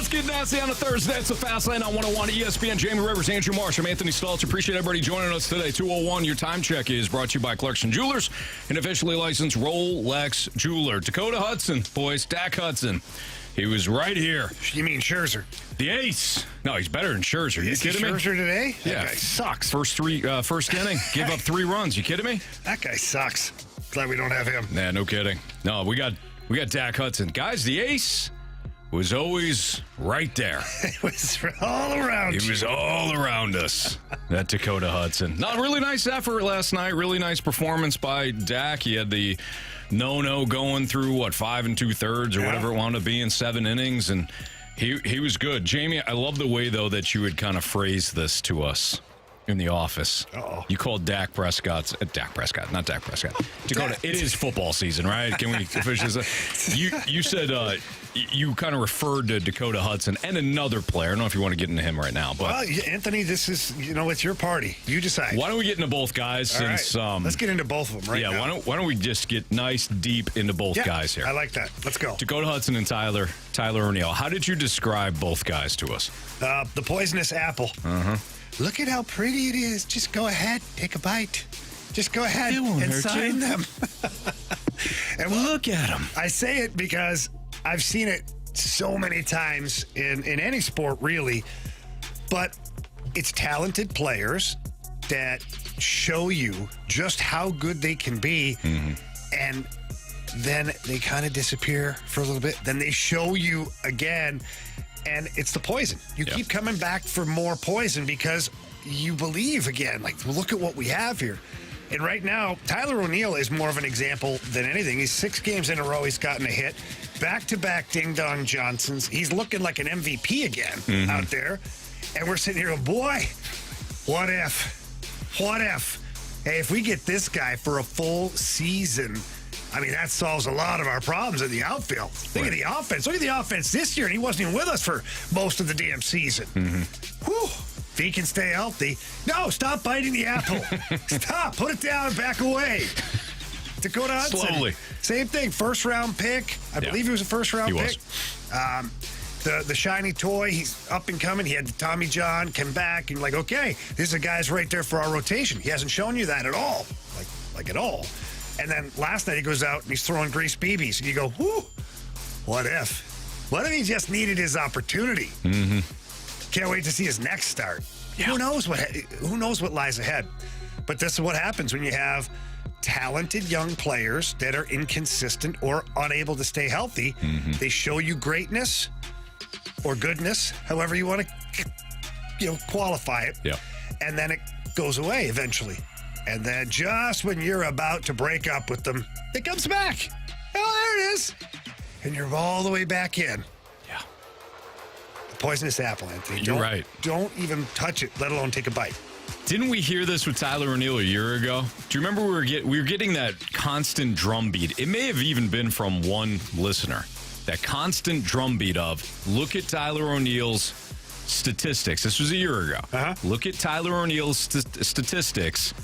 Let's get nasty on a Thursday. It's the Fast Lane on 101 ESPN. Jamie Rivers, Andrew Marsh. I'm Anthony Stalter. Appreciate everybody joining us today. 201, your time check is brought to you by Clarkson Jewelers, an officially licensed Rolex jeweler. Dakota Hudson, boys, Dak Hudson. He was right here. You mean Scherzer? The ace. No, he's better than Scherzer. You kidding me? Scherzer today? Yeah. That guy sucks. First inning, give up 3 runs. You kidding me? That guy sucks. Glad we don't have him. Nah, no kidding. No, we got Dak Hudson. Guys, the ace was always right there. It was all around. He was all around us. That Dakota Hudson. Not really nice effort last night. Really nice performance by Dak. He had the no going through 5 2/3 or whatever it wound up being, 7 innings, and he was good. Jamie, I love the way though that you would kind of phrase this to us in the office. Uh-oh. You called Dak Prescott, not Dak Prescott. Dakota, it is football season, right? Can we officially say? You said you kind of referred to Dakota Hudson and another player. I don't know if you want to get into him right now, but well, Anthony, this is it's your party. You decide. Why don't we get into both guys? All since right. Let's get into both of them right now. Yeah, why don't we just get nice deep into both guys here? I like that. Let's go. Dakota Hudson and Tyler O'Neill. How did you describe both guys to us? The poisonous apple. Look at how pretty it is. Just go ahead, take a bite. Just go ahead and sign them. And look at them. I say it because I've seen it so many times in any sport, really. But it's talented players that show you just how good they can be. And then they kind of disappear for a little bit. Then they show you again. And it's the poison. You keep coming back for more poison because you believe again. Like, look at what we have here. And right now, Tyler O'Neill is more of an example than anything. He's 6 games in a row. He's gotten a hit. Back-to-back ding-dong Johnsons. He's looking like an MVP again out there. And we're sitting here going, boy, what if? What if? Hey, if we get this guy for a full season, I mean, that solves a lot of our problems in the outfield. Think of the offense. Look at the offense this year, and he wasn't even with us for most of the damn season. Whew. If he can stay healthy. No, stop biting the apple. Stop. Put it down. Back away. Dakota Hudson. Slowly. Same thing. First-round pick. I believe he was a first-round pick. The shiny toy, he's up and coming. He had the Tommy John, came back, and like, okay, this is a guy's right there for our rotation. He hasn't shown you that at all. Like at all. And then last night he goes out and he's throwing grease BBs. And you go, whoo, what if? What if he just needed his opportunity? Can't wait to see his next start. Yeah. Who knows what lies ahead? But this is what happens when you have talented young players that are inconsistent or unable to stay healthy. They show you greatness or goodness, however you want to qualify it. Yeah. And then it goes away eventually. And then just when you're about to break up with them, it comes back. Oh, there it is. And you're all the way back in. Yeah. The poisonous apple, Anthony. You're right. Don't even touch it, let alone take a bite. Didn't we hear this with Tyler O'Neill a year ago? Do you remember we were getting that constant drumbeat? It may have even been from one listener. That constant drumbeat of, look at Tyler O'Neill's statistics. This was a year ago. Look at Tyler O'Neill's statistics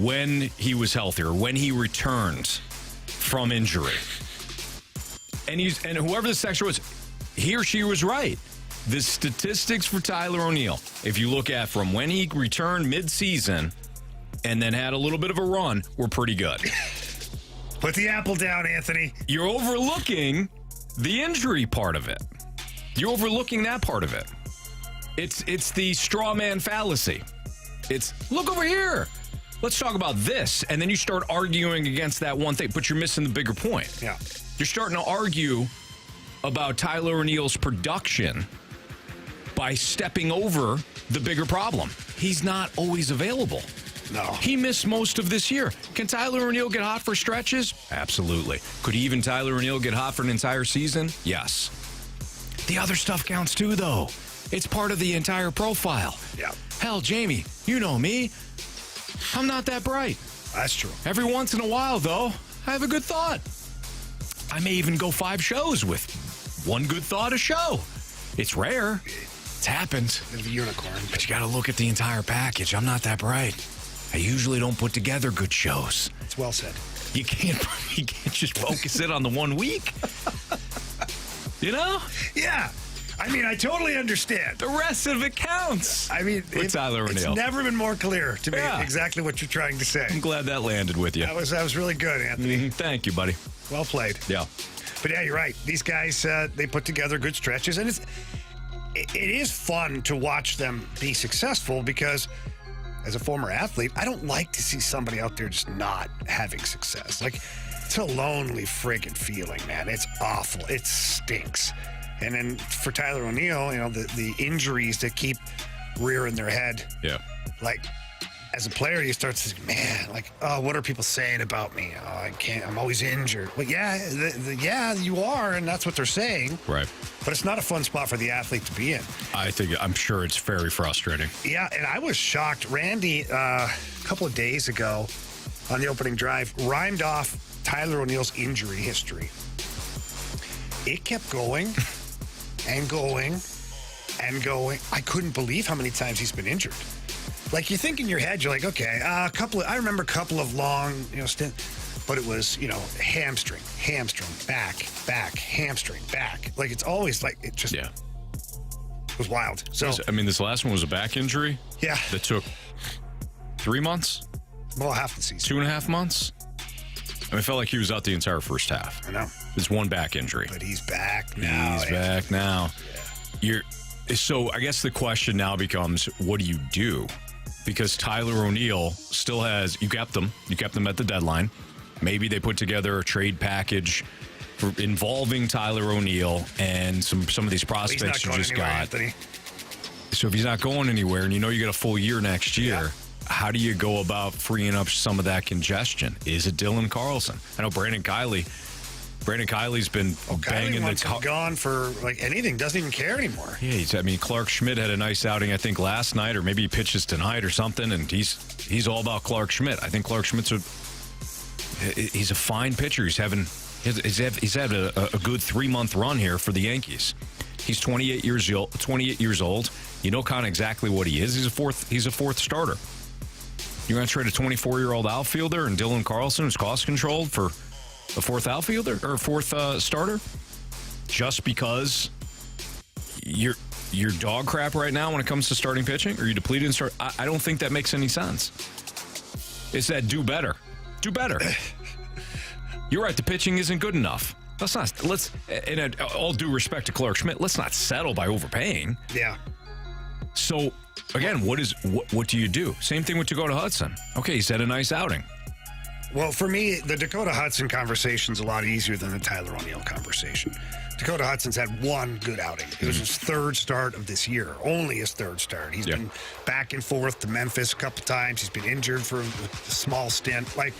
when he was healthy or when he returned from injury. And whoever this texter was, he or she was right. The statistics for Tyler O'Neill, if you look at from when he returned mid-season and then had a little bit of a run, were pretty good. Put the apple down, Anthony. You're overlooking the injury part of it. You're overlooking that part of it. It's the straw man fallacy. It's, look over here. Let's talk about this. And then you start arguing against that one thing, but you're missing the bigger point. Yeah. You're starting to argue about Tyler O'Neill's production by stepping over the bigger problem. He's not always available. No. He missed most of this year. Can Tyler O'Neill get hot for stretches? Absolutely. Could even Tyler O'Neill get hot for an entire season? Yes. The other stuff counts too, though. It's part of the entire profile. Yeah. Hell, Jamie, you know me. I'm not that bright. That's true. Every once in a while, though, I have a good thought. I may even go 5 shows with one good thought a show. It's rare. It's happened. Bit of a unicorn. But you got to look at the entire package. I'm not that bright. I usually don't put together good shows. It's well said. You can't just focus it on the 1 week. You know? Yeah. I mean, I totally understand. The rest of it counts. I mean, with Tyler O'Neill. It's never been more clear to me Yeah. exactly what you're trying to say. I'm glad that landed with you. That was really good, Anthony. Thank you, buddy. Well played. Yeah. But yeah, you're right. These guys, they put together good stretches, and it is fun to watch them be successful because, as a former athlete, I don't like to see somebody out there just not having success. Like, it's a lonely friggin' feeling, man. It's awful. It stinks. And then for Tyler O'Neill, the injuries that keep rearing their head. Yeah. Like, as a player, you start to think, man, like, oh, what are people saying about me? Oh, I can't, I'm always injured. Well, yeah, yeah, you are, and that's what they're saying. Right. But it's not a fun spot for the athlete to be in. I'm sure it's very frustrating. Yeah, and I was shocked. Randy, a couple of days ago on the opening drive, rhymed off Tyler O'Neill's injury history. It kept going and going and going. I couldn't believe how many times he's been injured. Like, you think in your head, you're like, okay, I remember a couple of long, stints, but it was, hamstring, back, hamstring, back. Like, it's always like, it just was wild. So, this last one was a back injury. Yeah. That took 3 months. Well, half the season. 2.5 months. It felt like he was out the entire first half. I know. It's one back injury. But he's back now. He's back now. Yeah. So I guess the question now becomes, what do you do? Because Tyler O'Neill still has, you kept them at the deadline. Maybe they put together a trade package involving Tyler O'Neill and some of these prospects you just got. Anthony. So if he's not going anywhere and you get a full year next year, how do you go about freeing up some of that congestion? Is it Dylan Carlson? I know Brandon Kiley's been banging the gone for like anything, doesn't even care anymore. Yeah, Clark Schmidt had a nice outing, I think, last night, or maybe he pitches tonight or something, and he's all about Clark Schmidt. I think Clark Schmidt's he's a fine pitcher. He's had a good 3-month run here for the Yankees. He's 28 years old. You know kind of exactly what he is. He's a fourth starter. You're going to trade a 24-year-old outfielder and Dylan Carlson, who's cost controlled, for a fourth outfielder or a fourth starter, just because you're dog crap right now when it comes to starting pitching, or you depleted and start? I don't think that makes any sense. It's that do better. You're right. The pitching isn't good enough. In all due respect to Clark Schmidt, let's not settle by overpaying. Yeah. So again, what do you do? Same thing with Dakota Hudson. Okay, he's had a nice outing. Well, for me, the Dakota Hudson conversation's a lot easier than the Tyler O'Neill conversation. Dakota Hudson's had one good outing. It was his third start of this year, only his third start. He's been back and forth to Memphis a couple times. He's been injured for a small stint. Like,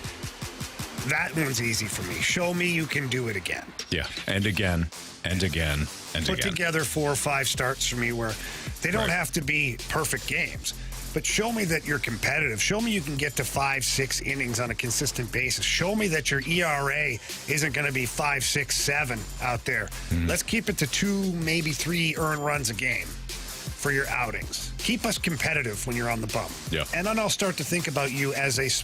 that one's easy for me. Show me you can do it again. Yeah, and again, and again, and Put together 4 or 5 starts for me where they don't have to be perfect games. But show me that you're competitive. Show me you can get to 5-6 innings on a consistent basis. Show me that your ERA isn't going to be 5, 6, 7 out there. Mm-hmm. Let's keep it to 2, maybe 3 earned runs a game for your outings. Keep us competitive when you're on the bump. Yeah. And then I'll start to think about you as as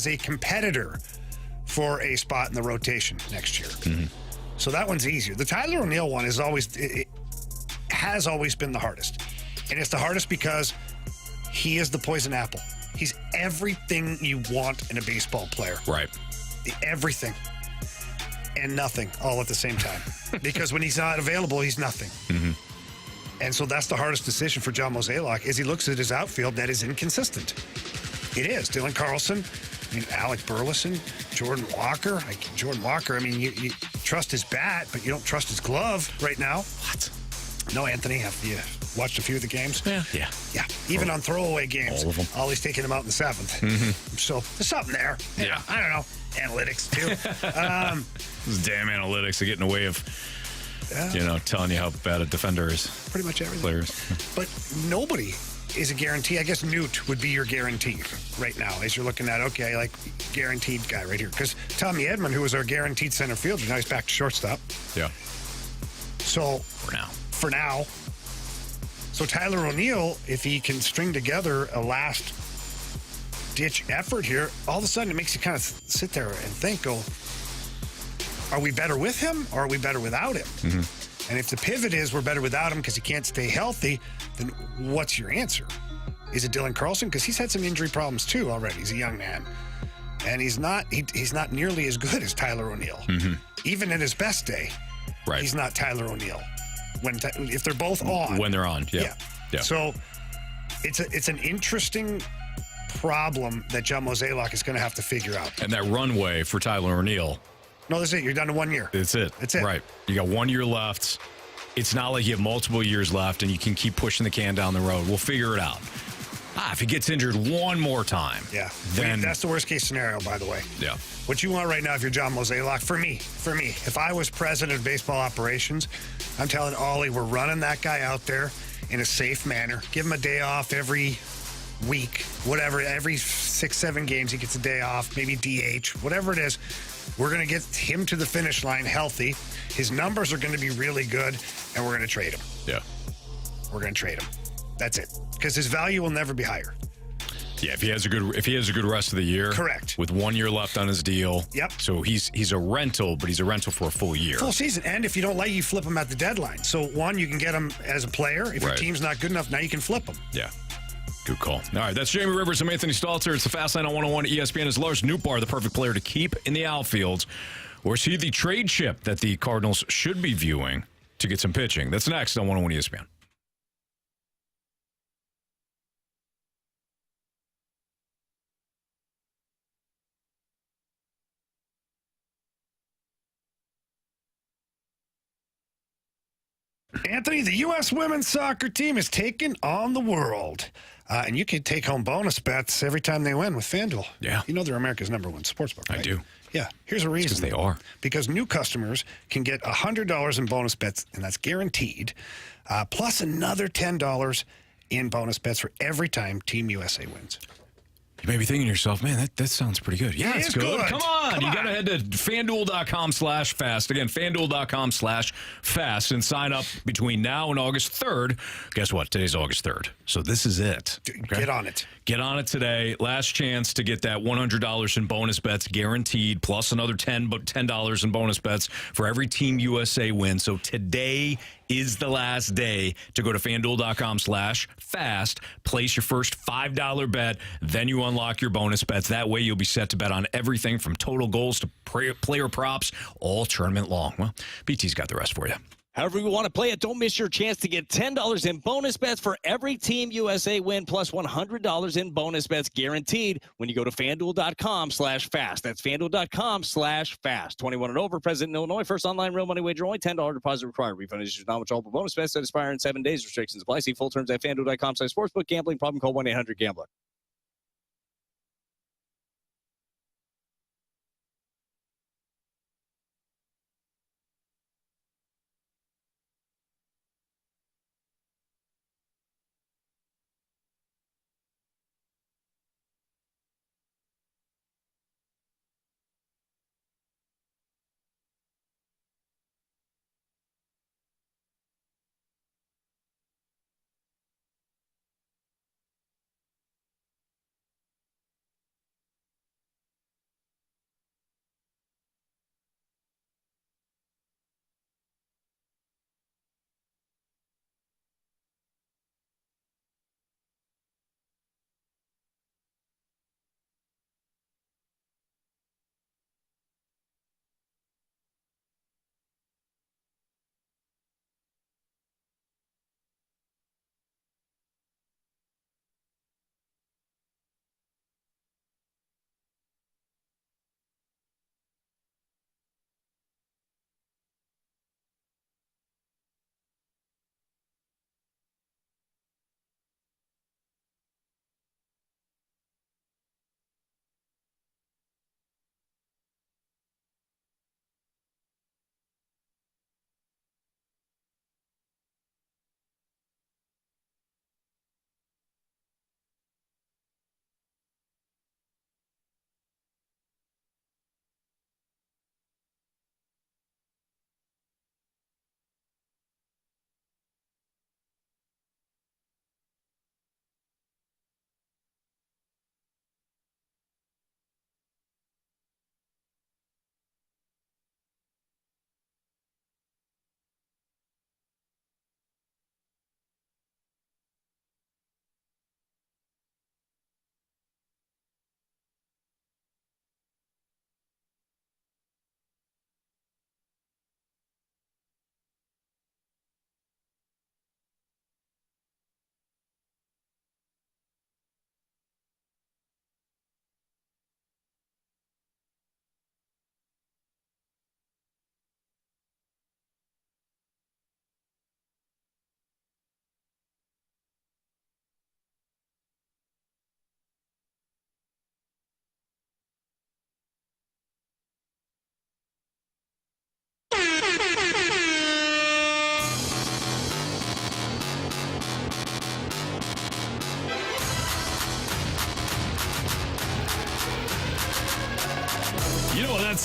a competitor for a spot in the rotation next year. Mm-hmm. So that one's easier. The Tyler O'Neill one has always been the hardest. And it's the hardest because he is the poison apple. He's everything you want in a baseball player. Right. Everything. And nothing all at the same time. Because when he's not available, he's nothing. Mm-hmm. And so that's the hardest decision for John Mozeliak, is he looks at his outfield that is inconsistent. It is. Dylan Carlson, Alec Burleson, Jordan Walker. You trust his bat, but you don't trust his glove right now. What? No, Anthony, have you watched a few of the games? Yeah. Even on throwaway games. All of them. Always taking them out in the 7th. Mm-hmm. So there's something there. Yeah. I don't know. Analytics, too. Those damn analytics are getting in the way of, telling you how bad a defender is. Pretty much everything. Players. But nobody is a guarantee. I guess Newt would be your guarantee right now as you're looking at, guaranteed guy right here. Because Tommy Edman, who was our guaranteed center fielder, now he's back to shortstop. Yeah. So for now. So Tyler O'Neill, if he can string together a last-ditch effort here, all of a sudden it makes you kind of sit there and think, are we better with him or are we better without him? Mm-hmm. And if the pivot is we're better without him because he can't stay healthy, then what's your answer? Is it Dylan Carlson? Because he's had some injury problems too already. He's a young man. And he's not nearly as good as Tyler O'Neill. Mm-hmm. Even in his best day, right. He's not Tyler O'Neill. If they're both on. When they're on, yeah. So it's an interesting problem that John Mozeliak is going to have to figure out. And that runway for Tyler O'Neill. No, that's it. You're down to 1 year. That's it. Right. You got 1 year left. It's not like you have multiple years left and you can keep pushing the can down the road. We'll figure it out. If he gets injured one more time. Yeah. Then that's the worst case scenario, by the way. Yeah. What you want right now if you're John Mozeliak, for me, if I was president of baseball operations, I'm telling Ollie, we're running that guy out there in a safe manner. Give him a day off every week, whatever, every 6-7 games he gets a day off, maybe DH, whatever it is. We're going to get him to the finish line healthy. His numbers are going to be really good, and we're going to trade him. Yeah. We're going to trade him. That's it. Because his value will never be higher. Yeah, if he has a good rest of the year. Correct. With 1 year left on his deal. Yep. So he's a rental, but he's a rental for a full year. Full season. And if you don't like, you flip him at the deadline. So one, you can get him as a player. If your team's not good enough, now you can flip him. Yeah. Good call. All right, that's Jamie Rivers. I'm Anthony Stalter. It's the Fast Line on 101 ESPN. Is Lars Nootbaar the perfect player to keep in the outfield? Or is he the trade chip that the Cardinals should be viewing to get some pitching? That's next on 101 ESPN. Anthony, the U.S. women's soccer team is taking on the world. And you can take home bonus bets every time they win with FanDuel. Yeah. You know they're America's #1 sportsbook, right? I do. Yeah. Here's a reason. Because they are. Because new customers can get $100 in bonus bets, and that's guaranteed, plus another $10 in bonus bets for every time Team USA wins. You may be thinking to yourself, man, that sounds pretty good. Yeah, it's good. Come on. You got to head to FanDuel.com/fast. Again, FanDuel.com/fast and sign up between now and August 3rd. Guess what? Today's August 3rd. So this is it. Okay? Get on it. Get on it today. Last chance to get that $100 in bonus bets guaranteed, plus another $10 in bonus bets for every Team USA win. So today is the last day to go to FanDuel.com/fast. Place your first $5 bet. Then you unlock your bonus bets. That way you'll be set to bet on everything from total goals to player props all tournament long. Well, BT's got the rest for you. However you want to play it, don't miss your chance to get $10 in bonus bets for every Team USA win, plus $100 in bonus bets guaranteed when you go to FanDuel.com/fast. That's FanDuel.com/fast. 21 and over, President Illinois. First online real money wager only. $10 deposit required. Refund issues not withdrawable bonus bets that expire in 7 days. Restrictions apply. See full terms at FanDuel.com/sportsbook. Gambling problem, call 1-800-GAMBLER.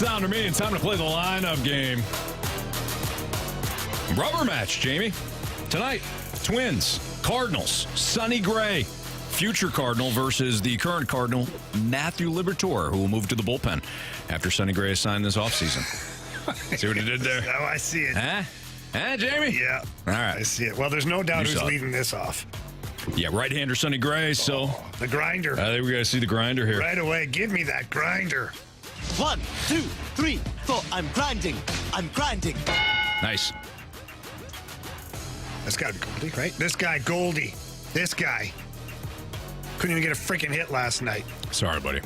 sound to me. It's time to play the lineup game. Rubber match, Jamie. Tonight, Twins, Cardinals, Sonny Gray, future Cardinal versus the current Cardinal, Matthew Liberatore, who will move to the bullpen after Sonny Gray is signed this offseason. See what he did there? Oh, I see it. Huh, Jamie? Yeah. All right. I see it. Well, there's no doubt You who's saw it. leading this off. Yeah, right-hander Sonny Gray, so The grinder. I think we got to see the grinder here. Right away. Give me that grinder. 1, 2, 3, 4. I'm grinding. Nice. That's got to be Goldie, right? This guy, Goldie. This guy. Couldn't even get a freaking hit last night. Sorry, buddy.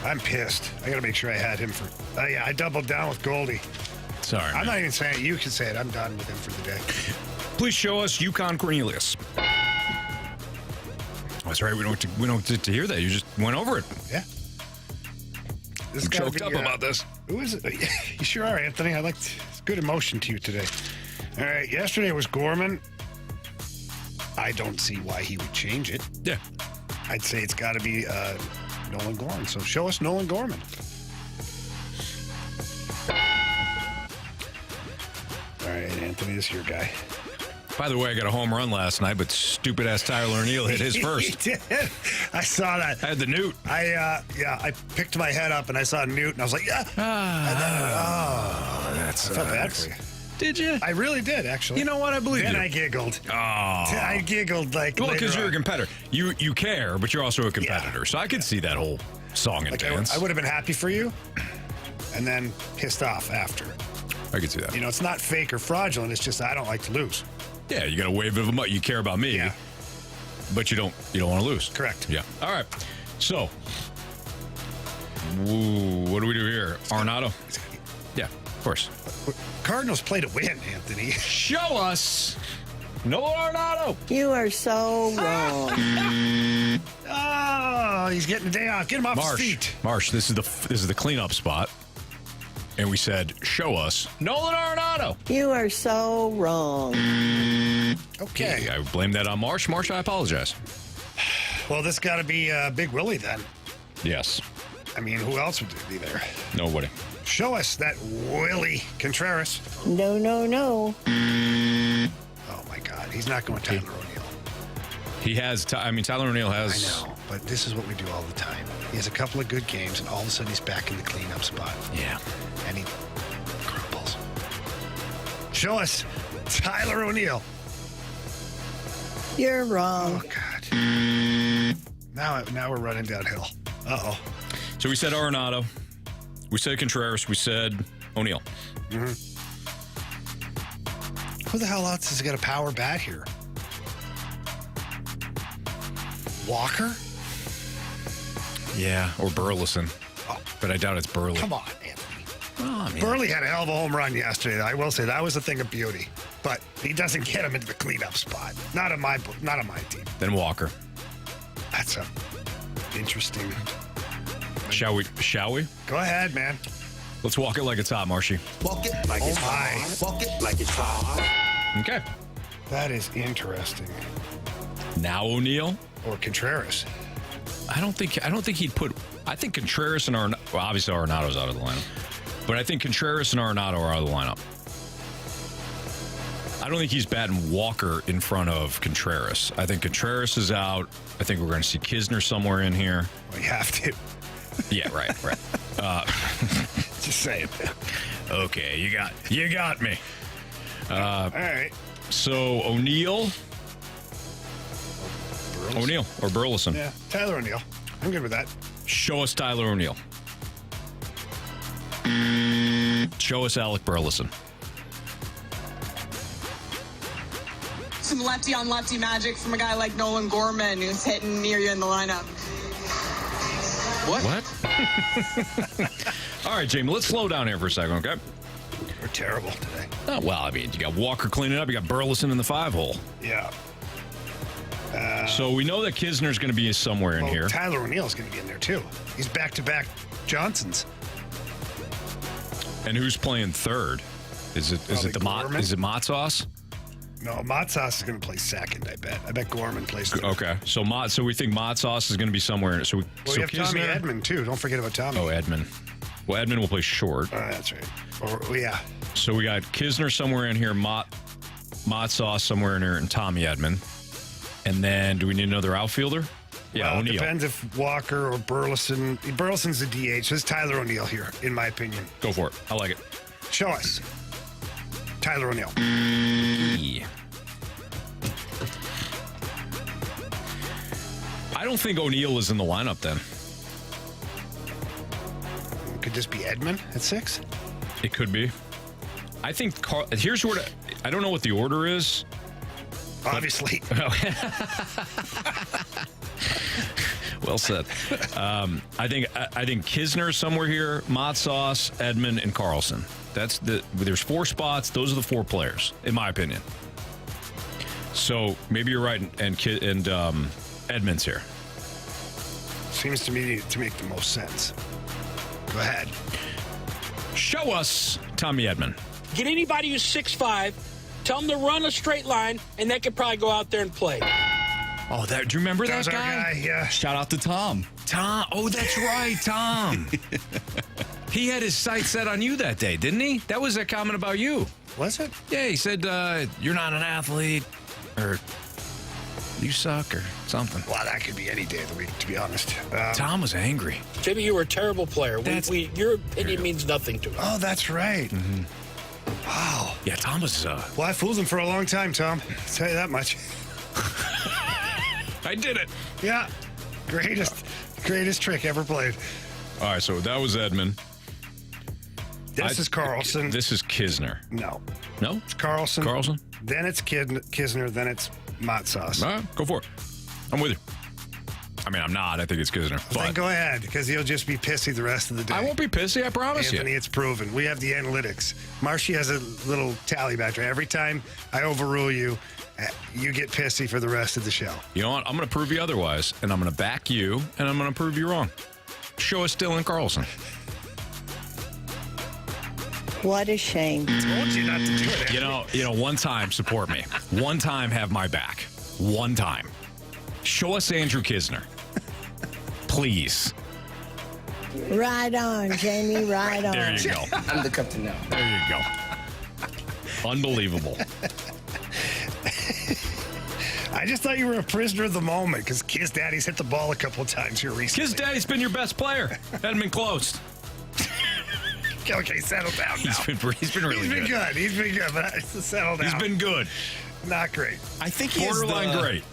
I'm pissed. I got to make sure I had him for... Oh, yeah, I doubled down with Goldie. Sorry, I'm man. not even saying it. You can say it. I'm done with him for the day. Please show us Yukon Cornelius. That's right. We don't get to hear that. You just went over it. Yeah. This I'm gotta choked be, up about this. Who is it? You sure are, Anthony. It's good emotion to you today. All right. Yesterday was Gorman. I don't see why he would change it. Yeah. I'd say it's got to be Nolan Gorman. So show us Nolan Gorman. All right, Anthony, this is your guy. By the way, I got a home run last night, but stupid-ass Tyler O'Neill hit his first. He did. I saw that. I had the Newt. I picked my head up and I saw Newt and I was like, yeah. That's I felt bad for you. Did you? I really did, actually. You know what? I believe Then you. I giggled. Oh. I giggled like. Well, because later you're a on. competitor. You care, but you're also a competitor. So I could see that whole song and Like dance. I would have been happy for you, and then pissed off after. I could see that. You know, it's not fake or fraudulent. It's just I don't like to lose. Yeah, you got a wave of them up. You care about me, Yeah. but you don't want to lose. Correct. Yeah. All right. So, what do we do here? Arenado? Yeah, of course. Cardinals play to win, Anthony. Show us Nolan Arenado. You are so wrong. Oh, he's getting a day off. Get him off his feet. Marsh, this is the cleanup spot. And we said, show us Nolan Arenado. You are so wrong. Okay. I blame that on Marsh. Marsh, I apologize. Well, this got to be Big Willie then. Yes. I mean, who else would be there? Nobody. Show us that Willie Contreras. No, no, no. Oh, my God. He's not going Tyler O'Neill. He has, Tyler O'Neill has. I know, but this is what we do all the time. He has a couple of good games, and all of a sudden he's back in the cleanup spot. Yeah. And he crumples. Show us Tyler O'Neill. You're wrong. Oh, God. Now we're running downhill. Uh-oh. So we said Arenado. We said Contreras. We said O'Neill. Who the hell else has got a power bat here? Walker? Yeah, or Burleson. Oh, But I doubt it's Burley. come on, Anthony. Well, I mean, Burley had a hell of a home run yesterday. I will say that was a thing of beauty. But he doesn't get him into the cleanup spot. Not on my team. then Walker. That's a interesting. Shall we? Go ahead, man. Let's walk it like it's hot, Marshy. Walk it like it's hot. Walk it like it's hot. Okay. That is interesting. Now O'Neill. Or Contreras. I don't think he'd put. I think Contreras and Arenado. Well, obviously Arenado's out of the lineup, but I think Contreras and Arenado are out of the lineup. I don't think he's batting Walker in front of Contreras. I think Contreras is out. I think we're going to see Kisner somewhere in here. We have to. Yeah, right. Just saying. Okay, you got me. All right. So O'Neill or Burleson. Yeah, Tyler O'Neill. I'm good with that. Show us Tyler O'Neill. Show us Alec Burleson. Some lefty on lefty magic from a guy like Nolan Gorman who's hitting near you in the lineup. What? All right, Jamie, let's slow down here for a second, okay? We're terrible today. Oh, well, I mean, you got Walker cleaning up. You got Burleson in the 5-hole. Yeah. So we know that Kisner's going to be somewhere in Well, here. Tyler O'Neill's going to be in there, too. He's back-to-back Johnsons. And who's playing third? Is it Gorman? is it Matzos? No, Matzos is going to play second, I bet. I bet Gorman plays third. Okay. So we think Matzos is going to be somewhere in it. So Well, you have Tommy Edman, too. Don't forget about Tommy. Oh, Edman. Well, Edman will play short. That's right. Yeah. So we got Kisner somewhere in here, Mott Sauce somewhere in here, and Tommy Edman. And then do we need another outfielder? Yeah, Well, it O'Neill. depends if Walker or Burleson. Burleson's the DH. So it's Tyler O'Neill here, in my opinion. Go for it. I like it. Show us. Tyler O'Neill. Yeah. I don't think O'Neill is in the lineup then. Could this be Edman at 6? It could be. I think here's where I don't know what the order is. Obviously. Well said. I think Kisner somewhere here, Mott Sauce, Edman, and Carlson. There's 4 spots. Those are the 4 players, in my opinion. So maybe you're right, and Edman's here. Seems to me to make the most sense. Go ahead. Show us Tommy Edman. Get anybody who's 6'5", tell them to run a straight line, and they could probably go out there and play. Oh, do you remember that That's our guy? yeah. Shout out to Tom. Tom. Oh, that's right, Tom. He had his sights set on you that day, didn't he? That was a comment about you. Was it? Yeah, he said you're not an athlete, or you suck, or something. Well, that could be any day of the week, to be honest. Tom was angry. Jimmy, you were a terrible player. Your opinion means nothing to us. Oh, that's right. Mm-hmm. Wow. Yeah, Tom was. Well, I fooled him for a long time, Tom. I'll tell you that much. I did it. Yeah. Greatest trick ever played. All right, so that was Edman. This is Carlson. This is Kisner. No. No? It's Carlson. Carlson? Then it's Kisner. Then it's Mott Sauce. All right, go for it. I'm with you. I mean, I'm not. I think it's Kisner. Then But go ahead, because he'll just be pissy the rest of the day. I won't be pissy, I promise Anthony, you. it's proven. We have the analytics. Marshy has a little tally back. Every time I overrule you, you get pissy for the rest of the show. You know what? I'm going to prove you otherwise, and I'm going to back you, and I'm going to prove you wrong. Show us Dylan Carlson. What a shame. Told you not to do it. You know, one time support me. One time have my back. One time. Show us Andrew Kisner. Please. Right on, Jamie, right on. There you go. I'm the captain now. There you go. Unbelievable. I just thought you were a prisoner of the moment because Kiss Daddy's hit the ball a couple of times here recently. His daddy's been your best player. Hadn't been close. Okay, settle down now. He's been really good. He's been good, but settle down. He's been good. Not great. I think he has Borderline the great.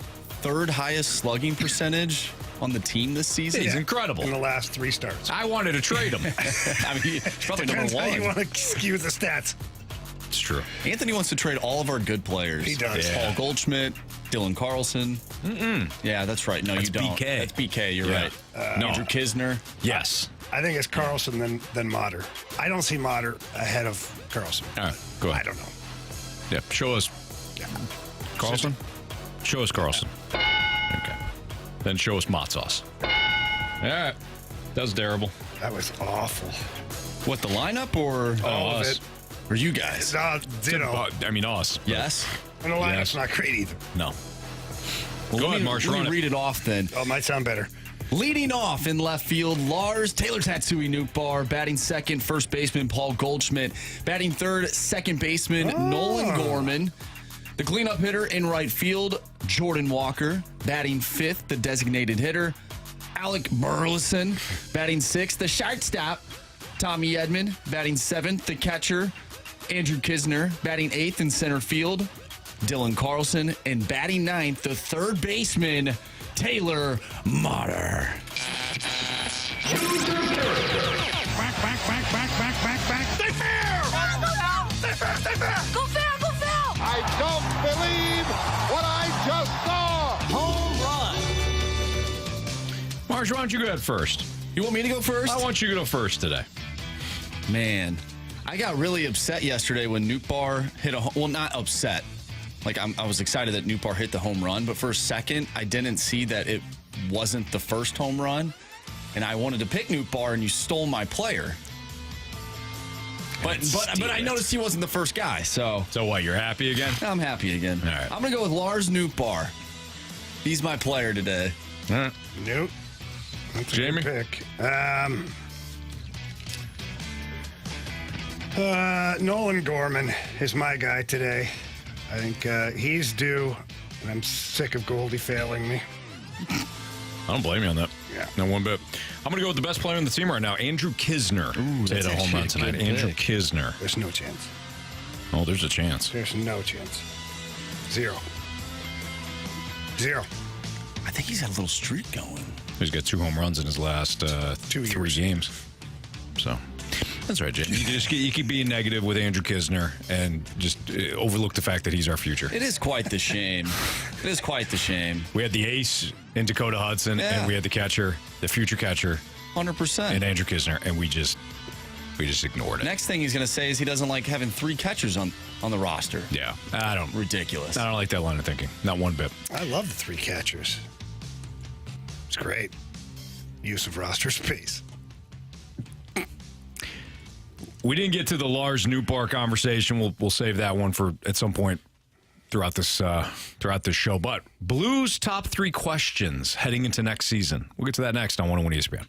3rd highest slugging percentage on the team this season. He's incredible. In the last 3 starts. I wanted to trade him. I mean, he's probably Depends number how you 1. want to skew the stats. It's true. Anthony wants to trade all of our good players. He does. Paul Goldschmidt, Dylan Carlson. Yeah, that's right. No, That's you don't. BK. That's BK. You're Yeah. right. No. Andrew Kisner. Yes. I think it's Carlson then Motter. I don't see Motter ahead of Carlson. All right, go ahead. I don't know. Yeah, show us Carlson. Show us Carlson. Okay. Then show us Mott Sauce. All right. That was terrible. That was awful. What, the lineup or All of us. it. or you guys? Ditto. I mean, us. Yes. And the lineup's Yes. not great either. No. Well, Go let ahead, me- Marsh, Let run me it. read it off then. Oh, it might sound better. Leading off in left field, Lars Tatsui Nootbaar. Batting second, first baseman Paul Goldschmidt. Batting third, second baseman Nolan Gorman. The cleanup hitter in right field, Jordan Walker. Batting fifth, the designated hitter, Alec Burleson. Batting sixth, the shortstop, Tommy Edman. Batting seventh, the catcher, Andrew Kisner. Batting eighth in center field, Dylan Carlson. And batting ninth, the third baseman, Taylor Motter. Back. Stay fair! Stay fair! Go foul! I don't believe what I just saw. Home run. Marsh, why don't you go ahead first? You want me to go first? I want you to go first today. Man, I got really upset yesterday when Nootbaar hit well, not upset. Like, I was excited that Nootbaar hit the home run, but for a second, I didn't see that it wasn't the first home run, and I wanted to pick Nootbaar, and you stole my player. But I noticed he wasn't the first guy, so So what, you're happy again? I'm happy again. All right. I'm going to go with Lars Nootbaar. He's my player today. All right. Nope. That's a Jamie? good pick. Nolan Gorman is my guy today. I think he's due, and I'm sick of Goldie failing me. I don't blame you on that. Yeah. Not one bit. I'm going to go with the best player on the team right now, Andrew Kisner. Ooh, hit that's a home run actually a tonight. good Andrew pick. Kisner. There's no chance. Oh, there's a chance. There's no chance. Zero. I think he's got a little streak going. He's got 2 home runs in his last 2 3 games. So that's right, Jay. You keep being negative with Andrew Kisner and just overlook the fact that he's our future. It is quite the shame. It is quite the shame. We had the ace in Dakota Hudson, Yeah. and we had the catcher, the future catcher, 100%. and Andrew Kisner, and we just ignored it. Next thing he's going to say is he doesn't like having 3 catchers on the roster. Yeah, I don't Ridiculous. like that line of thinking. Not one bit. I love the 3 catchers. It's great. Use of roster space. We didn't get to the Lars Nootbaar conversation. We'll save that one for at some point throughout this show. But Blues top 3 questions heading into next season. We'll get to that next on 101 ESPN.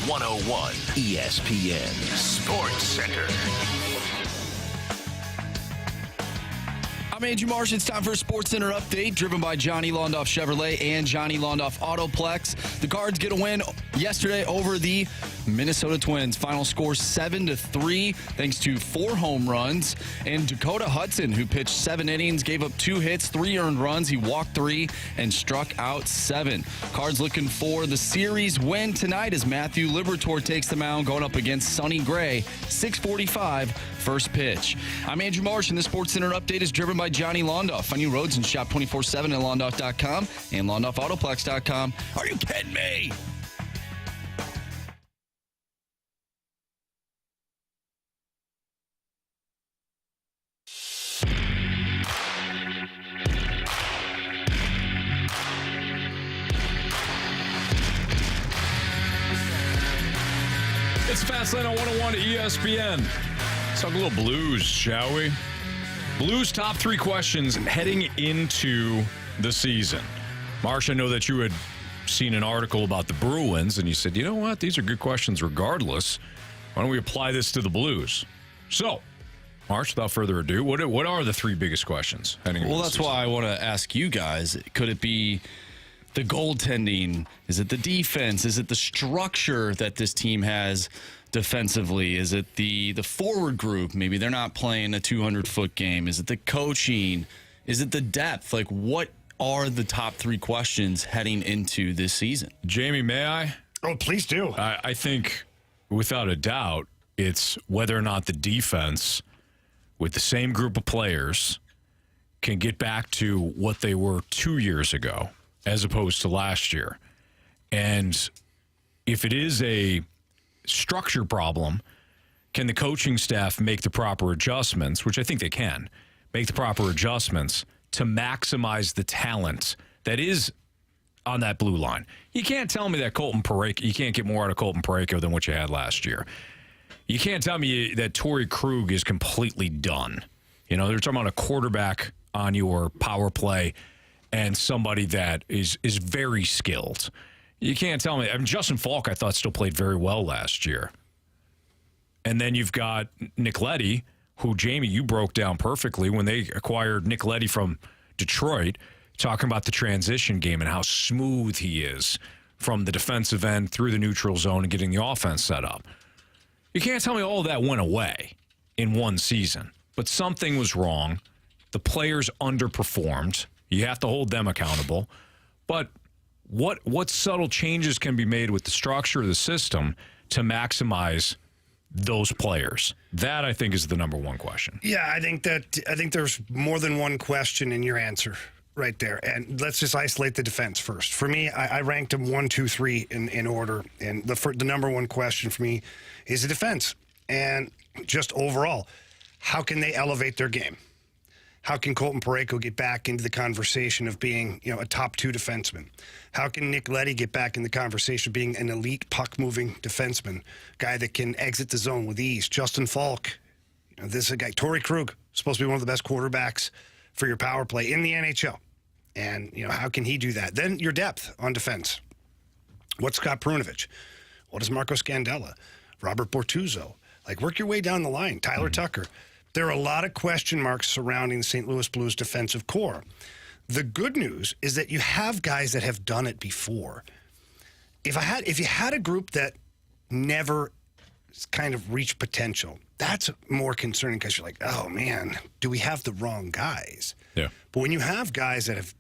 101 ESPN Sports Center. I'm Andrew Marsh. It's time for a Sports Center update driven by Johnny Londoff Chevrolet and Johnny Londoff Autoplex. The Cards get a win yesterday over the Minnesota Twins. Final score 7-3 thanks to 4 home runs. And Dakota Hudson, who pitched 7 innings, gave up 2 hits, 3 earned runs. He walked 3 and struck out 7. Cards looking for the series win tonight as Matthew Liberatore takes the mound going up against Sonny Gray. 6:45 first pitch. I'm Andrew Marsh, and the Sports Center update is driven by Johnny Londoff. Find new roads and shop 24/7 at Londoff.com and LondoffAutoplex.com. Are you kidding me? It's Fastlane on 101 ESPN. Let's talk a little Blues, shall we? Blues top 3 questions heading into the season. Marsh, I know that you had seen an article about the Bruins, and you said, you know what? These are good questions regardless. Why don't we apply this to the Blues? So, Marsh, without further ado, what are the 3 biggest questions heading into the season? Well, that's why I want to ask you guys. Could it be the goaltending? Is it the defense? Is it the structure that this team has defensively? Is it the forward group? Maybe they're not playing a 200-foot game. Is it the coaching? Is it the depth? Like, what are the top 3 questions heading into this season? Jamie, may I? Oh, please do. I think, without a doubt, it's whether or not the defense, with the same group of players, can get back to what they were 2 years ago, as opposed to last year. And if it is a structure problem, can the coaching staff make the proper adjustments, which I think they can, make the proper adjustments to maximize the talent that is on that blue line? You can't tell me that Colton Parayko, you can't get more out of Colton Parayko than what you had last year. You can't tell me that Torrey Krug is completely done. You know, they're talking about a quarterback on your power play and somebody that is very skilled. You can't tell me. I mean, Justin Falk, I thought, still played very well last year. And then you've got Nick Leddy, who, Jamie, you broke down perfectly when they acquired Nick Leddy from Detroit, talking about the transition game and how smooth he is from the defensive end through the neutral zone and getting the offense set up. You can't tell me all of that went away in one season. But something was wrong. The players underperformed. You have to hold them accountable. But what subtle changes can be made with the structure of the system to maximize those players? That, I think, is the number one question. Yeah, I think there's more than one question in your answer right there. And let's just isolate the defense first. For me, I ranked them 1, 2, 3 in order. And the number one question for me is the defense. And just overall, how can they elevate their game? How can Colton Parayko get back into the conversation of being, a top 2 defenseman? How can Nick Leddy get back in the conversation of being an elite puck-moving defenseman, guy that can exit the zone with ease? Justin Falk, this is a guy. Torrey Krug, supposed to be one of the best quarterbacks for your power play in the NHL. And, how can he do that? Then your depth on defense. What's Scott Perunovich? What is Marco Scandella? Robert Bortuzzo? Work your way down the line. Tyler Tucker. There are a lot of question marks surrounding the St. Louis Blues defensive core. The good news is that you have guys that have done it before. If you had a group that never kind of reached potential, that's more concerning because you're like, oh man, do we have the wrong guys? Yeah. But when you have guys that have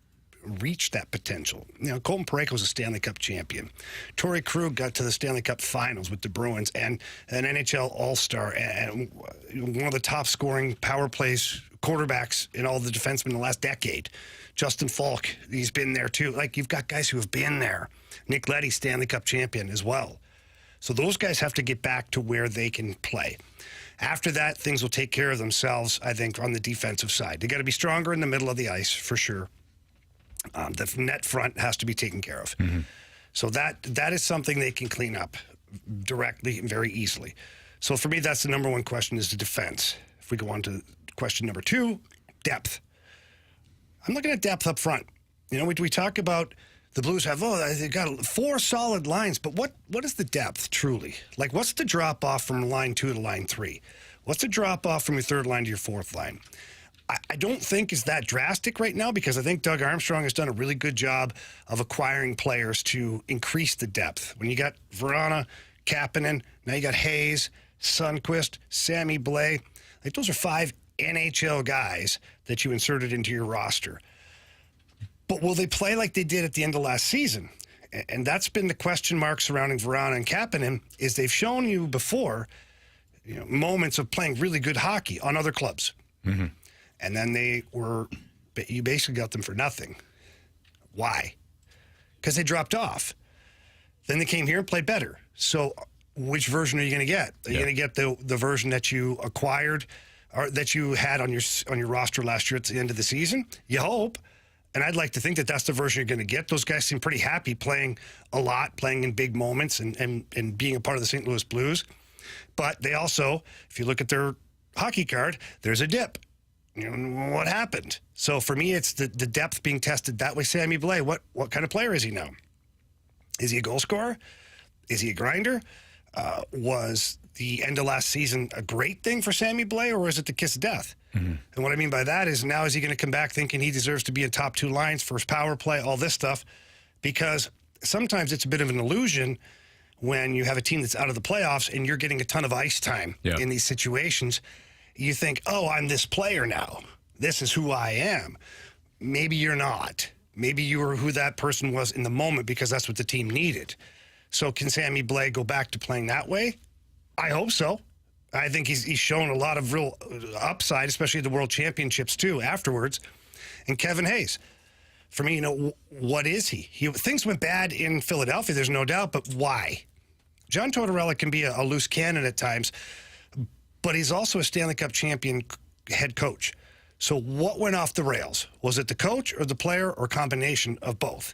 reached that potential, Colton Parayko was a Stanley Cup champion. Torrey Krug got to the Stanley Cup Finals with the Bruins and an NHL All-Star and one of the top scoring power plays quarterbacks in all the defensemen in the last decade. Justin Falk, he's been there too. You've got guys who have been there. Nick Leddy, Stanley Cup champion as well. So those guys have to get back to where they can play. After that, things will take care of themselves, I think, on the defensive side. They got to be stronger in the middle of the ice, for sure. The net front has to be taken care of. Mm-hmm. So that is something they can clean up directly and very easily. So for me, that's the number one question is the defense. If we go on to question number 2, depth. I'm looking at depth up front. We talk about the Blues have, they've got 4 solid lines, but what is the depth truly? Like, what's the drop-off from line 2 to line 3? What's the drop-off from your third line to your fourth line? I don't think is that drastic right now because I think Doug Armstrong has done a really good job of acquiring players to increase the depth. When you got Vrana, Kapanen, now you got Hayes, Sundqvist, Sammy Blais. Like, those are 5 NHL guys that you inserted into your roster. But will they play like they did at the end of last season? And that's been the question mark surrounding Vrana and Kapanen, is they've shown you before, moments of playing really good hockey on other clubs. Mm-hmm. And then you basically got them for nothing. Why? Because they dropped off. Then they came here and played better. So which version are you going to get? Are you going to get the version that you acquired or that you had on your roster last year at the end of the season? You hope. And I'd like to think that that's the version you're going to get. Those guys seem pretty happy playing a lot, playing in big moments and being a part of the St. Louis Blues. But they also, if you look at their hockey card, there's a dip. What happened? So for me, it's the depth being tested that way. Sammy Blais, what kind of player is he now? Is he a goal scorer? Is he a grinder? Was the end of last season a great thing for Sammy Blais, or is it the kiss of death? Mm-hmm. And what I mean by that is now is he going to come back thinking he deserves to be in top 2 lines, first power play, all this stuff? Because sometimes it's a bit of an illusion when you have a team that's out of the playoffs and you're getting a ton of ice time in these situations. You think, I'm this player now. This is who I am. Maybe you're not. Maybe you were who that person was in the moment because that's what the team needed. So can Sammy Blais go back to playing that way? I hope so. I think he's shown a lot of real upside, especially at the World Championships, too, afterwards. And Kevin Hayes, for me, what is he? Things went bad in Philadelphia, there's no doubt, but why? John Tortorella can be a loose cannon at times, but he's also a Stanley Cup champion head coach. So what went off the rails? Was it the coach or the player or combination of both?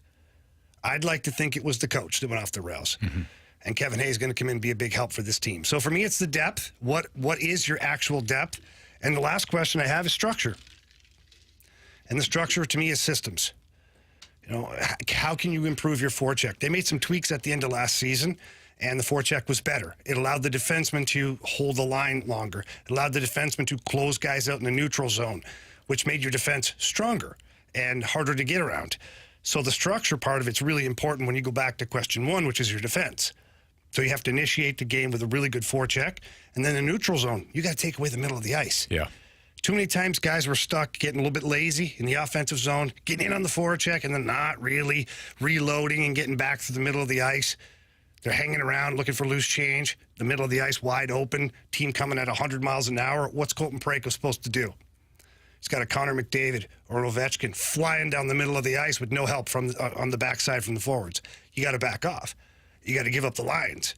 I'd like to think it was the coach that went off the rails. Mm-hmm. And Kevin Hayes is going to come in and be a big help for this team. So for me, it's the depth. What is your actual depth? And the last question I have is structure. And the structure to me is systems. How can you improve your forecheck? They made some tweaks at the end of last season, and the forecheck was better. It allowed the defenseman to hold the line longer. It allowed the defenseman to close guys out in the neutral zone, which made your defense stronger and harder to get around. So the structure part of it's really important when you go back to question 1, which is your defense. So you have to initiate the game with a really good forecheck. And then the neutral zone, you got to take away the middle of the ice. Yeah. Too many times guys were stuck getting a little bit lazy in the offensive zone, getting in on the forecheck and then not really reloading and getting back to the middle of the ice. They're hanging around looking for loose change, the middle of the ice wide open, team coming at 100 miles an hour. What's Colton Parayko supposed to do? He's got a Connor McDavid or an Ovechkin flying down the middle of the ice with no help from on the backside from the forwards. You got to back off. You got to give up the lines.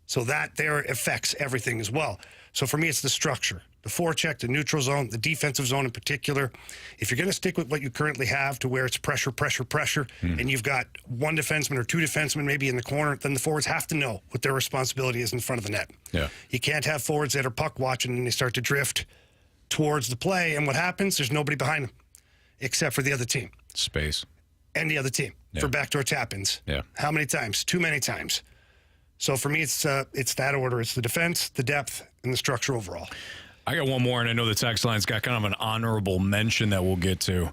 So that there affects everything as well. So for me, it's the structure, the forecheck, the neutral zone, the defensive zone in particular. If you're going to stick with what you currently have to where it's pressure, and you've got one defenseman or 2 defensemen maybe in the corner, then the forwards have to know what their responsibility is in front of the net. Yeah. You can't have forwards that are puck watching and they start to drift towards the play, and what happens? There's nobody behind them except for the other team. Space. And the other team for backdoor tap-ins. Yeah. How many times? Too many times. So for me, it's that order. It's the defense, the depth, and the structure overall. I got one more, and I know the text line's got kind of an honorable mention that we'll get to.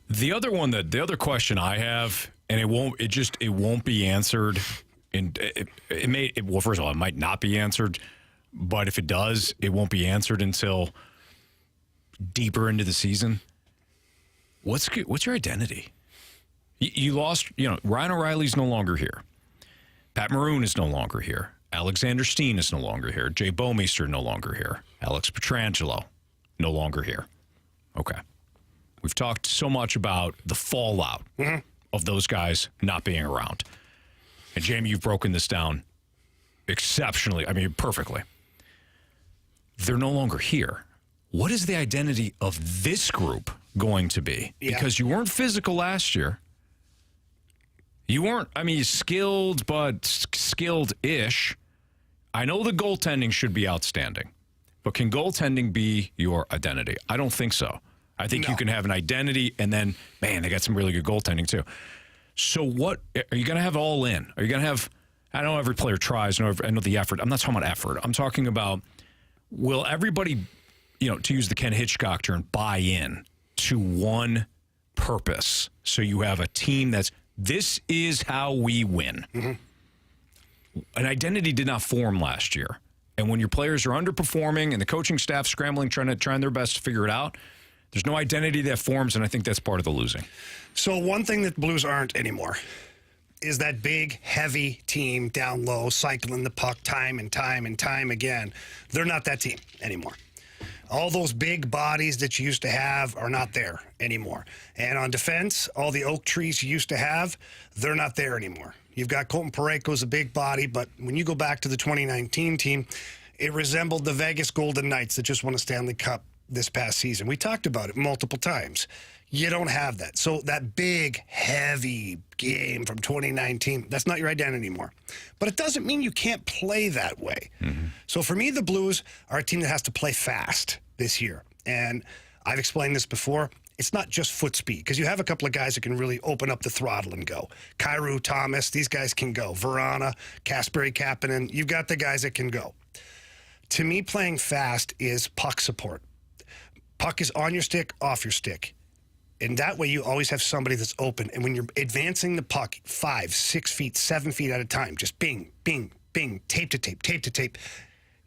The other question I have, and it won't be answered. And well, first of all, it might not be answered, but if it does, it won't be answered until deeper into the season. What's your identity? You lost, Ryan O'Reilly's no longer here. Pat Maroon is no longer here. Alexander Steen is no longer here. Jay Bouwmeester no longer here. Alex Pietrangelo no longer here. Okay. We've talked so much about the fallout of those guys not being around. And Jamie, you've broken this down exceptionally, perfectly. They're no longer here. What is the identity of this group going to be? Yeah. Because you weren't physical last year. You weren't, skilled, but skilled-ish. I know the goaltending should be outstanding, but can goaltending be your identity? I don't think so. I think you can have an identity, and then, man, they got some really good goaltending, too. So what are you going to have all in? Are you going to have? I know every player tries. I know the effort. I'm not talking about effort. I'm talking about will everybody, to use the Ken Hitchcock term, buy in to one purpose. So you have a team this is how we win. Mm-hmm. An identity did not form last year. And when your players are underperforming and the coaching staff scrambling, trying their best to figure it out, there's no identity that forms, and I think that's part of the losing. So one thing that the Blues aren't anymore is that big, heavy team down low, cycling the puck time and time and time again. They're not that team anymore. All those big bodies that you used to have are not there anymore. And on defense, all the oak trees you used to have, they're not there anymore. You've got Colton Parayko's a big body, but when you go back to the 2019 team, it resembled the Vegas Golden Knights that just won a Stanley Cup this past season. We talked about it multiple times. You don't have that. So that big, heavy game from 2019, that's not your identity anymore. But it doesn't mean you can't play that way. Mm-hmm. So for me, the Blues are a team that has to play fast this year. And I've explained this before. It's not just foot speed, because you have a couple of guys that can really open up the throttle and go. Kyrou, Thomas, these guys can go. Verana, Kasperi Kapanen, you've got the guys that can go. To me, playing fast is puck support. Puck is on your stick, off your stick. And that way you always have somebody that's open. And when you're advancing the puck 5, 6 feet, 7 feet at a time, just bing, bing, bing, tape to tape, tape to tape,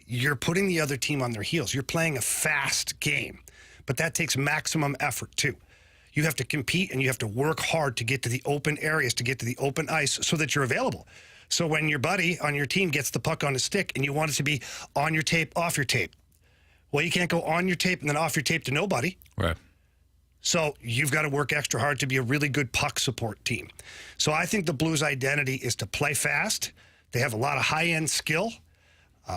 you're putting the other team on their heels. You're playing a fast game. But that takes maximum effort, too. You have to compete and you have to work hard to get to the open areas, to get to the open ice so that you're available. So when your buddy on your team gets the puck on his stick and you want it to be on your tape, off your tape, well, you can't go on your tape and then off your tape to nobody. Right. So you've got to work extra hard to be a really good puck support team. So I think the Blues' identity is to play fast. They have a lot of high-end skill.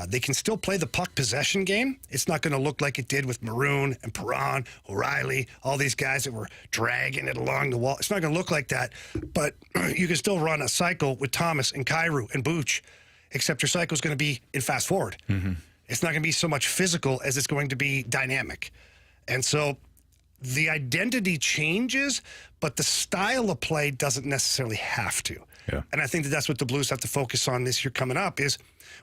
They can still play the puck possession game. It's not going to look like it did with Maroon and Perron, O'Reilly, all these guys that were dragging it along the wall. It's not going to look like that, but you can still run a cycle with Thomas and Kyrou and Booch, except your cycle is going to be in fast forward. Mm-hmm. It's not going to be so much physical as it's going to be dynamic. And so the identity changes, but the style of play doesn't necessarily have to. Yeah. And I think that's what the Blues have to focus on this year coming up is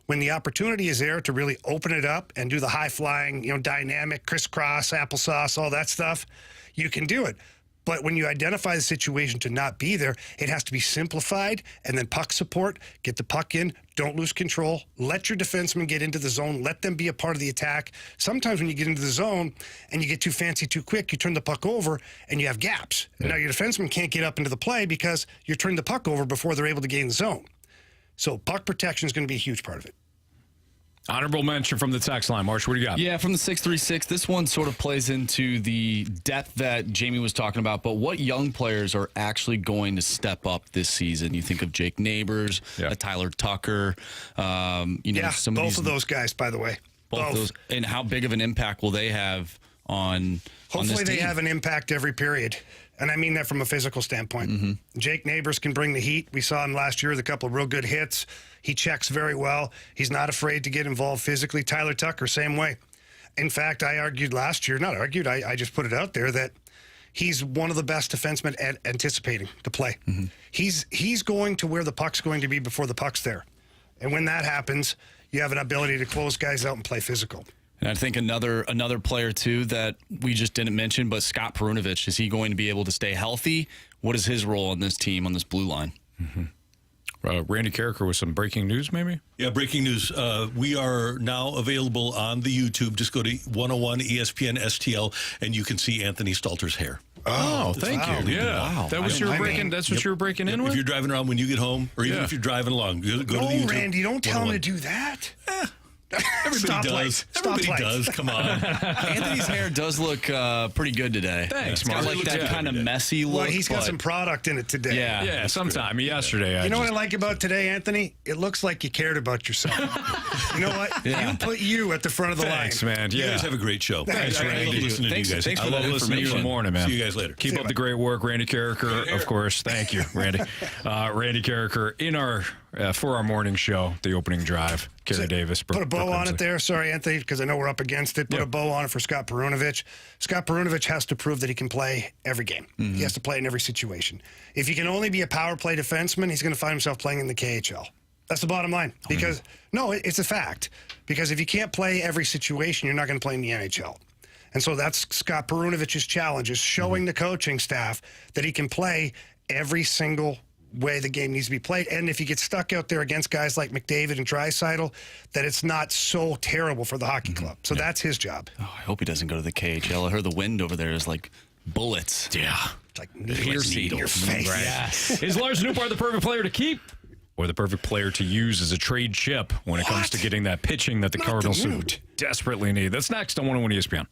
when the opportunity is there to really open it up and do the high-flying, dynamic, crisscross, applesauce, all that stuff, you can do it. But when you identify the situation to not be there, it has to be simplified, and then puck support, get the puck in, don't lose control, let your defensemen get into the zone, let them be a part of the attack. Sometimes when you get into the zone and you get too fancy too quick, you turn the puck over and you have gaps. Yeah. And now your defenseman can't get up into the play because you turned the puck over before they're able to gain the zone. So puck protection is going to be a huge part of it. Honorable mention from the text line. Marsh, what do you got? Yeah, from the 636, this one sort of plays into the depth that Jamie was talking about, but what young players are actually going to step up this season? You think of Jake Neighbors, Tyler Tucker. Some both of those guys, by the way. Both. Those, and how big of an impact will they have on Hopefully they have an impact every period. And I mean that from a physical standpoint. Mm-hmm. Jake Neighbors can bring the heat. We saw him last year with a couple of real good hits. He checks very well. He's not afraid to get involved physically. Tyler Tucker, same way. In fact, I argued last year, not argued, I just put it out there that he's one of the best defensemen at anticipating the play. Mm-hmm. He's going to where the puck's going to be before the puck's there. And when that happens, you have an ability to close guys out and play physical. And I think another player, too, that we just didn't mention, but Scott Perunovich, is he going to be able to stay healthy? What is his role on this team, on this blue line? Mm-hmm. Randy Kerker with some breaking news, maybe? Yeah, breaking news. We are now available on the YouTube. Just go to 101 ESPN STL, and you can see Anthony Stalter's hair. Oh, thank you. Yeah. Wow. That was that's what you were breaking in with? If you're driving around when you get home, or even if you're driving along, go to the YouTube. Randy, don't tell him to do that. Everybody does. Everybody does. Come on. Anthony's hair does look pretty good today. Thanks, Mark. Like that kind of messy look. Well, he's got some product in it today. Yeah, sometime. Yesterday. You know what I like about today, Anthony? It looks like you cared about yourself. You know what? Yeah. You put you at the front of the line. Thanks, man. You guys have a great show. Thanks, Randy. I love listening to you guys. Thanks I love listening to you in the morning, man. See you guys later. Keep up the great work, Randy Kerker, of course. Thank you, Randy. Randy Kerker in our for our morning show, the opening drive. Kerry Davis. Put a bow on it there. Sorry, Anthony, because I know we're up against it. Put a bow on it for Scott Perunovich. Scott Perunovich has to prove that he can play every game. Mm-hmm. He has to play in every situation. If he can only be a power play defenseman, he's going to find himself playing in the KHL. That's the bottom line. Because, it's a fact. Because if you can't play every situation, you're not going to play in the NHL. And so that's Scott Perunovich's challenge, is showing the coaching staff that he can play every single way the game needs to be played. And if he gets stuck out there against guys like McDavid and Draisaitl, that it's not so terrible for the hockey club. So that's his job. Oh, I hope he doesn't go to the KHL. I heard the wind over there is like bullets. Yeah. It's like Piercing in your face. Right. Yes. Is Lars Nootbaar the perfect player to keep or the perfect player to use as a trade chip when it comes to getting that pitching that the Cardinals so desperately need? That's next on 101 ESPN.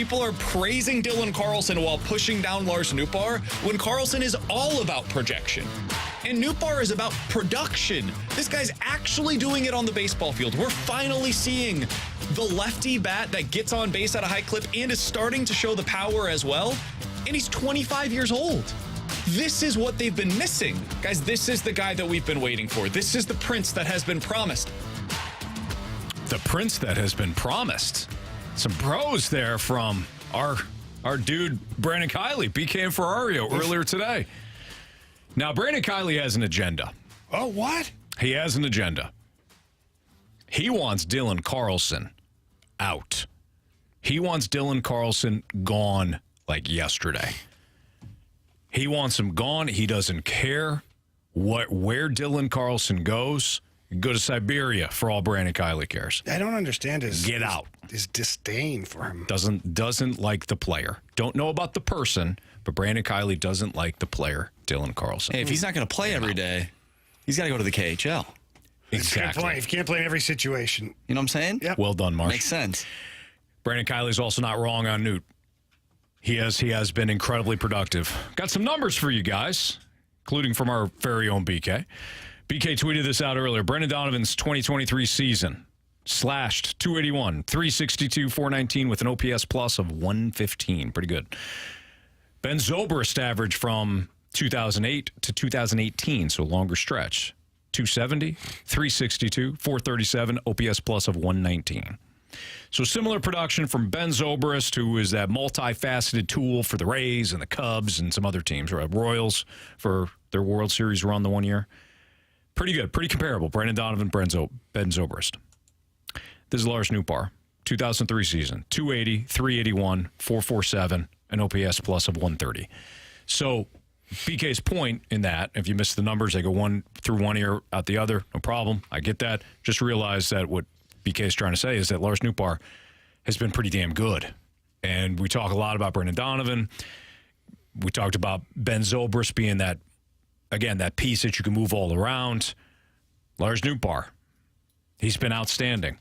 people are praising Dylan Carlson while pushing down Lars Nootbaar when Carlson is all about projection. And Nootbaar is about production. This guy's actually doing it on the baseball field. We're finally seeing the lefty bat that gets on base at a high clip and is starting to show the power as well. And he's 25 years old. This is what they've been missing. Guys, this is the guy that we've been waiting for. This is the prince that has been promised. The prince that has been promised. Some pros there from our dude, Brandon Kiley, BK and Ferrario earlier today. Now, Brandon Kiley has an agenda. Oh, what? He has an agenda. He wants Dylan Carlson out. He wants Dylan Carlson gone like yesterday. He wants him gone. He doesn't care where Dylan Carlson goes. Go to Siberia for all Brandon Kiley cares. I don't understand his disdain for him. Doesn't like the player. Don't know about the person, but Brandon Kiley doesn't like the player, Dylan Carlson. Hey, if he's not going to play every day, he's got to go to the KHL. Exactly. If you can't play in every situation. You know what I'm saying? Yep. Well done, Marsh. Makes sense. Brandon Kiley's also not wrong on Newt. He has been incredibly productive. Got some numbers for you guys, including from our very own BK. BK tweeted this out earlier. Brendan Donovan's 2023 season slashed 281, 362, 419 with an OPS plus of 115. Pretty good. Ben Zobrist average from 2008 to 2018, so a longer stretch. 270, 362, 437, OPS plus of 119. So similar production from Ben Zobrist, who is that multifaceted tool for the Rays and the Cubs and some other teams, right? Royals for their World Series run the one year. Pretty good, pretty comparable. Brandon Donovan, Ben Zobrist. This is Lars Nootbaar, 2003 season, 280, 381, 447, an OPS plus of 130. So BK's point in that, if you miss the numbers, they go one through one ear, out the other, no problem. I get that. Just realize that what BK's trying to say is that Lars Nootbaar has been pretty damn good. And we talk a lot about Brandon Donovan. We talked about Ben Zobrist being that, again, that piece that you can move all around. Lars Nootbaar, he's been outstanding.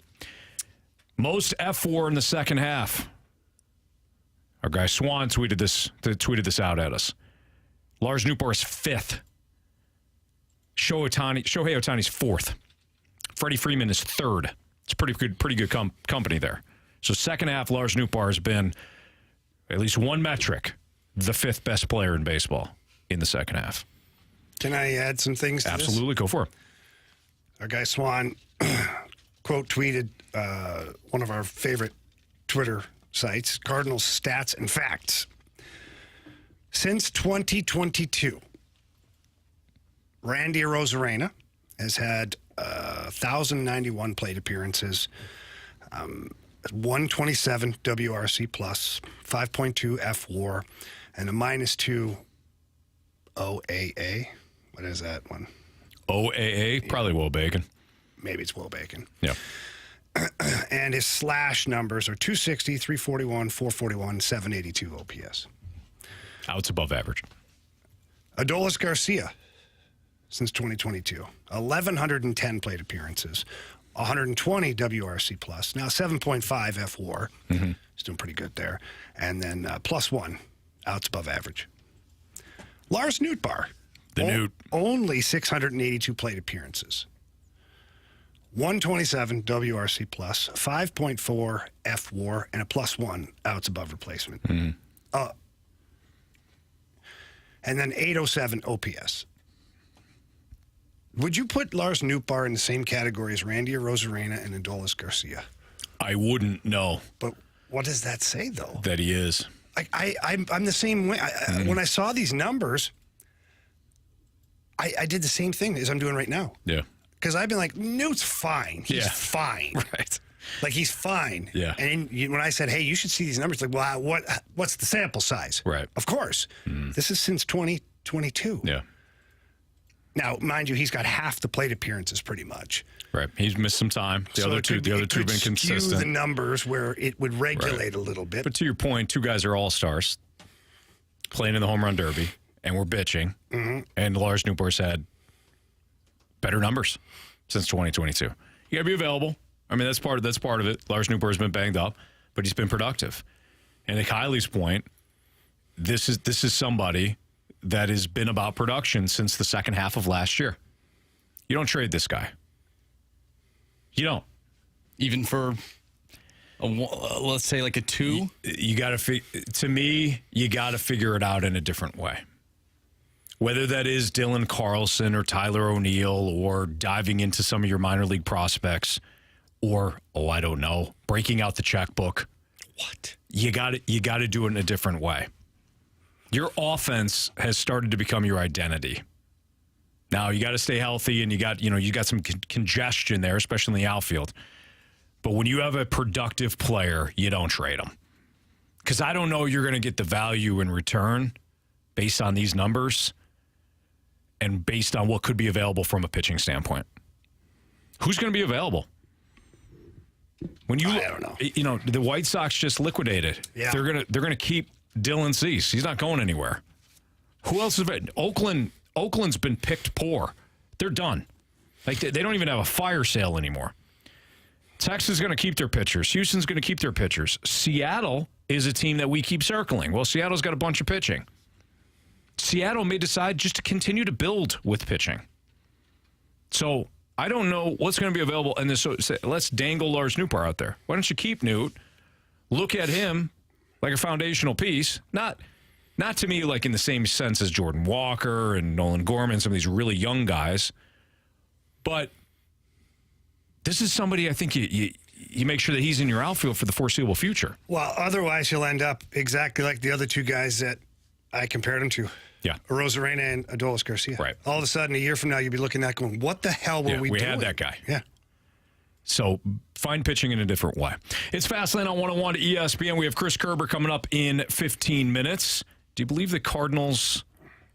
Most F4 in the second half. Our guy Swan tweeted this out at us. Lars Nootbaar is fifth. Shohei Ohtani's fourth. Freddie Freeman is third. It's pretty good company there. So second half, Lars Nootbaar has been, at least one metric, the fifth best player in baseball in the second half. Can I add some things to Absolutely, this? Go for it. Our guy Swan quote tweeted one of our favorite Twitter sites, Cardinals Stats and Facts. Since 2022, Randy Arozarena has had 1,091 plate appearances, 127 WRC plus, 5.2 F WAR, and a -2 OAA. What is that one? OAA? Probably Will Bacon. Maybe it's Will Bacon. Yeah. And his slash numbers are 260, 341, 441, 782 OPS. Outs above average. Adolis Garcia, since 2022, 1,110 plate appearances, 120 WRC plus, now 7.5 F WAR. Mm-hmm. He's doing pretty good there. And then +1, outs above average. Lars Nootbaar. Only 682 plate appearances. 127 WRC plus, 5.4 F WAR, and a +1 outs above replacement. Mm-hmm. And then 807 OPS. Would you put Lars Nootbaar in the same category as Randy Arozarena and Adolis Garcia? I wouldn't know. But what does that say, though? That he is. I'm the same way. When I saw these numbers, I did the same thing as I'm doing right now. Yeah. Because I've been like, Newt's fine. He's fine. Right. Like, he's fine. Yeah. And when I said, hey, you should see these numbers, like, well, what's the sample size? Right. Of course. This is since 2022. Yeah. Now, mind you, he's got half the plate appearances pretty much. Right. He's missed some time. The other two have been consistent. Skew the numbers where it would regulate a little bit. But to your point, two guys are all-stars playing in the home run derby, and we're bitching. Mm-hmm. And Lars Nootbaar's had better numbers since 2022. You got to be available. I mean, that's part of it. Lars Nootbaar's been banged up, but he's been productive. And to Kylie's point, this is somebody that has been about production since the second half of last year. You don't trade this guy. You don't. Even for, let's say, like a 2? You got to, to me, you got to figure it out in a different way. Whether that is Dylan Carlson or Tyler O'Neill or diving into some of your minor league prospects or, I don't know, breaking out the checkbook. What? You got to do it in a different way. Your offense has started to become your identity. Now you got to stay healthy, and you got some congestion there, especially in the outfield. But when you have a productive player, you don't trade them, because I don't know you're going to get the value in return based on these numbers and based on what could be available from a pitching standpoint. Who's going to be available? I don't know. You know, the White Sox just liquidated. Yeah. They're gonna keep Dylan Cease. He's not going anywhere. Who else is it? Oakland's been picked poor. They're done. Like they don't even have a fire sale anymore. Texas is going to keep their pitchers. Houston's going to keep their pitchers. Seattle is a team that we keep circling. Well, Seattle's got a bunch of pitching. Seattle may decide just to continue to build with pitching. So I don't know what's going to be available. And so let's dangle Lars Nootbaar out there. Why don't you keep Noot? Look at him like a foundational piece. Not to me like in the same sense as Jordan Walker and Nolan Gorman, some of these really young guys. But this is somebody I think you make sure that he's in your outfield for the foreseeable future. Well, otherwise you'll end up exactly like the other two guys that I compared him to. Yeah. Rosarena and Adolis Garcia. Right. All of a sudden, a year from now, you'll be looking at that going, what the hell were we doing? We had that guy. Yeah. So find pitching in a different way. It's Fastlane on 101 to ESPN. We have Chris Kerber coming up in 15 minutes. Do you believe the Cardinals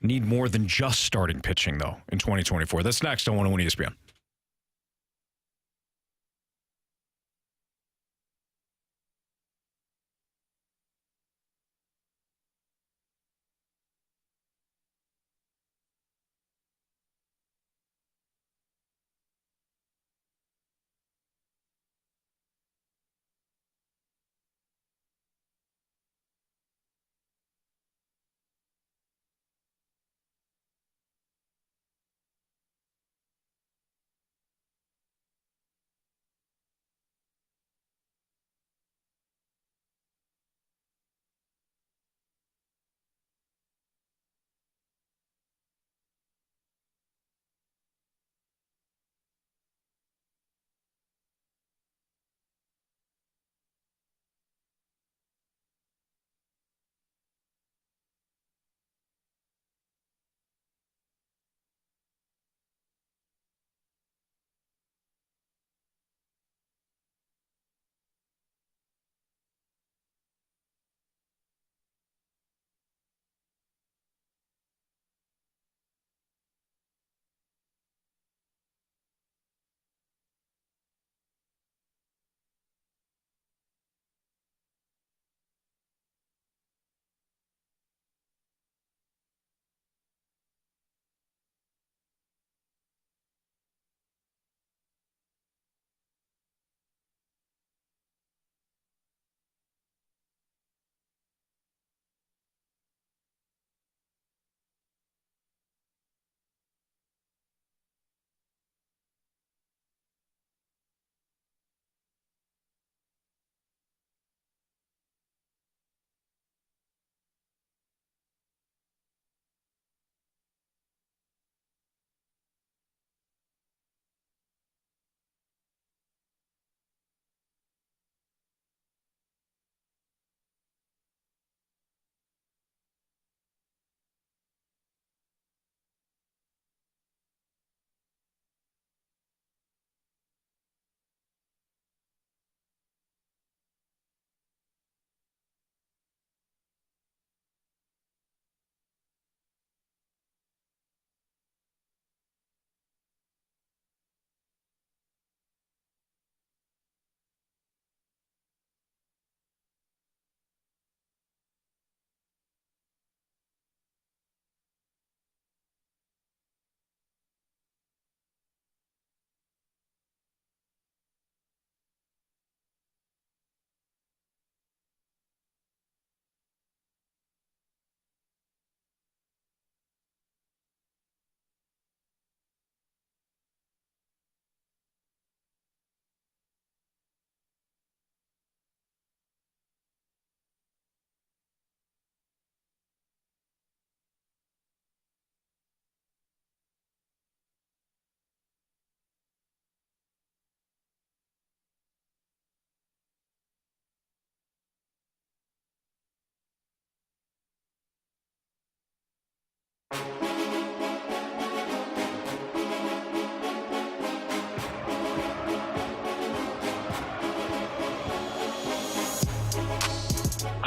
need more than just starting pitching, though, in 2024? That's next on 101 ESPN.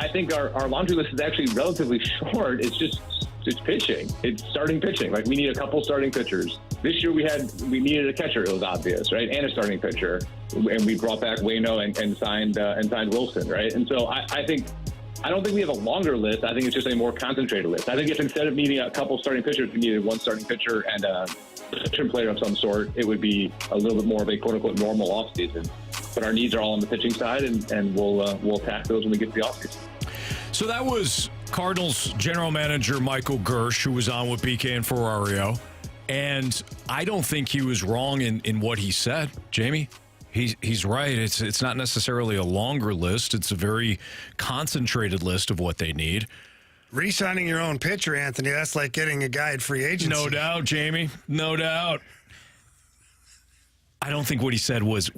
I think our laundry list is actually relatively short. It's pitching. It's starting pitching. Like, we need a couple starting pitchers. This year we needed a catcher. It was obvious, right? And a starting pitcher. And we brought back Waino and signed Wilson, right? And so I don't think we have a longer list. I think it's just a more concentrated list. I think if instead of needing a couple starting pitchers, we needed one starting pitcher and a pitching player of some sort, it would be a little bit more of a quote-unquote normal offseason. But our needs are all on the pitching side, and we'll attack those when we get to the offseason. So that was Cardinals general manager Michael Gersh, who was on with BK and Ferrario. And I don't think he was wrong in what he said, Jamie. He's right. It's not necessarily a longer list. It's a very concentrated list of what they need. Re-signing your own pitcher, Anthony, that's like getting a guy at free agency. No doubt, Jamie. No doubt. I don't think what he said was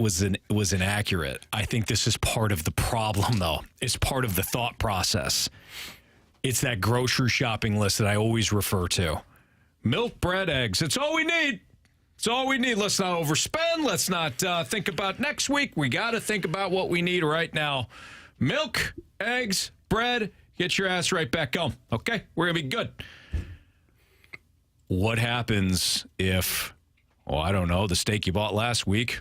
inaccurate. I think this is part of the problem, though. It's part of the thought process. It's that grocery shopping list that I always refer to. Milk, bread, eggs. It's all we need. It's all we need. Let's not overspend. Let's not think about next week. We got to think about what we need right now. Milk, eggs, bread. Get your ass right back home. Okay? We're going to be good. What happens if, I don't know, the steak you bought last week,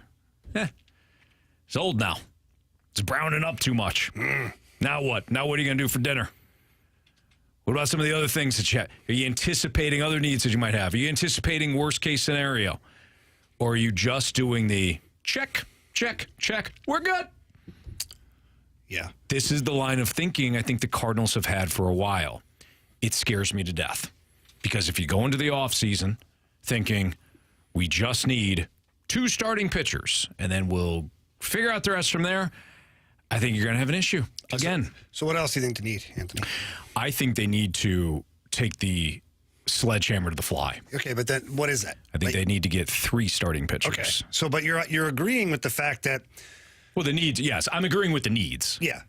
it's old now. It's browning up too much. Now what? Now what are you going to do for dinner? What about some of the other things that you have? Are you anticipating other needs that you might have? Are you anticipating worst case scenario? Or are you just doing the check, check, check? We're good. Yeah. This is the line of thinking I think the Cardinals have had for a while. It scares me to death. Because if you go into the offseason thinking we just need 2 starting pitchers and then we'll figure out the rest from there, I think you're going to have an issue again. So what else do you think they need, Anthony? I think they need to take the sledgehammer to the fly. Okay, but then what is that? I think they need to get 3 starting pitchers. Okay. So, but you're agreeing with the fact that... Well, the needs, yes. I'm agreeing with the needs. Yeah.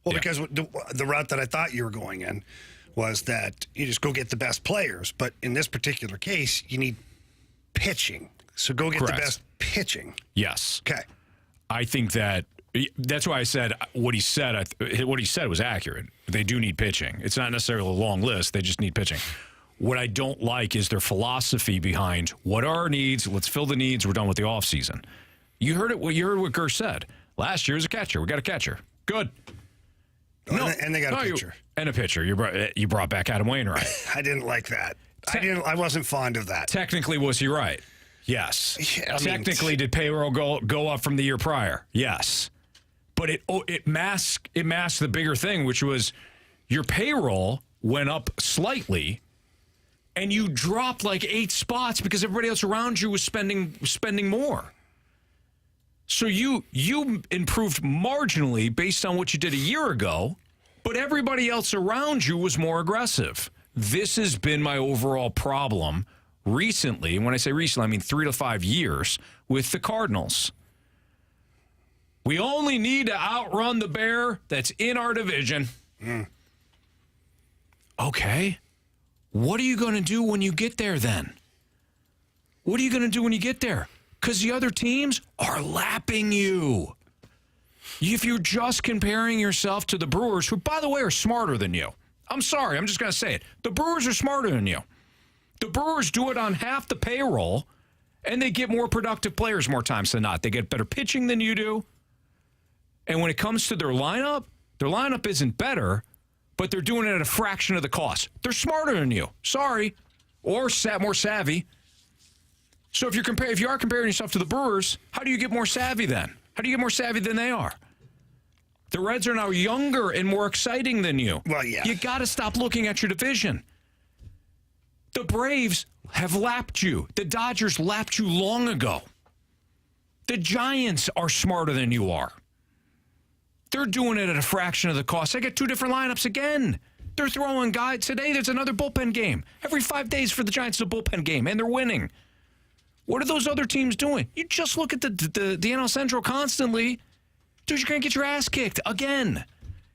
Well, because the route that I thought you were going in was that you just go get the best players. But in this particular case, you need pitching. So go get the best pitching. Yes. Okay. I think that's why I said what he said was accurate. They do need pitching. It's not necessarily a long list. They just need pitching. What I don't like is their philosophy behind what are our needs. Let's fill the needs. We're done with the offseason. You heard what Gersh said. Last year was a catcher. We got a catcher. Good. And they got a pitcher. And a pitcher. You brought back Adam Wainwright. I didn't like that. I wasn't fond of that. Technically, was he right? Yes. Yeah, Technically, did payroll go up from the year prior? Yes. But it masked the bigger thing, which was your payroll went up slightly, and you dropped like 8 spots because everybody else around you was spending more. So you improved marginally based on what you did a year ago, but everybody else around you was more aggressive. This has been my overall problem recently. And when I say recently, I mean 3 to 5 years with the Cardinals. We only need to outrun the bear that's in our division. Okay. What are you going to do when you get there then? What are you going to do when you get there? Because the other teams are lapping you. If you're just comparing yourself to the Brewers, who, by the way, are smarter than you. I'm sorry, I'm just going to say it. The Brewers are smarter than you. The Brewers do it on half the payroll, and they get more productive players more times than not. They get better pitching than you do. And when it comes to their lineup isn't better, but they're doing it at a fraction of the cost. They're smarter than you. Sorry. Or more savvy. So if you are comparing yourself to the Brewers, how do you get more savvy then? How do you get more savvy than they are? The Reds are now younger and more exciting than you. Well, yeah. You got to stop looking at your division. The Braves have lapped you. The Dodgers lapped you long ago. The Giants are smarter than you are. They're doing it at a fraction of the cost. They got 2 different lineups again. They're throwing guys. Today, there's another bullpen game. Every 5 days for the Giants, is a bullpen game, and they're winning. What are those other teams doing? You just look at the NL Central constantly. Dude, you're going to get your ass kicked again.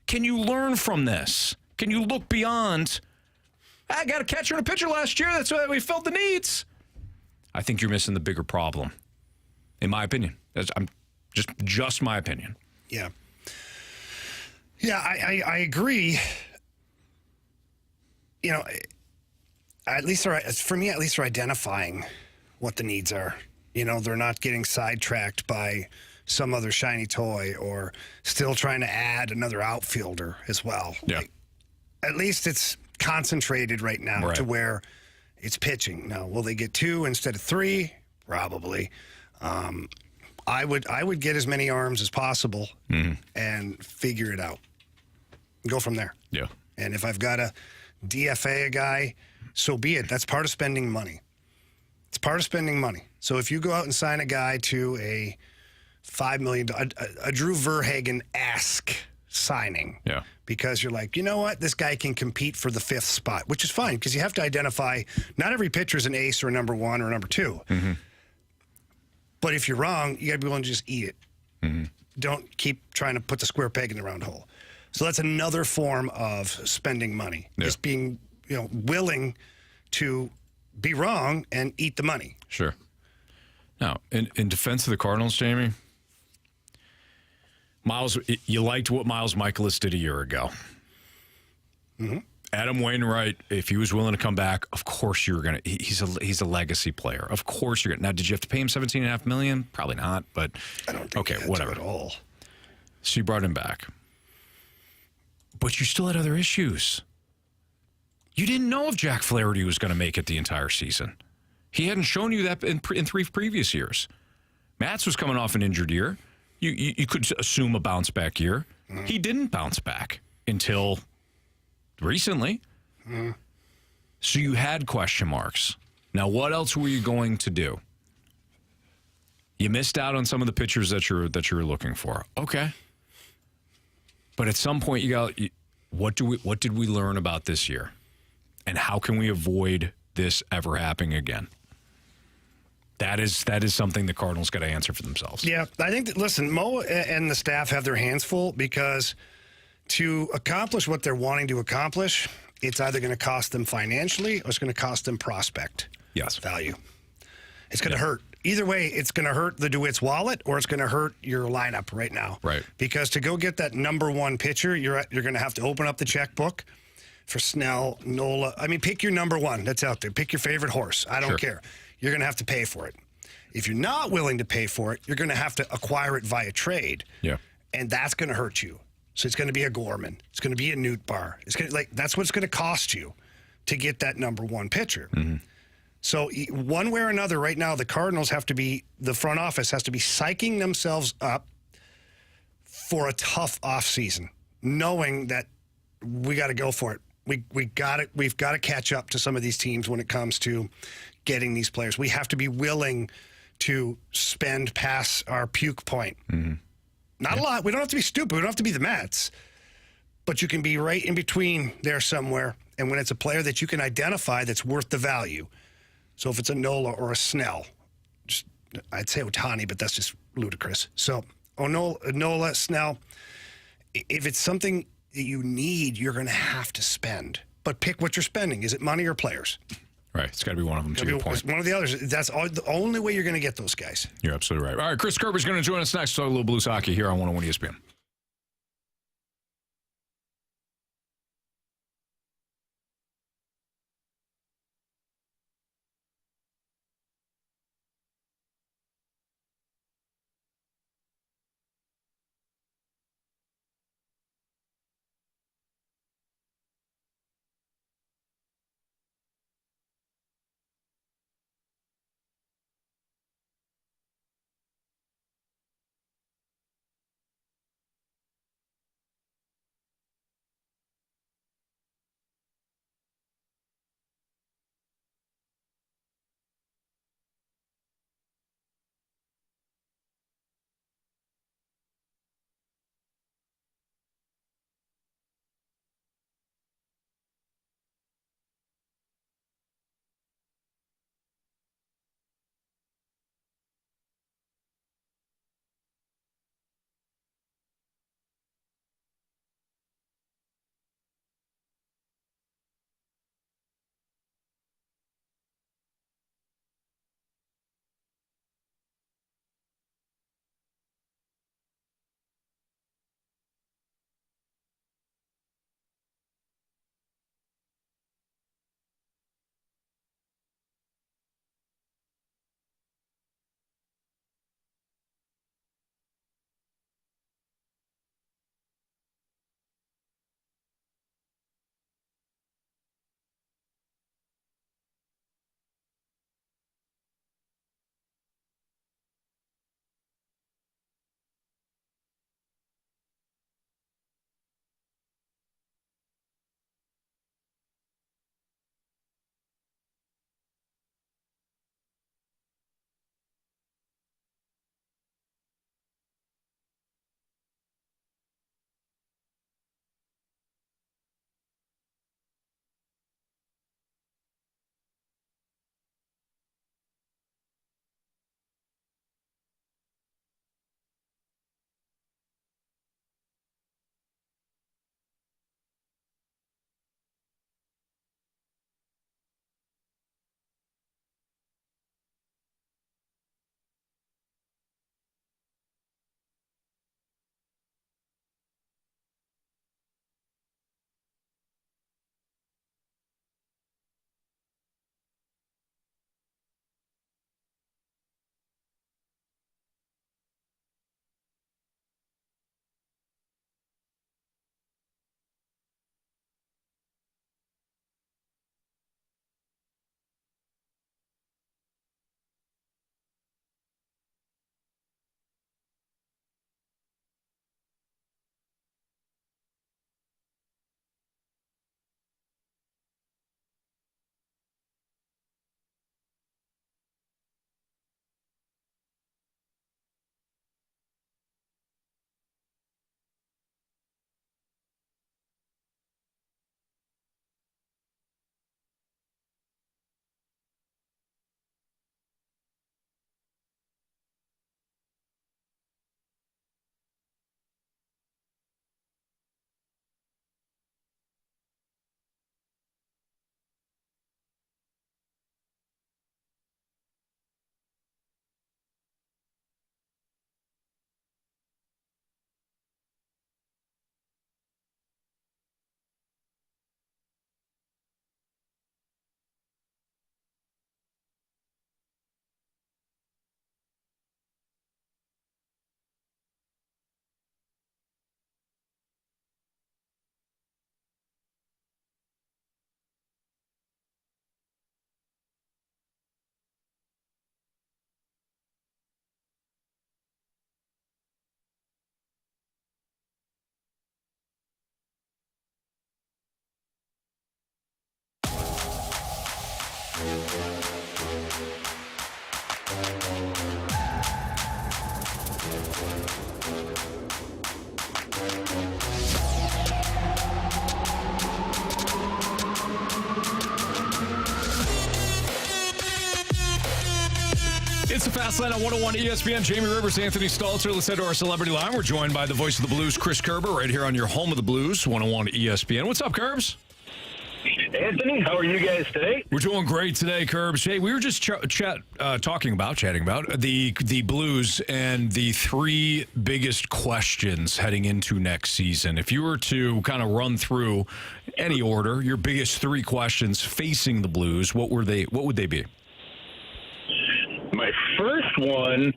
Can you learn from this? Can you look beyond, I got a catcher and a pitcher last year. That's why we filled the needs. I think you're missing the bigger problem, in my opinion. I'm just my opinion. Yeah. Yeah, I agree. You know, at least for me, at least they're identifying what the needs are. You know, they're not getting sidetracked by some other shiny toy or still trying to add another outfielder as well. Yeah. Like, at least it's concentrated right now to where it's pitching. Now, will they get 2 instead of 3? Probably. I would get as many arms as possible and figure it out. Go from there. Yeah. And if I've got to DFA a guy, so be it. That's part of spending money. It's part of spending money. So if you go out and sign a guy to a $5 million, a Drew Verhagen-esque signing, because you're like, you know what, this guy can compete for the 5th spot, which is fine because you have to identify not every pitcher is an ace or a number 1 or a number 2. But if you're wrong, you got to be willing to just eat it. Don't keep trying to put the square peg in the round hole. So that's another form of spending money. Just being, willing to be wrong and eat the money. Sure. Now, in defense of the Cardinals, Jamie, Miles, you liked what Miles Michaelis did a year ago. Adam Wainwright, if he was willing to come back, of course you were going to. He's a legacy player. Of course you're going to. Now, did you have to pay him $17.5 million? Probably not, but I don't think whatever. At all. So you brought him back. But you still had other issues. You didn't know if Jack Flaherty was going to make it the entire season. He hadn't shown you that in 3 previous years. Matz was coming off an injured year. You could assume a bounce back year. He didn't bounce back until recently. So you had question marks. Now, what else were you going to do? You missed out on some of the pitchers that you were looking for. Okay. But at some point, what did we learn about this year? And how can we avoid this ever happening again? That is something the Cardinals got to answer for themselves. Yeah, I think that, listen, Mo and the staff have their hands full because to accomplish what they're wanting to accomplish, it's either going to cost them financially or it's going to cost them prospect value. It's going to hurt. Either way, it's going to hurt the DeWitt's wallet or it's going to hurt your lineup right now. Right. Because to go get that number 1 pitcher, you're going to have to open up the checkbook for Snell, Nola. I mean, pick your number 1 that's out there. Pick your favorite horse. I don't care. You're going to have to pay for it. If you're not willing to pay for it, you're going to have to acquire it via trade. Yeah. And that's going to hurt you. So it's going to be a Gorman. It's going to be a Nootbaar. It's going to, that's what it's going to cost you to get that number 1 pitcher. So one way or another, right now, the Cardinals the front office has to be psyching themselves up for a tough offseason, knowing that we got to go for it. We've got to catch up to some of these teams when it comes to getting these players. We have to be willing to spend past our puke point. Not a lot. We don't have to be stupid. We don't have to be the Mets. But you can be right in between there somewhere. And when it's a player that you can identify that's worth the value. So if it's a Nola or a Snell, I'd say Ohtani, but that's just ludicrous. So Nola, Snell, if it's something that you need, you're going to have to spend. But pick what you're spending. Is it money or players? Right. It's got to be one of them, to your point. One of the others. That's the only way you're going to get those guys. You're absolutely right. All right, Chris Kerber's going to join us next to talk a little Blues hockey here on 101 ESPN. It's the Fast Lane on 101 ESPN. Jamie Rivers, Anthony Stalter. Let's head to our celebrity line. We're joined by the voice of the Blues, Chris Kerber, right here on your home of the Blues, 101 ESPN. What's up, Kerbs? Anthony, how are you guys today? We're doing great today, Kerbs. Hey, we were just chatting about the Blues and the three biggest questions heading into next season. If you were to kind of run through any order, your biggest three questions facing the Blues, what would they be? My first one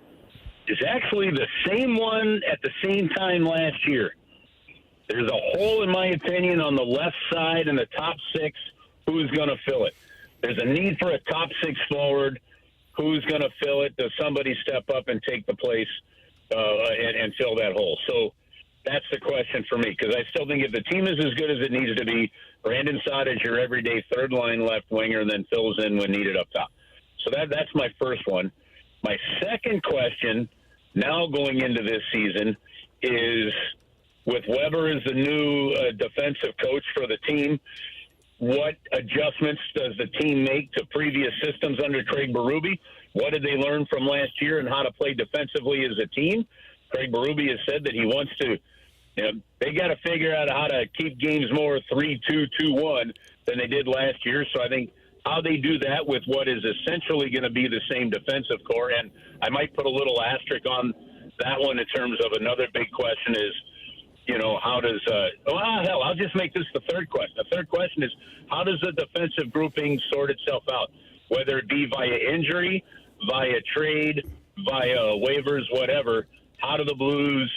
is actually the same one at the same time last year. There's a hole, in my opinion, on the left side in the top six. Who's going to fill it? There's a need for a top six forward. Who's going to fill it? Does somebody step up and take the place and fill that hole? So that's the question for me, because I still think if the team is as good as it needs to be, Brandon Saad is your everyday third-line left winger and then fills in when needed up top. So that's my first one. My second question, now going into this season, is with Weber as the new defensive coach for the team, what adjustments does the team make to previous systems under Craig Berube? What did they learn from last year and how to play defensively as a team? Craig Berube has said that he wants to, they got to figure out how to keep games more 3-2, 2-1 than they did last year. So I think how they do that with what is essentially going to be the same defensive core, and I might put a little asterisk on that one in terms of another big question is, how does I'll just make this the third question. The third question is, how does the defensive grouping sort itself out, whether it be via injury, via trade, via waivers, whatever? How do the Blues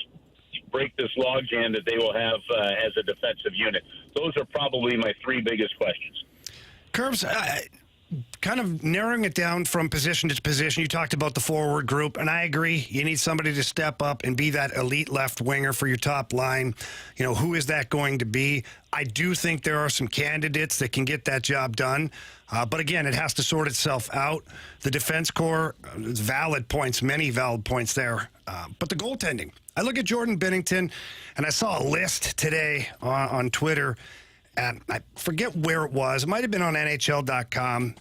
break this logjam that they will have as a defensive unit? Those are probably my three biggest questions. Kerbs, kind of narrowing it down from position to position, you talked about the forward group, and I agree. You need somebody to step up and be that elite left winger for your top line. Who is that going to be? I do think there are some candidates that can get that job done. But again, it has to sort itself out. The defense core, many valid points there. But the goaltending. I look at Jordan Binnington, and I saw a list today on Twitter. And I forget where it was. It might have been on NHL.com.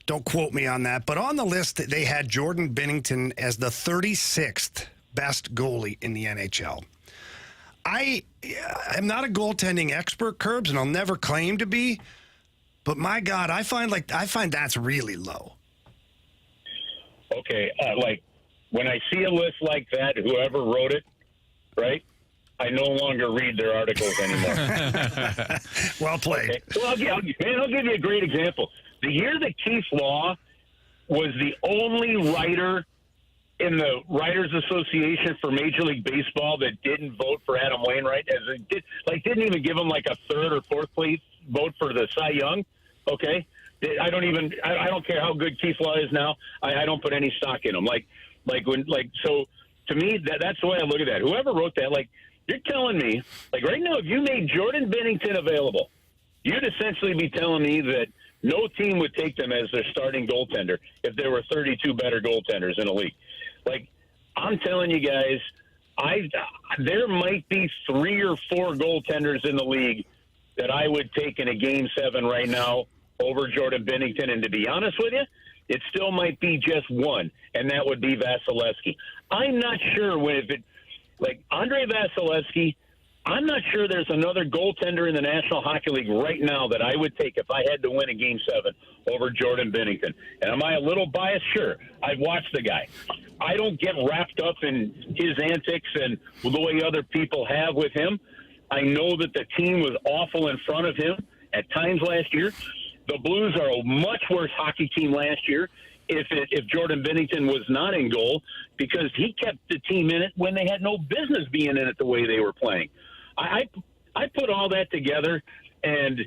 Don't quote me on that. But on the list, they had Jordan Binnington as the 36th best goalie in the NHL. I am not a goaltending expert, Kerbs, and I'll never claim to be. But my God, I find that's really low. Okay, when I see a list like that, whoever wrote it, right? I no longer read their articles anymore. Well played. Okay. Well, I'll give you a great example. The year that Keith Law was the only writer in the Writers Association for Major League Baseball that didn't vote for Adam Wainwright, didn't even give him like a third or fourth place vote for the Cy Young. Okay, I don't care how good Keith Law is now. I don't put any stock in him. So to me, that's the way I look at that. Whoever wrote that, you're telling me, right now, if you made Jordan Binnington available, you'd essentially be telling me that no team would take them as their starting goaltender if there were 32 better goaltenders in the league. I'm telling you guys, there might be 3 or 4 goaltenders in the league that I would take in a Game 7 right now over Jordan Binnington. And to be honest with you, it still might be just one, and that would be Vasilevsky. I'm not sure Andrei Vasilevsky, I'm not sure there's another goaltender in the National Hockey League right now that I would take if I had to win a Game 7 over Jordan Binnington. And am I a little biased? Sure. I've watched the guy. I don't get wrapped up in his antics and the way other people have with him. I know that the team was awful in front of him at times last year. The Blues are a much worse hockey team last year if Jordan Binnington was not in goal, because he kept the team in it when they had no business being in it the way they were playing. I put all that together, and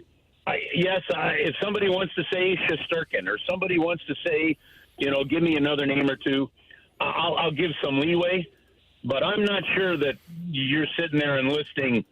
if somebody wants to say Shesterkin or somebody wants to say, give me another name or two, I'll give some leeway, but I'm not sure that you're sitting there and listing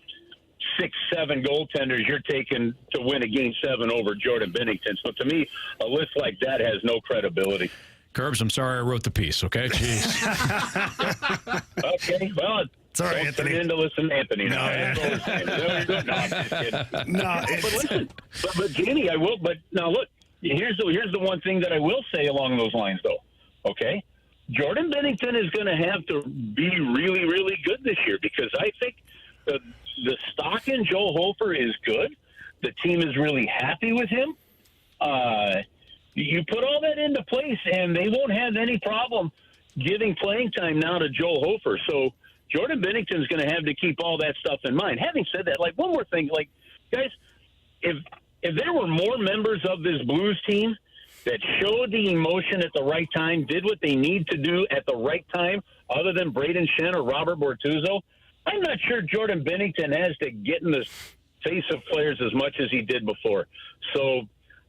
6-7 goaltenders you're taking to win a Game 7 over Jordan Binnington. So to me, a list like that has no credibility. Kerbs, I'm sorry I wrote the piece, okay? Jeez. Okay, well, sorry, don't Anthony. Turn into listen to Anthony now. No, I'm just kidding. But listen, but Jamie, but now look, here's the one thing that I will say along those lines, though, okay? Jordan Binnington is going to have to be really, really good this year because I think the stock in Joe Hofer is good. The team is really happy with him. You put all that into place, and they won't have any problem giving playing time now to Joe Hofer. So Jordan Binnington's going to have to keep all that stuff in mind. Having said that, one more thing, guys, if there were more members of this Blues team that showed the emotion at the right time, did what they need to do at the right time, other than Braden Shen or Robert Bortuzzo, I'm not sure Jordan Binnington has to get in the face of players as much as he did before. So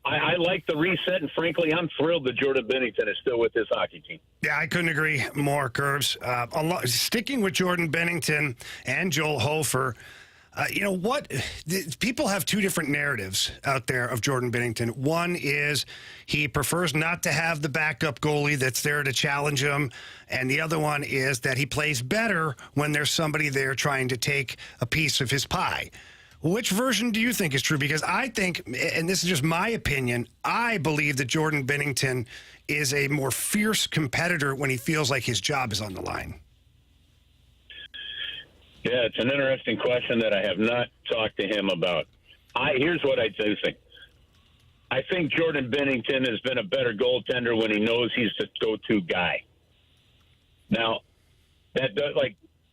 I like the reset, and frankly, I'm thrilled that Jordan Binnington is still with this hockey team. Yeah, I couldn't agree more, Curbs. Sticking with Jordan Binnington and Joel Hofer, you know what? People have two different narratives out there of Jordan Binnington. One is he prefers not to have the backup goalie that's there to challenge him, and the other one is that he plays better when there's somebody there trying to take a piece of his pie. Which version do you think is true? Because I think, and this is just my opinion, I believe that Jordan Binnington is a more fierce competitor when he feels like his job is on the line. Yeah, it's an interesting question that I have not talked to him about. Here's what I do think. I think Jordan Binnington has been a better goaltender when he knows he's the go-to guy. Now,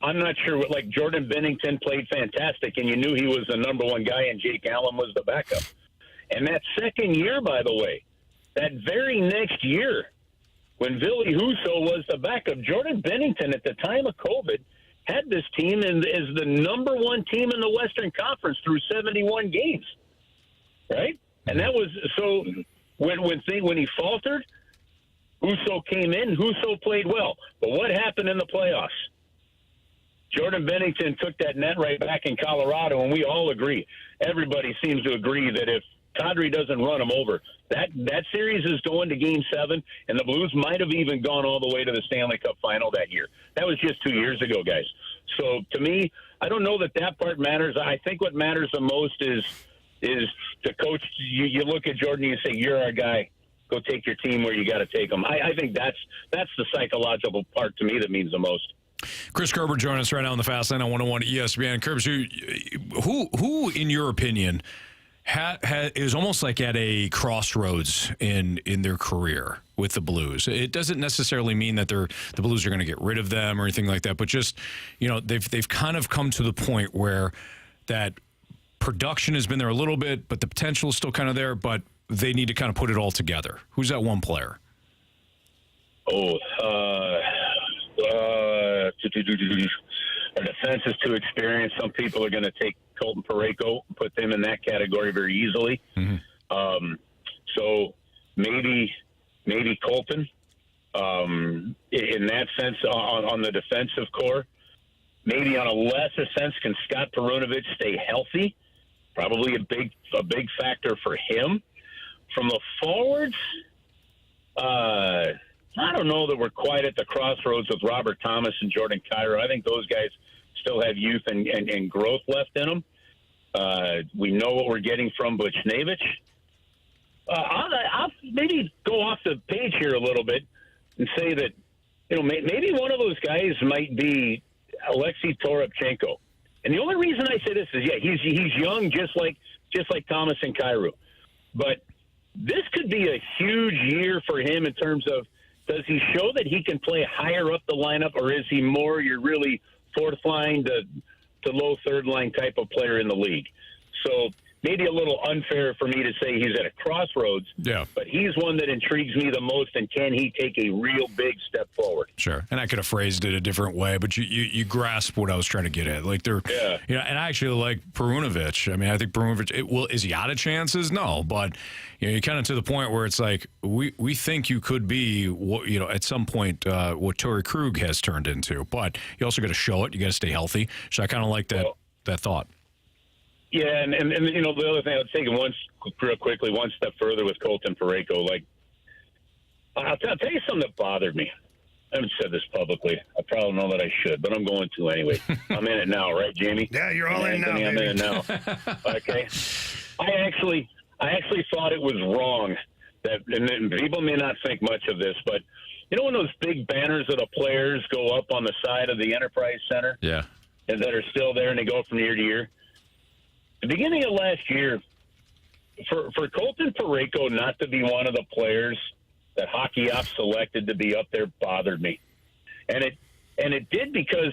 I'm not sure Jordan Binnington played fantastic, and you knew he was the number one guy, and Jake Allen was the backup. And that second year, by the way, that very next year, when Ville Husso was the backup, Jordan Binnington, at the time of COVID, had this team as the number one team in the Western Conference through 71 games, right? And that was so when he faltered, Husso came in. Husso played well, but what happened in the playoffs? Jordan Binnington took that net right back in Colorado, and we all agree. Everybody seems to agree that if Kadri doesn't run him over, that series is going to Game 7, and the Blues might have even gone all the way to the Stanley Cup final that year. That was just 2 years ago, guys. So, to me, I don't know that part matters. I think what matters the most is the coach. You look at Jordan and you say, you're our guy. Go take your team where you got to take them. I think that's the psychological part to me that means the most. Chris Kerber joining us right now on the Fast Lane on 101 ESPN. Kerbs, who in your opinion, is almost like at a crossroads in their career with the Blues? It doesn't necessarily mean that the Blues are going to get rid of them or anything like that, but just, they've kind of come to the point where that production has been there a little bit, but the potential is still kind of there, but they need to kind of put it all together. Who's that one player? Our defense is too experienced. Some people are going to take Colton Parayko and put them in that category very easily. Mm-hmm. So maybe Colton in that sense on the defensive core. Maybe on a lesser sense, can Scott Perunovich stay healthy? Probably a big factor for him. From the forwards, I don't know that we're quite at the crossroads with Robert Thomas and Jordan Kyrou. I think those guys still have youth and growth left in them. We know what we're getting from Buchnevich. I'll maybe go off the page here a little bit and say that maybe one of those guys might be Alexei Toropchenko. And the only reason I say this is, he's young, just like Thomas and Kyrou. But this could be a huge year for him in terms of, does he show that he can play higher up the lineup, or is he more your really fourth line to low third line type of player in the league? So maybe a little unfair for me to say he's at a crossroads. Yeah. But he's one that intrigues me the most, and can he take a real big step forward? Sure. And I could have phrased it a different way, but you grasp what I was trying to get at. And I actually like Perunovich. I mean, I think Perunovich, is he out of chances? No, but you're kind of to the point where it's like, we think you could be, at some point, what Torrey Krug has turned into, but you also got to show it. You got to stay healthy. So I kind of like that thought. Yeah, and the other thing I would take real quickly, one step further with Colton Parayko. I'll tell you something that bothered me. I haven't said this publicly. I probably know that I should, but I'm going to anyway. I'm in it now, right, Jamie? Yeah, you're all in now. I'm in it now. Okay. I actually thought it was wrong that, and people may not think much of this, but You know when those big banners of the players go up on the side of the Enterprise Center? Yeah. And that are still there, and they go from year to year? The beginning of last year, for Colton Parayko not to be one of the players that Hockey Ops selected to be up there bothered me. And it did because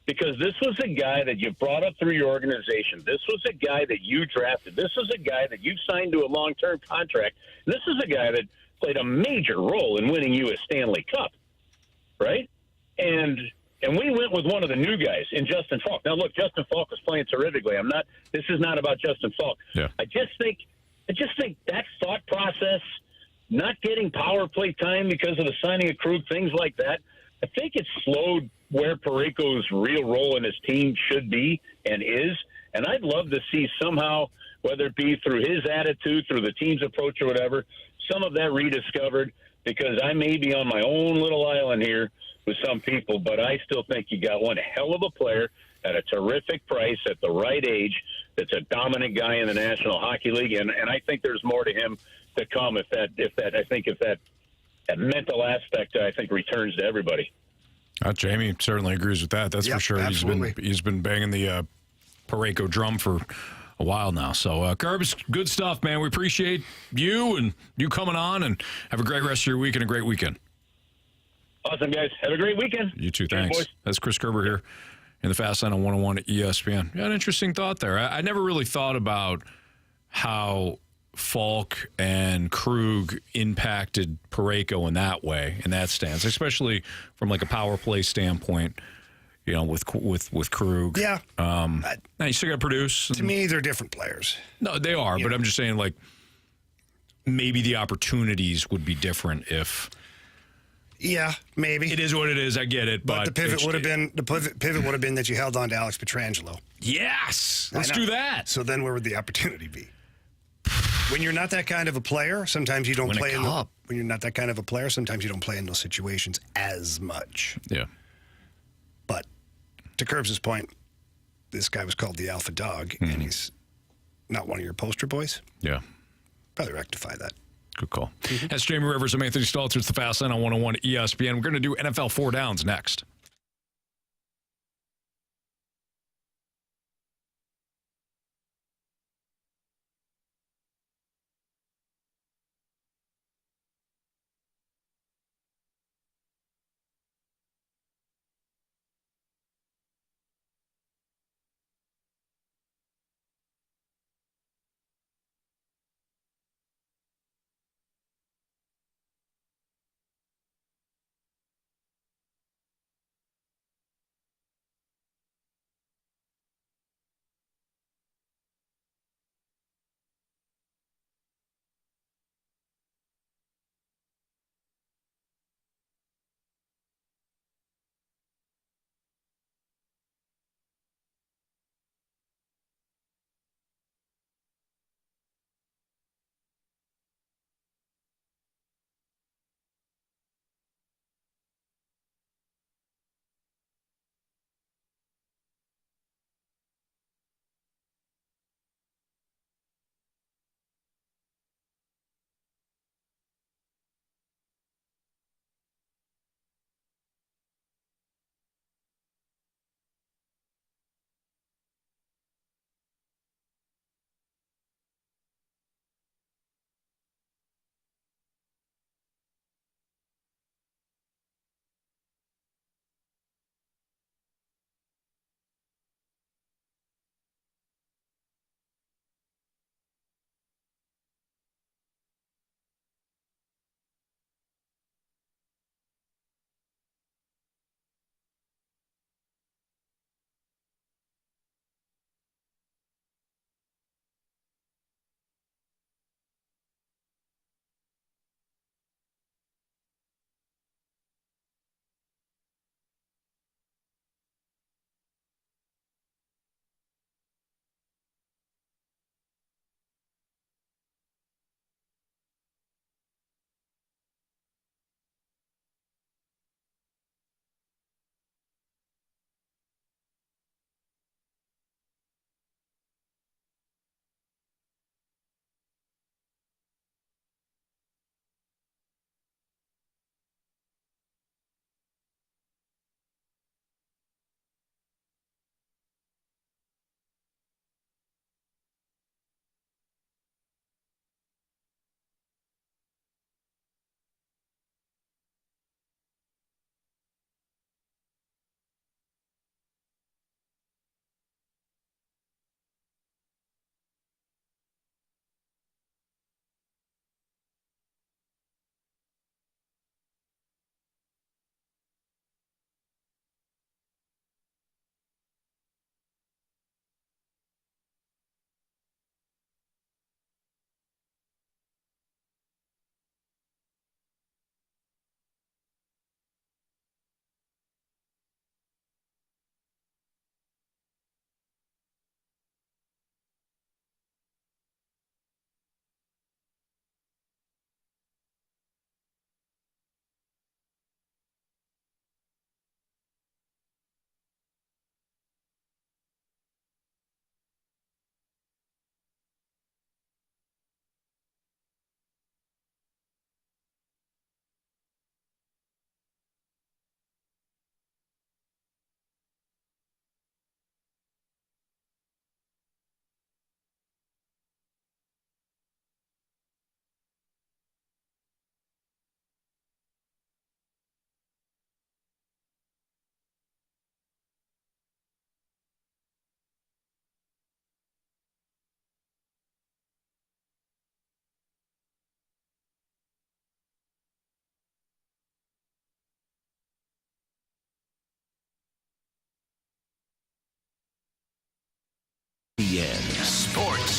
this was a guy that you brought up through your organization. This was a guy that you drafted. This was a guy that you signed to a long-term contract. This is a guy that played a major role in winning you a Stanley Cup, right? And we went with one of the new guys in Justin Falk. Now, look, Justin Falk was playing terrifically. This is not about Justin Falk. Yeah. I just think that thought process, not getting power play time because of the signing of Krug, things like that, I think it slowed where Parayko's real role in his team should be and is. And I'd love to see somehow, whether it be through his attitude, through the team's approach or whatever, some of that rediscovered, because I may be on my own little island here with some people, but I still think you got one hell of a player at a terrific price at the right age that's a dominant guy in the National Hockey League, and I think there's more to him to come if that mental aspect I think returns to everybody. Jamie certainly agrees with that. That's for sure. Absolutely. He's been banging the Parayko drum for a while now. So, Kerbs, good stuff, man. We appreciate you and you coming on, and have a great rest of your week and a great weekend. Awesome, guys. Have a great weekend. You too. Cheers, Thanks. boys. That's Chris Kerber here in the Fast Line on 101 at ESPN. Yeah, an interesting thought there. I never really thought about how Falk and Krug impacted Parayko in that way, in that stance, especially from like a power play standpoint. You know, with Krug. Yeah. Now you still got to produce. To me, they're different players. No, they are. But I'm just saying, like, maybe the opportunities would be different if. Yeah, maybe. It is what it is. I get it. But the pivot would have been that you held on to Alex Pietrangelo. Yes. Let's do that. So then where would the opportunity be? When you're not that kind of a player, sometimes you don't play in the, when you're not that kind of a player, sometimes you don't play in those situations as much. Yeah. But to Kerbs' point, this guy was called the alpha dog, and he's not one of your poster boys. Yeah. Probably rectify that. Good call. That's Jamie Rivers. I'm Anthony Stalter. It's the Fast Line on 101 ESPN. We're going to do NFL 4 Downs next.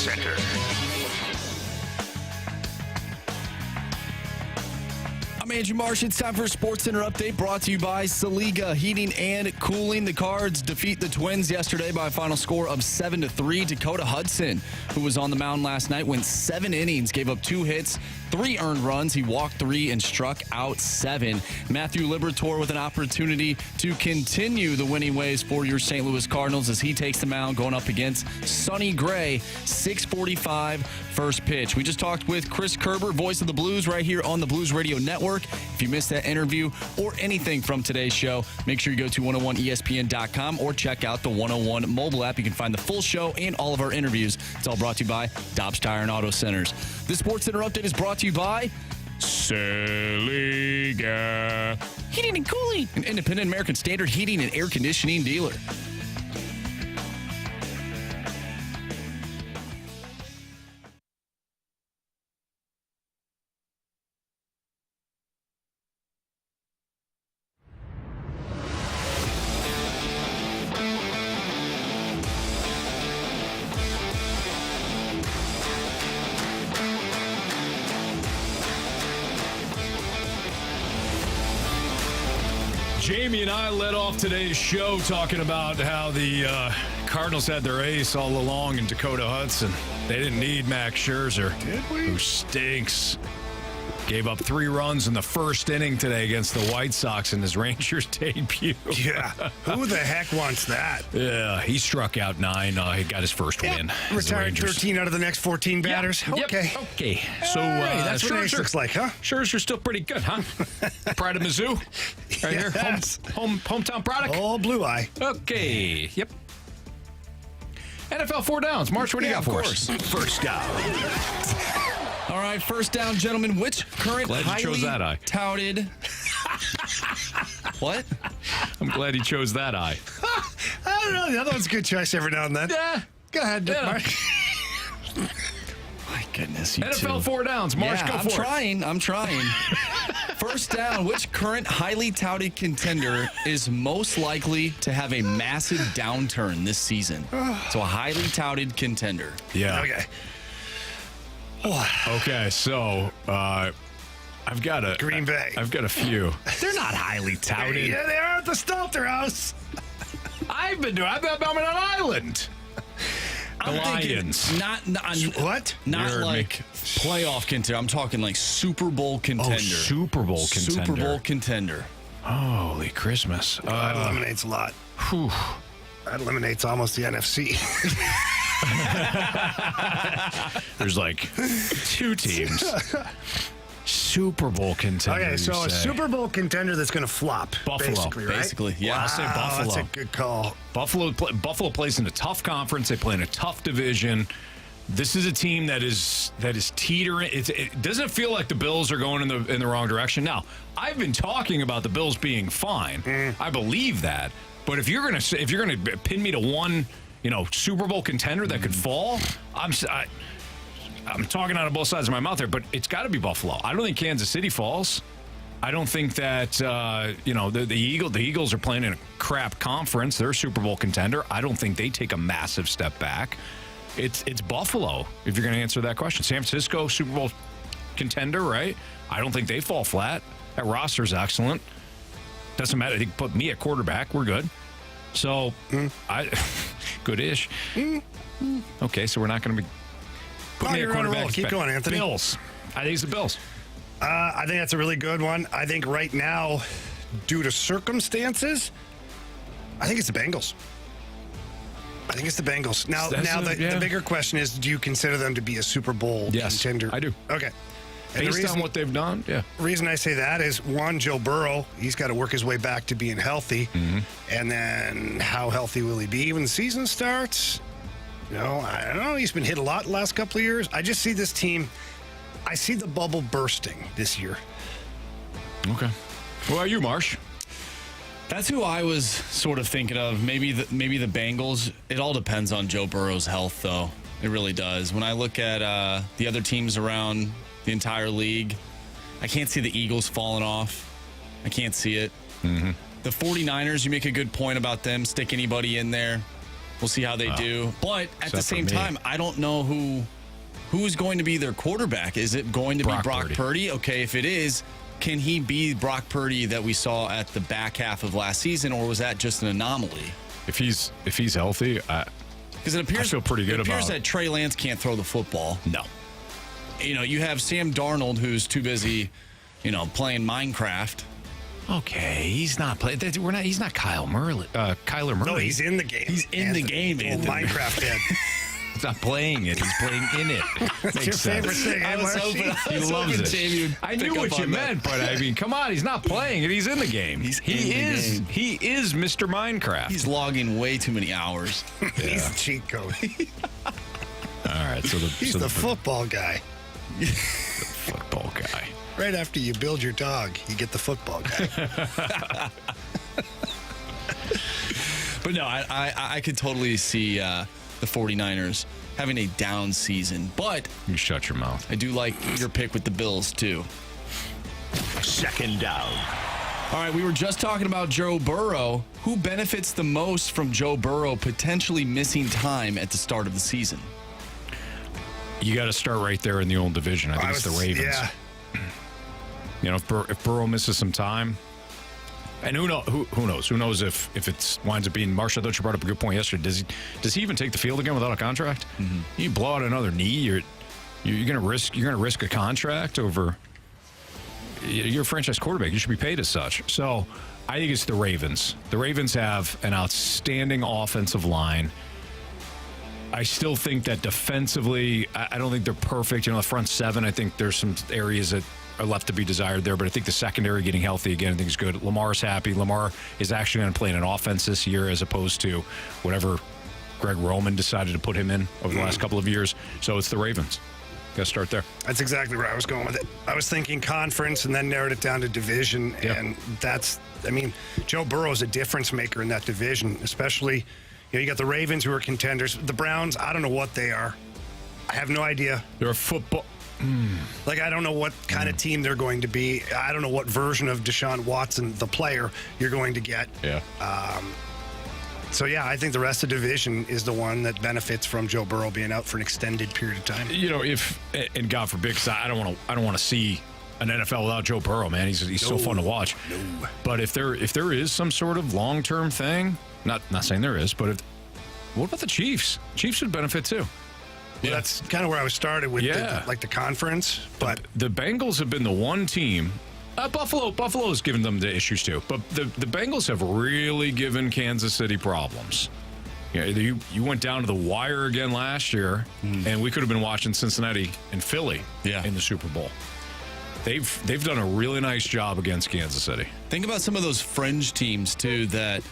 Center. I'm Andrew Marsh. It's time for a Sports Center update brought to you by Saliga Heating and Cooling. The Cards defeat the Twins yesterday by a final score of 7-3. Dakota Hudson, who was on the mound last night, went 7 innings, gave up 2 hits, 3 earned runs. He walked 3 and struck out 7. Matthew Liberatore with an opportunity to continue the winning ways for your St. Louis Cardinals as he takes the mound going up against Sonny Gray. 6:45 first pitch. We just talked with Chris Kerber, voice of the Blues, right here on the Blues Radio Network. If you missed that interview or anything from today's show, make sure you go to 101ESPN.com or check out the 101 mobile app. You can find the full show and all of our interviews. It's all brought to you by Dobbs Tire and Auto Centers. This Sports Center update is brought to you by Saliga Heating and Cooling, an independent American Standard heating and air conditioning dealer. Jamie and I led off today's show talking about how the Cardinals had their ace all along in Dakota Hudson. They didn't need Max Scherzer, who stinks. Gave up 3 runs in the first inning today against the White Sox in his Rangers debut. Yeah, who the heck wants that? Yeah, he struck out 9. He got his first win. Retired 13 out of the next 14 batters. Yep. Okay. Okay. So that's what it looks like, huh? Scherzer's still pretty good, huh? Pride of Mizzou. Right here. Hometown product. Oh, blue eye. Okay. Yep. NFL 4 downs. Marsh, what do you got for us? First down. All right, first down, gentlemen. Which current Glad you chose that eye. touted... What? I'm glad he chose that eye. I don't know. The other one's a good choice every now and then. Yeah. Go ahead, Mark. My goodness, you NFL 4 downs. Marsh, go for it. I'm trying. First down, which current highly touted contender is most likely to have a massive downturn this season? So a highly touted contender. Yeah. Okay. Okay, so I've got a Green Bay. I've got a few. They're not highly touted. Yeah, they are at the Stalter house. I've been on an island. The Lions. What? Not You heard like me. playoff contender. I'm talking like Super Bowl contender. Oh, Super Bowl contender. Super Bowl contender. Holy Christmas. That eliminates a lot. Whew. That eliminates almost the NFC. There's like 2 teams. Super Bowl contender. Okay, so a Super Bowl contender that's going to flop. Buffalo. Basically, right? Basically, yeah. Wow, I'll say Buffalo. That's a good call. Buffalo plays in a tough conference. They play in a tough division. This is a team that is teetering. It doesn't feel like the Bills are going in the wrong direction. Now, I've been talking about the Bills being fine. I believe that. But if you're gonna pin me to one, Super Bowl contender that could fall, I'm talking out of both sides of my mouth there. But it's got to be Buffalo. I don't think Kansas City falls. I don't think that the Eagles are playing in a crap conference. They're a Super Bowl contender. I don't think they take a massive step back. It's Buffalo, if you're going to answer that question. San Francisco, Super Bowl contender, right? I don't think they fall flat. That roster's excellent. Doesn't matter. They put me at quarterback. We're good. So, good-ish. Okay, so we're not going to be putting me at quarterback. Keep going, Anthony. Bills. I think it's the Bills. I think that's a really good one. I think right now, due to circumstances, I think it's the Bengals. Now, the bigger question is, do you consider them to be a Super Bowl contender? I do. Okay. And Based on what they've done, yeah. The reason I say that is, one, Joe Burrow, he's got to work his way back to being healthy. And then how healthy will he be when the season starts? I don't know. He's been hit a lot the last couple of years. I just see this team, I see the bubble bursting this year. Okay. What about you, Marsh? That's who I was sort of thinking of. Maybe the Bengals. It all depends on Joe Burrow's health, though. It really does. When I look at the other teams around the entire league, I can't see the Eagles falling off. I can't see it. The 49ers, you make a good point about them. Stick anybody in there. We'll see how they do. But at the same time, I don't know who's going to be their quarterback. Is it going to be Brock Purdy? Okay, if it is, can he be Brock Purdy that we saw at the back half of last season, or was that just an anomaly? If he's healthy, because it appears, I feel pretty good about it. It appears that Trey Lance can't throw the football. No. You have Sam Darnold, who's too busy, playing Minecraft. Okay, he's not playing. He's not Kyler Murray. No, he's in the game. He's in the game. Minecraft head. He's not playing it. He's playing in it. That's your favorite thing. I was hoping Jamie would I knew what you meant, but I mean, come on, he's not playing it. He's in the game. He is Mr. Minecraft. He's logging way too many hours. He's a cheat code. All right, he's the football guy. The football guy. Right after you build your dog, you get the football guy. But no, I could totally see the 49ers having a down season. But you shut your mouth. I do like your pick with the Bills, too. Second down. All right, we were just talking about Joe Burrow. Who benefits the most from Joe Burrow potentially missing time at the start of the season? You got to start right there in the old division. I think it's the Ravens. Yeah. If Burrow misses some time, and who knows? Who knows if it winds up being Marshall? I thought you brought up a good point yesterday. Does he even take the field again without a contract? Mm-hmm. You blow out another knee, you're gonna risk a contract over. You're a franchise quarterback. You should be paid as such. So I think it's the Ravens. The Ravens have an outstanding offensive line. I still think that defensively, I don't think they're perfect. The front seven, I think there's some areas that are left to be desired there, but I think the secondary getting healthy again, I think is good. Lamar's happy. Lamar is actually going to play in an offense this year as opposed to whatever Greg Roman decided to put him in over the last couple of years. So it's the Ravens. Got to start there. That's exactly where I was going with it. I was thinking conference and then narrowed it down to division. Yep. And Joe Burrow is a difference maker in that division, especially, you got the Ravens who are contenders. The Browns, I don't know what they are. I have no idea. They're a football. I don't know what kind of team they're going to be. I don't know what version of Deshaun Watson, the player, you're going to get. Yeah. I think the rest of the division is the one that benefits from Joe Burrow being out for an extended period of time. And God forbid, because I don't want to see an NFL without Joe Burrow, man. He's so fun to watch. No. But if there is some sort of long-term thing, not saying there is, but what about the Chiefs? Chiefs would benefit too. Well, that's kind of where I was started with the conference. But the Bengals have been the one team. Buffalo's given them the issues too. But the Bengals have really given Kansas City problems. You went down to the wire again last year, and we could have been watching Cincinnati and Philly in the Super Bowl. They've done a really nice job against Kansas City. Think about some of those fringe teams too that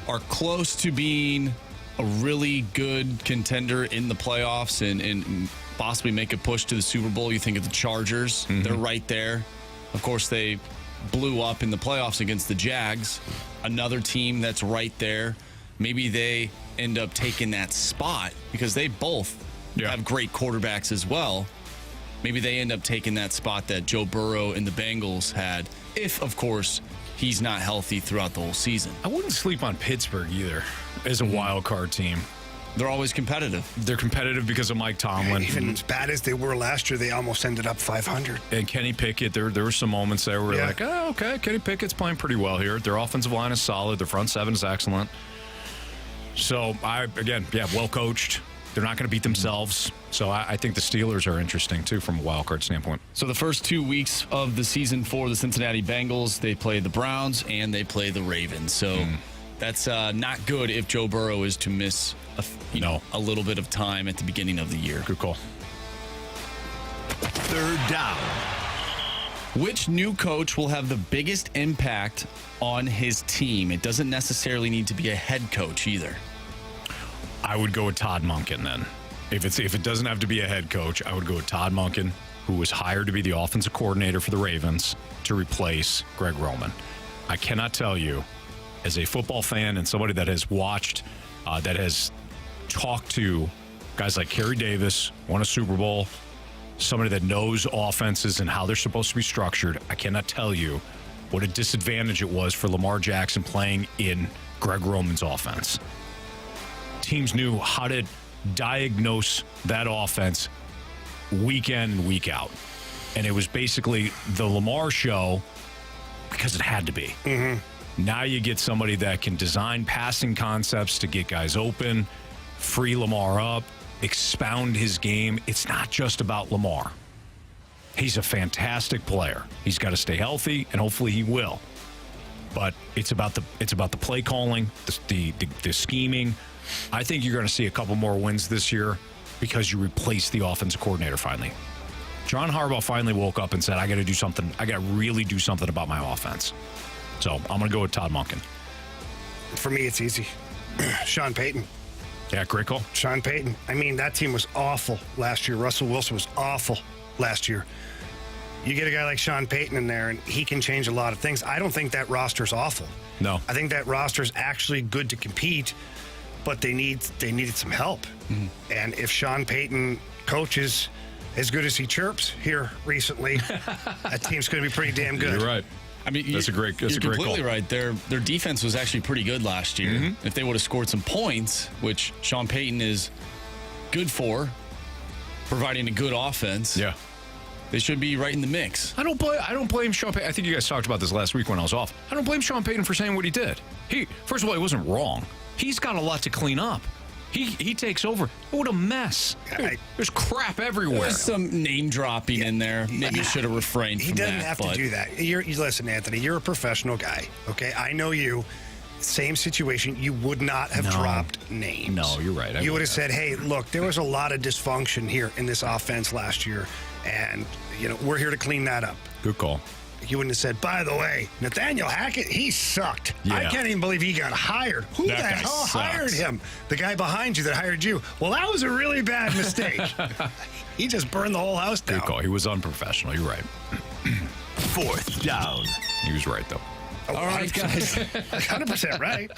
are close to being a really good contender in the playoffs and possibly make a push to the Super Bowl. You think of the Chargers. Mm-hmm. They're right there. Of course, they blew up in the playoffs against the Jags. Another team that's right there. Maybe they end up taking that spot because they both have great quarterbacks as well. Maybe they end up taking that spot that Joe Burrow and the Bengals had if, of course, he's not healthy throughout the whole season. I wouldn't sleep on Pittsburgh either as a wild card team. They're always competitive. They're competitive because of Mike Tomlin. Even as bad as they were last year, they almost ended up 500. And Kenny Pickett, there were some moments there where like, oh, okay, Kenny Pickett's playing pretty well here. Their offensive line is solid. Their front seven is excellent. So, well coached. They're not going to beat themselves. So I think the Steelers are interesting, too, from a wild card standpoint. So the first 2 weeks of the season for the Cincinnati Bengals, they play the Browns and they play the Ravens. So that's not good if Joe Burrow is to miss a little bit of time at the beginning of the year. Good call. Third down. Which new coach will have the biggest impact on his team? It doesn't necessarily need to be a head coach either. I would go with Todd Monken then. If it doesn't have to be a head coach, I would go with Todd Monken, who was hired to be the offensive coordinator for the Ravens to replace Greg Roman. I cannot tell you, as a football fan and somebody that has watched, that has talked to guys like Kerry Davis, won a Super Bowl, somebody that knows offenses and how they're supposed to be structured, I cannot tell you what a disadvantage it was for Lamar Jackson playing in Greg Roman's offense. teams knew how to diagnose that offense week in and week out. And it was basically the Lamar show because it had to be. Mm-hmm. Now you get somebody that can design passing concepts to get guys open, free Lamar up, expound his game. It's not just about Lamar. He's a fantastic player. He's got to stay healthy, and hopefully he will. But it's about the play calling, the scheming. I think you're going to see a couple more wins this year because you replaced the offensive coordinator finally. John Harbaugh finally woke up and said, I got to do something. I got to really do something about my offense. So I'm going to go with Todd Monken. For me, it's easy. Sean Payton. Yeah, great call. Sean Payton. I mean, that team was awful last year. Russell Wilson was awful last year. You get a guy like Sean Payton in there, and he can change a lot of things. I don't think that roster's awful. No. I think that roster's actually good to compete, but they needed some help. Mm-hmm. And if Sean Payton coaches as good as he chirps here recently, that team's going to be pretty damn good. You're right. I mean, you're completely right. Their defense was actually pretty good last year. Mm-hmm. If they would have scored some points, which Sean Payton is good for, providing a good offense. Yeah. They should be right in the mix. I don't blame Sean Payton. I think you guys talked about this last week when I was off. I don't blame Sean Payton for saying what he did. First of all, he wasn't wrong. He's got a lot to clean up. He takes over. What a mess. There's crap everywhere. There's some name dropping in there. Maybe you should have refrained from that. He doesn't have to do that. Listen, Anthony, you're a professional guy, okay? I know you. Same situation. You would not have dropped names. No, you're right. You would have said, hey, look, there was a lot of dysfunction here in this offense last year, and we're here to clean that up. Good call. You wouldn't have said, by the way, Nathaniel Hackett, he sucked. Yeah. I can't even believe he got hired. Who the hell hired him? The guy behind you that hired you. Well, that was a really bad mistake. He just burned the whole house down. Good call. He was unprofessional. You're right. 4th down. He was right, though. All right, guys. 100% right.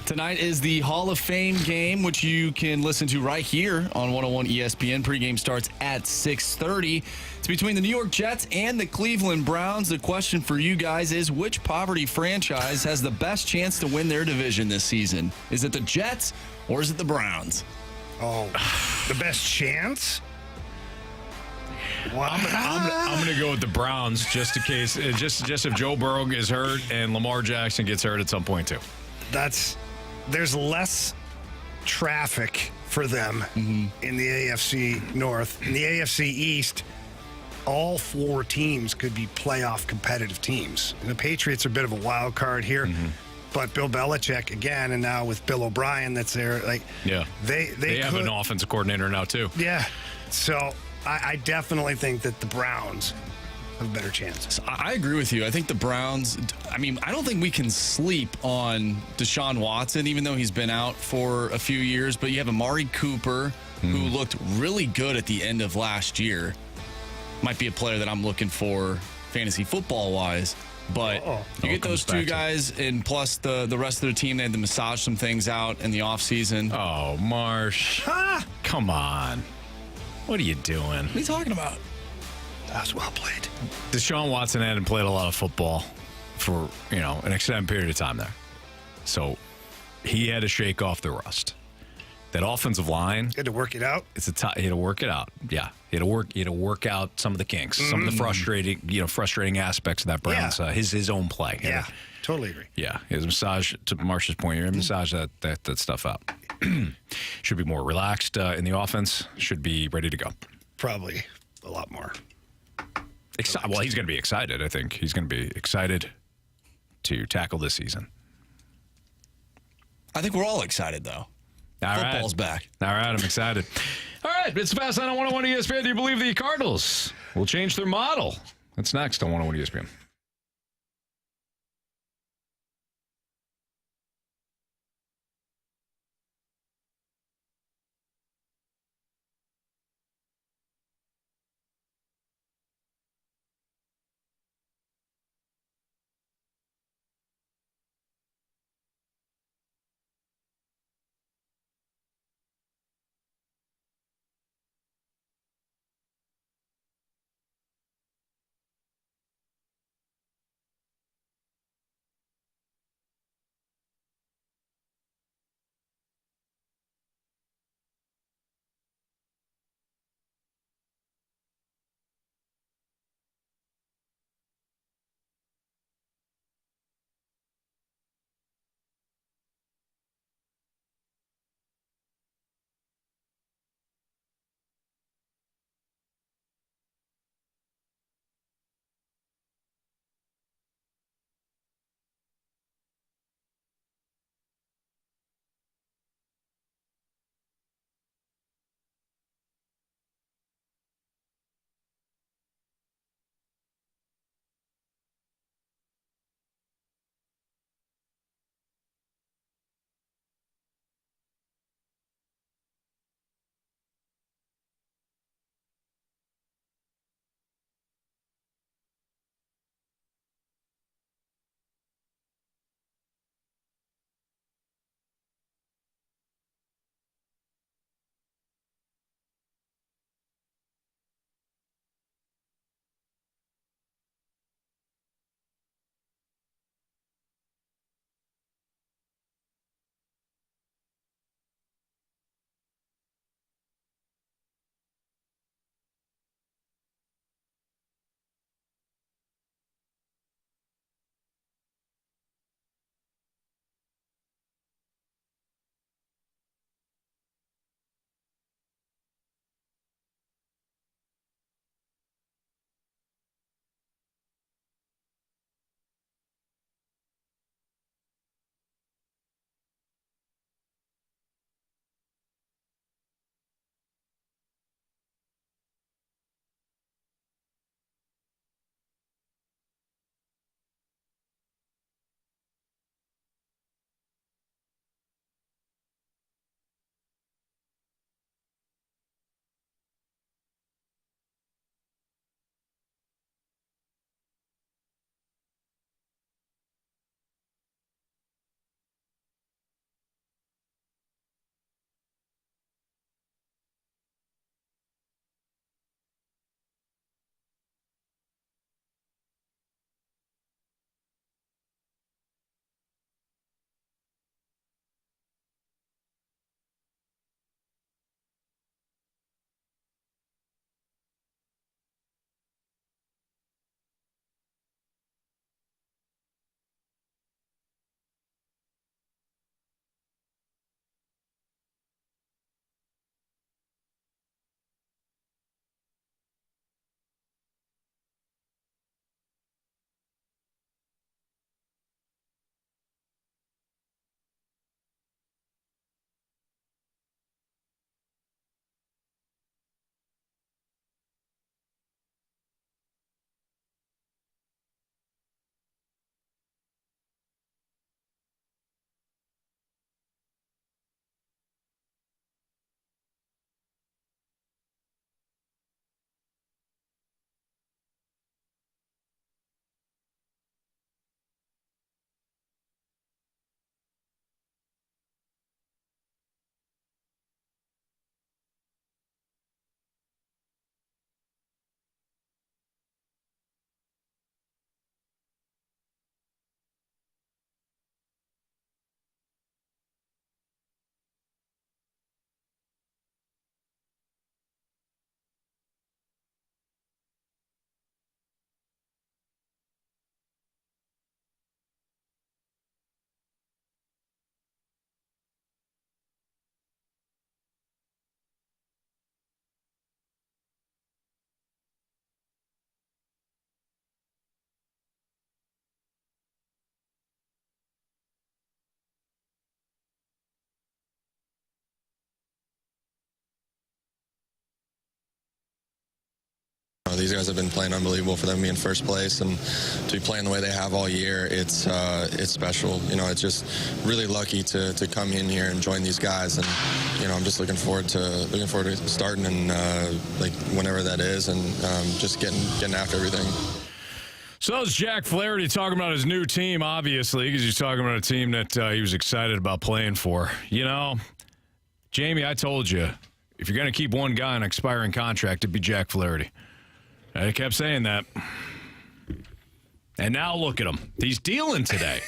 Tonight is the Hall of Fame game, which you can listen to right here on 101 ESPN. Pregame starts at 6:30. It's between the New York Jets and the Cleveland Browns. The question for you guys is, which poverty franchise has the best chance to win their division this season? Is it the Jets or is it the Browns? Oh, the best chance? Wow. I'm going to go with the Browns just in case, just if Joe Burrow gets hurt and Lamar Jackson gets hurt at some point too. There's less traffic for them in the AFC North. In the AFC East, all 4 teams could be playoff competitive teams. And the Patriots are a bit of a wild card here. Mm-hmm. But Bill Belichick, again, and now with Bill O'Brien that's there, they have an offensive coordinator now too. Yeah. So I definitely think that the Browns have a better chance. I agree with you. I think the Browns, I don't think we can sleep on Deshaun Watson, even though he's been out for a few years. But you have Amari Cooper, who looked really good at the end of last year. Might be a player that I'm looking for fantasy football-wise. But you get those 2 guys, and plus the rest of the team, they had to massage some things out in the offseason. Oh, Marsh. Come on. What are you doing? What are you talking about? That's well played. Deshaun Watson hadn't played a lot of football for, an extended period of time there. So he had to shake off the rust. That offensive line. He had to work it out. He had to work it out. Yeah. He had to work out some of the kinks, some of the frustrating aspects of that Browns, his own play. Yeah. Totally agree. Yeah. His massage, to Marsh's point, you massage that stuff out. Should be more relaxed in the offense. Should be ready to go. Probably a lot more. Well, he's going to be excited, I think. He's going to be excited to tackle this season. I think we're all excited, though. Football's back. All right, I'm excited. All right, it's Fast Line on 101 ESPN. Do you believe the Cardinals will change their model? That's next on 101 ESPN. these guys have been playing unbelievable for them to be in first place, and to be playing the way they have all year, it's special. It's just really lucky to come in here and join these guys, and I'm just looking forward to starting and like whenever that is, and just getting after everything. So that was Jack Flaherty talking about his new team, obviously, because he's talking about a team that he was excited about playing for. Jamie, I told you, if you're going to keep one guy on an expiring contract, it'd be Jack Flaherty. I kept saying that. And now look at him. He's dealing today.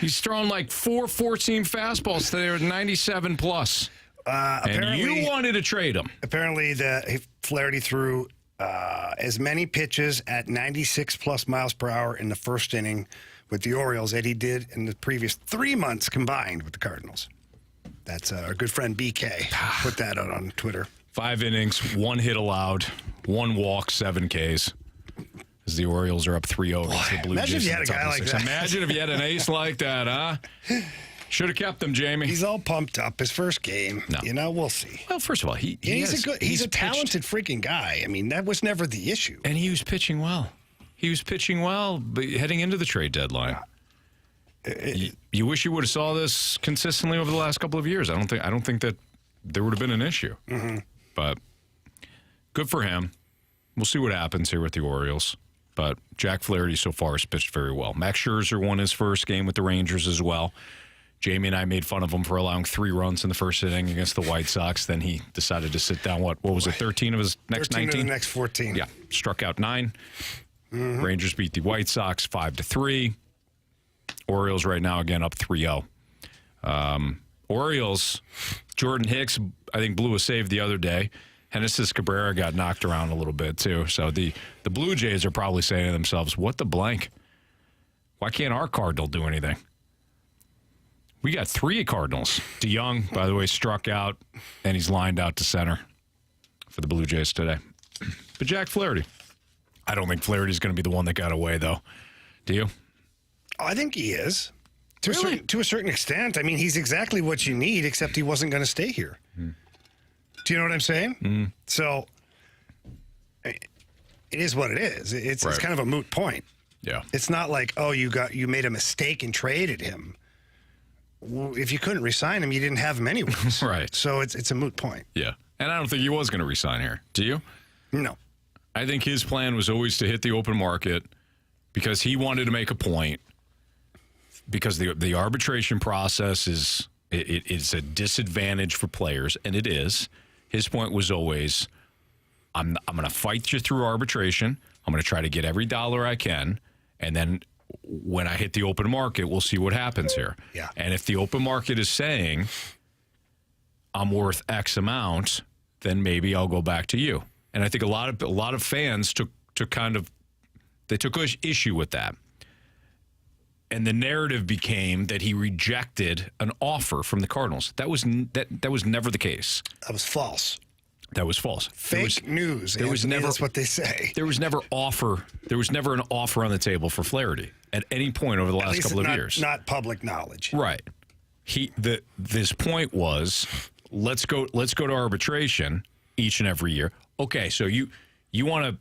He's throwing like 4-14 fastballs today with 97 plus. And you wanted to trade him. Apparently, Flaherty threw as many pitches at 96 plus miles per hour in the first inning with the Orioles that he did in the previous 3 months combined with the Cardinals. That's our good friend BK. Put that out on Twitter. 5 innings, 1 hit allowed, 1 walk, 7 Ks. As the Orioles are up 3-0 against the Blue Jays. Imagine if you had a guy like that. Imagine if you had an ace like that, huh? Should have kept him, Jamie. He's all pumped up. His first game. No. We'll see. Well, first of all, he's a talented freaking guy. I mean, that was never the issue. And he was pitching well. But heading into the trade deadline. You wish you would have saw this consistently over the last couple of years. I don't think that there would have been an issue. Mm-hmm. But good for him. We'll see what happens here with the Orioles. But Jack Flaherty so far has pitched very well. Max Scherzer won his first game with the Rangers as well. Jamie and I made fun of him for allowing 3 runs in the first inning against the White Sox. Then he decided to sit down, what was it, 13 of his next 19? 13 of the next 14. Yeah, struck out 9. Mm-hmm. Rangers beat the White Sox 5-3. Orioles right now, again, up 3-0. Orioles, Jordan Hicks, I think, blew a save the other day. Genesis Cabrera got knocked around a little bit, too. So the Blue Jays are probably saying to themselves, what the blank? Why can't our Cardinal do anything? We got 3 Cardinals. DeYoung, by the way, struck out, and he's lined out to center for the Blue Jays today. But Jack Flaherty. I don't think Flaherty's going to be the one that got away, though. Do you? I think he is. To Really? a certain extent. I mean, he's exactly what you need, except he wasn't going to stay here. Mm. Do you know what I'm saying? Mm. So it is what it is. It's kind of a moot point. Yeah. It's not like, you made a mistake and traded him. If you couldn't re-sign him, you didn't have him anyways. Right. So it's a moot point. Yeah. And I don't think he was going to re-sign here. Do you? No. I think his plan was always to hit the open market because he wanted to make a point. Because the arbitration process is a disadvantage for players, and it is. His point was always, I'm going to fight you through arbitration. I'm going to try to get every dollar I can, and then when I hit the open market, we'll see what happens here. Yeah. And if the open market is saying I'm worth X amount, then maybe I'll go back to you. And I think a lot of fans took issue with that. And the narrative became that he rejected an offer from the Cardinals. That was never the case. That was false. That was false. Fake news. There was never. That's what they say. There was never an offer on the table for Flaherty at any point over the last couple of years. Not public knowledge. Right. This point was, let's go to arbitration each and every year. Okay, so you want to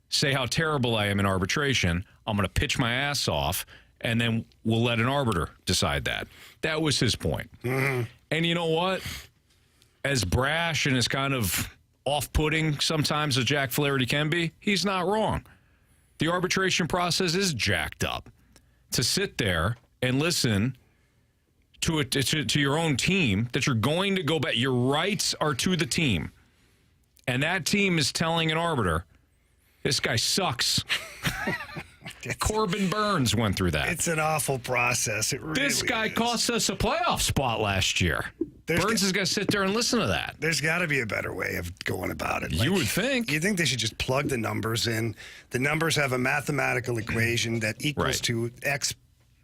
say how terrible I am in arbitration. I'm going to pitch my ass off, and then we'll let an arbiter decide that. That was his point. Mm-hmm. And you know what? As brash and as kind of off-putting sometimes as Jack Flaherty can be, he's not wrong. The arbitration process is jacked up. To sit there and listen to your own team that you're going to go back. Your rights are to the team. And that team is telling an arbiter, this guy sucks. Corbin Burns went through that. It's an awful process. It really This guy is. cost us a playoff spot last year. Burns is going to sit there and listen to that. There's got to be a better way of going about it. You would think. You think they should just plug the numbers in. The numbers have a mathematical equation that equals to X,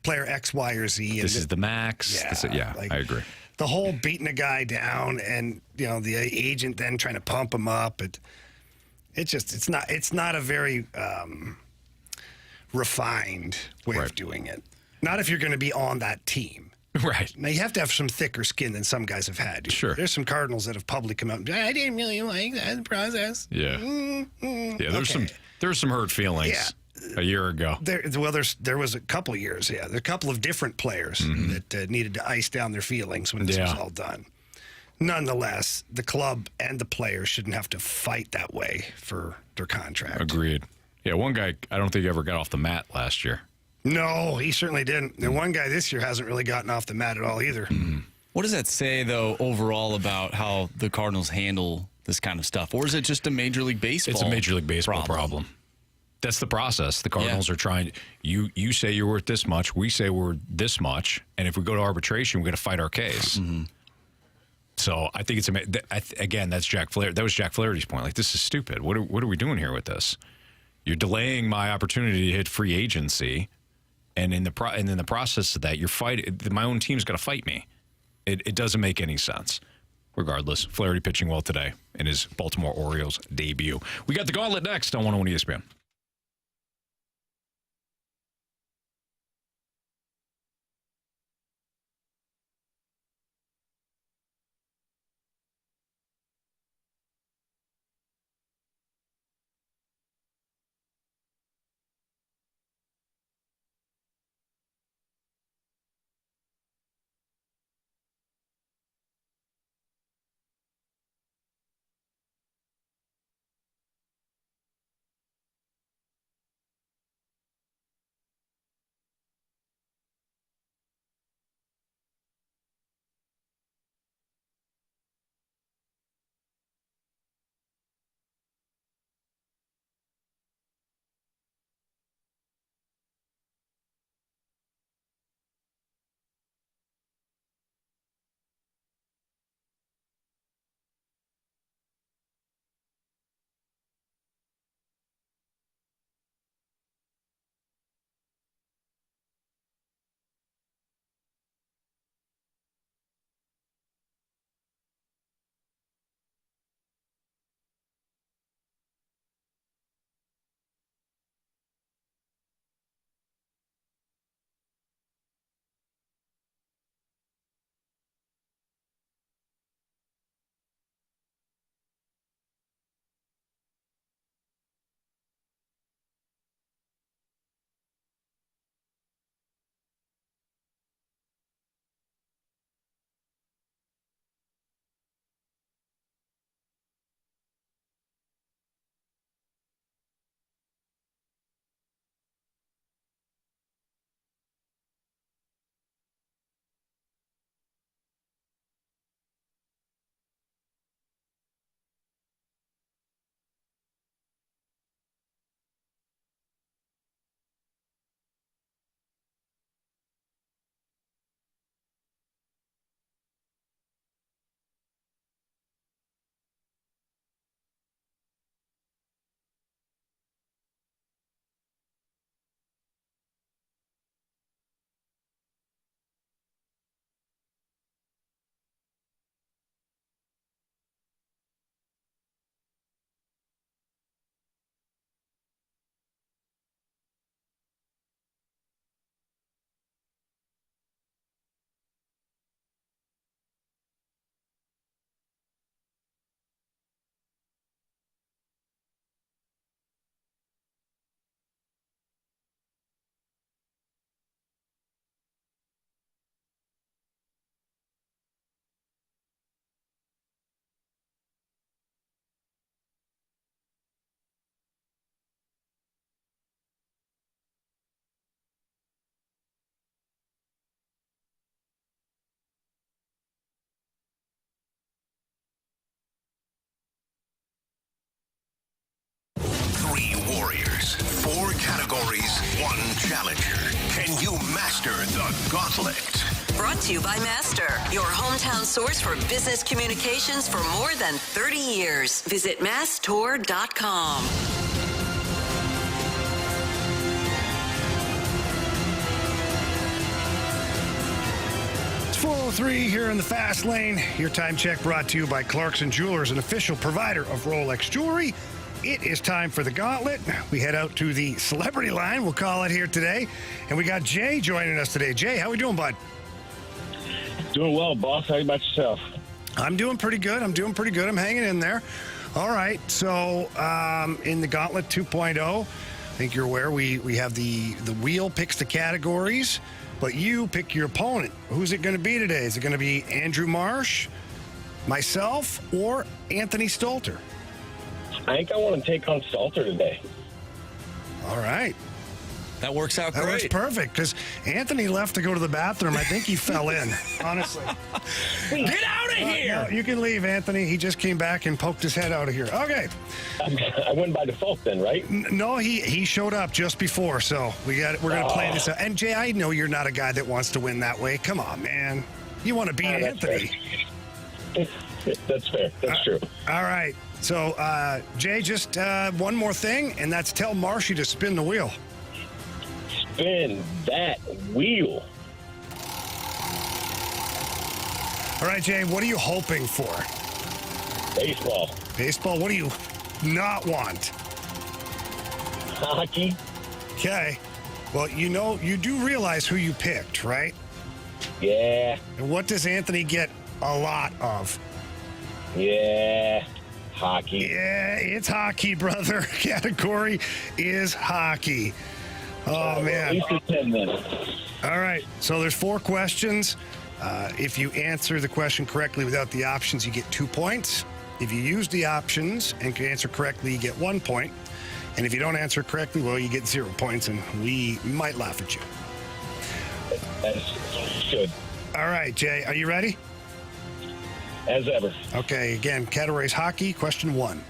player X, Y, or Z. This is the max. Yeah, I agree. The whole beating a guy down and, the agent then trying to pump him up. It's not a very refined way of doing it. Not if you're going to be on that team. Right. Now, you have to have some thicker skin than some guys have had. Sure. There's some Cardinals that have publicly come out and I didn't really like that process. Yeah. Yeah, there's some hurt feelings a year ago. There was a couple of years, There's a couple of different players that needed to ice down their feelings when this was all done. Nonetheless, the club and the players shouldn't have to fight that way for their contract. Agreed. Yeah, one guy, I don't think ever got off the mat last year. No, he certainly didn't. And one guy this year hasn't really gotten off the mat at all either. What does that say, though, overall about how the Cardinals handle this kind of stuff? Or is it just a Major League Baseball It's a Major League Baseball problem. That's the process. The Cardinals are trying. You say you're worth this much. We say we're this much. And if we go to arbitration, we're going to fight our case. So I think it's again. That's Jack Flaherty. That was Jack Flaherty's point. Like, this is stupid. What are we doing here with this? You're delaying my opportunity to hit free agency, and in the process of that, you're fighting. My own team's got to fight me. It doesn't make any sense. Regardless, Flaherty pitching well today in his Baltimore Orioles debut. We got the Gauntlet next on 101 ESPN. Warriors, 4 categories, 1 challenger. Can you master the Gauntlet? Brought to you by Master, your hometown source for business communications for more than 30 years. Visit masstour.com. It's 4:03 here in the fast lane. Your time check brought to you by Clarkson Jewelers, an official provider of Rolex jewelry. It is time for the Gauntlet. We head out to the celebrity line, we'll call it here today. And we got Jay joining us today. Jay, how we doing, bud? Doing well, boss. How about yourself? I'm doing pretty good. I'm hanging in there. All right. So in the Gauntlet 2.0, I think you're aware we have the wheel picks the categories, but you pick your opponent. Who's it going to be today? Is it going to be Andrew Marsh, myself, or Anthony Stalter? I think I want to take on Stalter today. All right. That works out great. That works perfect because Anthony left to go to the bathroom. I think he fell in, honestly. Get out of here! No, you can leave, Anthony. He just came back and poked his head out of here. Okay. I win by default then, right? No, he showed up just before, so we're going to play this out. And, Jay, I know you're not a guy that wants to win that way. Come on, man. You want to beat Anthony. That's fair. That's true. All right. So, Jay, just one more thing, and that's tell Marshy to spin the wheel. Spin that wheel. All right, Jay, what are you hoping for? Baseball. Baseball? What do you not want? Hockey. Okay. Well, you do realize who you picked, right? Yeah. And what does Anthony get a lot of? Yeah. Hockey. Yeah, it's hockey, brother. Category is hockey. Oh, man. At least it's 10 minutes. All right. So there's 4 questions. If you answer the question correctly without the options, you get 2 points. If you use the options and can answer correctly, you get 1 point. And if you don't answer correctly, well, you get 0 points, and we might laugh at you. That's good. All right, Jay, are you ready? As ever. Okay, again, category is hockey. Question 1.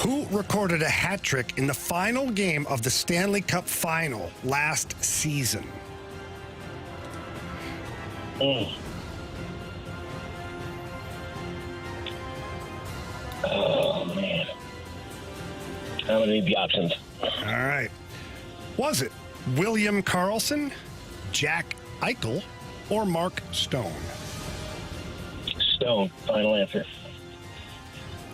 Who recorded a hat trick in the final game of the Stanley Cup Final last season? Oh, man. I'm going to need the options. All right. Was it William Karlsson, Jack Eichel, or Mark Stone? Stone. Final answer.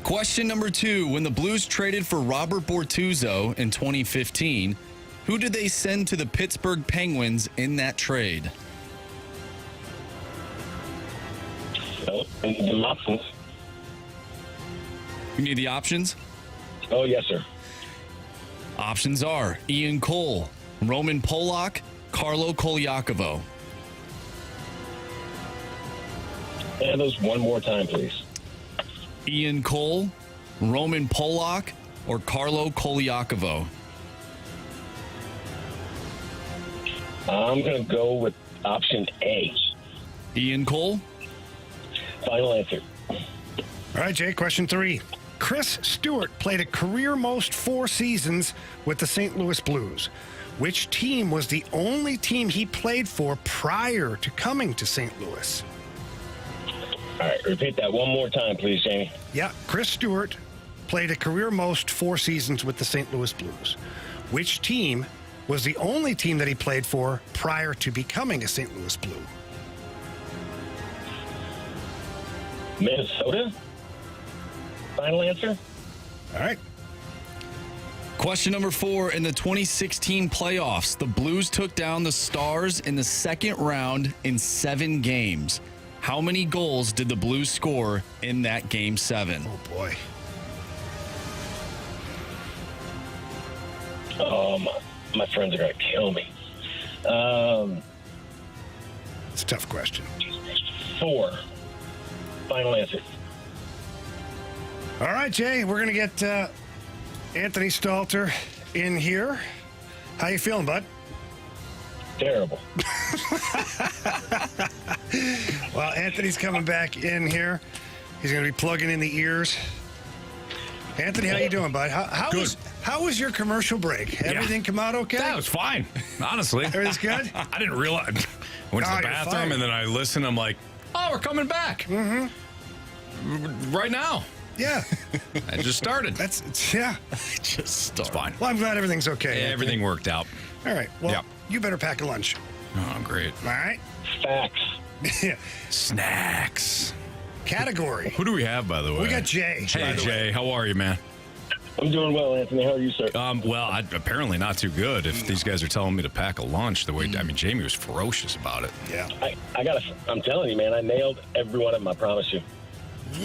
Question number 2. When the Blues traded for Robert Bortuzzo in 2015, who did they send to the Pittsburgh Penguins in that trade? Oh, I need the options. You need the options? Oh, yes, sir. Options are Ian Cole, Roman Polak, Carlo Koliakovo. Add those one more time, please. Ian Cole, Roman Polak, or Carlo Koliakovo? I'm going to go with option A. Ian Cole? Final answer. All right, Jay, question 3. Chris Stewart played a career most 4 seasons with the St. Louis Blues. Which team was the only team he played for prior to coming to St. Louis? All right, repeat that one more time, please, Jamie. Yeah, Chris Stewart played a career most 4 seasons with the St. Louis Blues. Which team was the only team that he played for prior to becoming a St. Louis Blue? Minnesota? Final answer? All right. Question number 4. In the 2016 playoffs, the Blues took down the Stars in the second round in 7 games. How many goals did the Blues score in that Game 7? Oh, boy. My friends are going to kill me. It's a tough question. 4. Final answer. All right, Jay, we're going to get Anthony Stalter in here. How you feeling, bud? Terrible. Well, Anthony's coming back in here. He's going to be plugging in the ears. Anthony, how you doing, bud? How was your commercial break? Everything come out okay? That was fine, honestly. Everything's good? I didn't realize. I went to the bathroom and then I listened. I'm like, oh, we're coming back. Mm-hmm. Right now. Yeah. I just started. Yeah. Just started. It's fine. Well, I'm glad everything's okay. Yeah, everything worked out. All right. Well, you better pack a lunch. Oh, great. All right. Facts. Yeah. Snacks. Category. Who do we have, by the way? We got Jay. Hey, Jay. How are you, man? I'm doing well, Anthony. How are you, sir? Apparently not too good. If these guys are telling me to pack a lunch the way, Jamie was ferocious about it. Yeah. I'm telling you, man, I nailed every one of them, I promise you.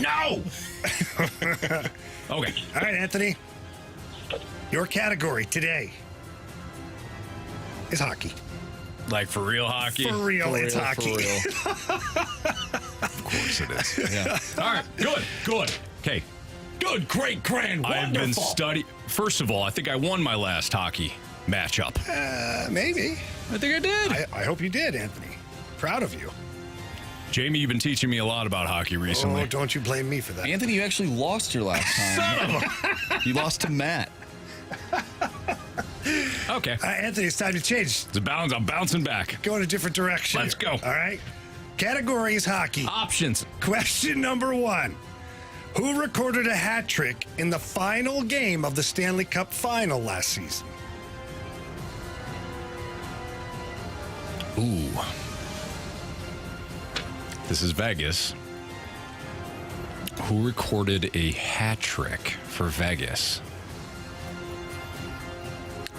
No! Okay. All right, Anthony. Your category today is hockey. Like for real hockey? For real, it's hockey. For real. Of course it is. Yeah. All right. Good. Okay. Good, great, grand, wonderful. I've been studying. First of all, I think I won my last hockey matchup. Maybe. I think I did. I hope you did, Anthony. Proud of you. Jamie, you've been teaching me a lot about hockey recently. Oh, don't you blame me for that. Anthony, you actually lost your last time. You lost to Matt. Okay. Anthony, it's time to change. I'm bouncing back. Go in a different direction. Let's go. All right. Category is hockey. Options. Question number 1. Who recorded a hat trick in the final game of the Stanley Cup final last season? Ooh. This is Vegas. Who recorded a hat trick for Vegas?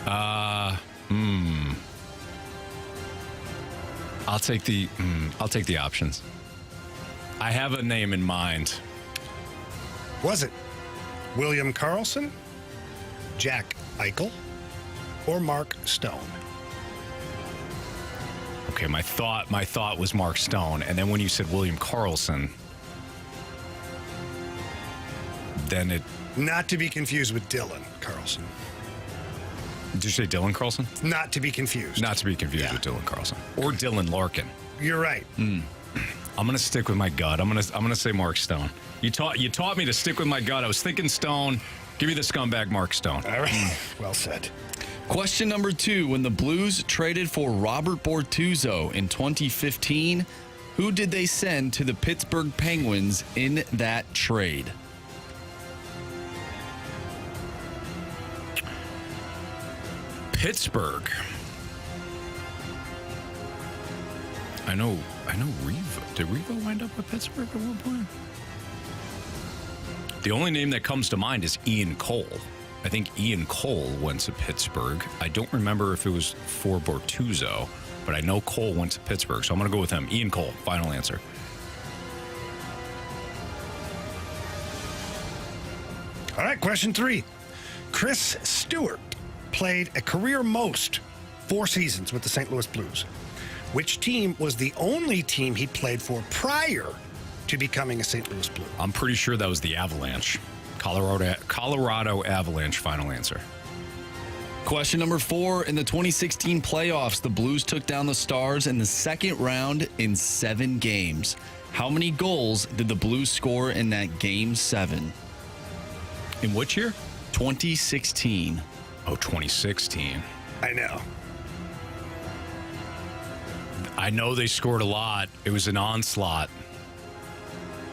I'll take the options. I have a name in mind. Was it William Karlsson, Jack Eichel, or Mark Stone? Okay, my thought was Mark Stone, and then when you said William Karlsson, then it... Not to be confused with Dylan Karlsson. Did you say Dylan Karlsson? Not to be confused. Not to be confused with Dylan Karlsson. Or Dylan Larkin. You're right. I'm going to stick with my gut. I'm going to say Mark Stone. You taught me to stick with my gut. I was thinking Stone. Give me the scumbag Mark Stone. All right. Well said. Question number 2. When the Blues traded for Robert Bortuzzo in 2015, who did they send to the Pittsburgh Penguins in that trade? Pittsburgh. I know Revo. Did Revo wind up with Pittsburgh at one point? The only name that comes to mind is Ian Cole. I think Ian Cole went to Pittsburgh. I don't remember if it was for Bortuzzo, but I know Cole went to Pittsburgh, so I'm going to go with him. Ian Cole, final answer. All right, question 3. Chris Stewart played a career most 4 seasons with the St. Louis Blues. Which team was the only team he played for prior to becoming a St. Louis Blue? I'm pretty sure that was the Avalanche. Colorado Avalanche, final answer. Question number 4. In the 2016 playoffs, the Blues took down the Stars in the second round in 7 games. How many goals did the Blues score in that Game 7? In which year? 2016. Oh, 2016. I know. I know they scored a lot. It was an onslaught.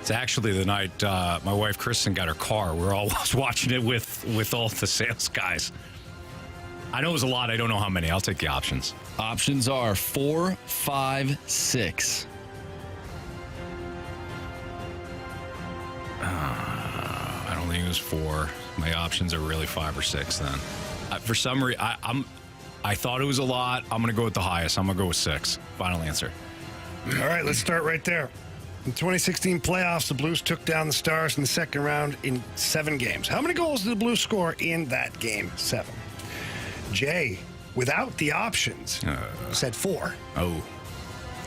It's actually the night my wife Kristen got her car. We're all watching it with all the sales guys. I know it was a lot. I don't know how many. I'll take the options. Options are 4, 5, 6. I don't think it was 4. My options are really 5 or 6 then. For some reason, I thought it was a lot. I'm going to go with the highest. I'm going to go with 6. Final answer. All right, let's start right there. In the 2016 playoffs, the Blues took down the Stars in the second round in 7 games. How many goals did the Blues score in that Game 7? Jay, without the options, said 4. Oh.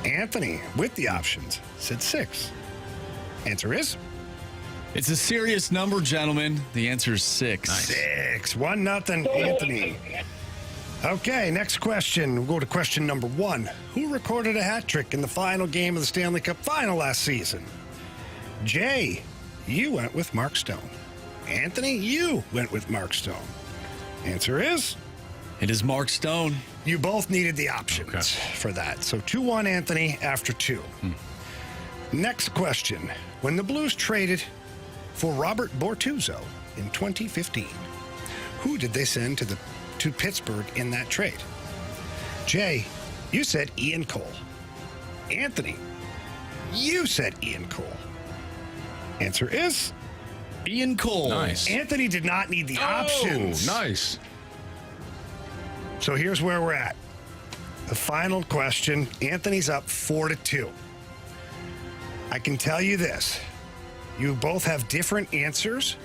Anthony, with the options, said 6. Answer is? It's a serious number, gentlemen. The answer is 6. Nice. 6. 1-0, Anthony. Okay, next question. We'll go to question number 1. Who recorded a hat trick in the final game of the Stanley Cup final last season? Jay, you went with Mark Stone. Anthony, you went with Mark Stone. Answer is? It is Mark Stone. You both needed the options for that. So 2-1, Anthony, after 2. Next question. When the Blues traded for Robert Bortuzzo in 2015, who did they send to Pittsburgh in that trade? Jay, you said Ian Cole. Anthony, you said Ian Cole. Answer is Ian Cole. Nice. Anthony did not need the options. Nice. So here's where we're at. The final question. Anthony's up 4-2. I can tell you this. You both have different answers,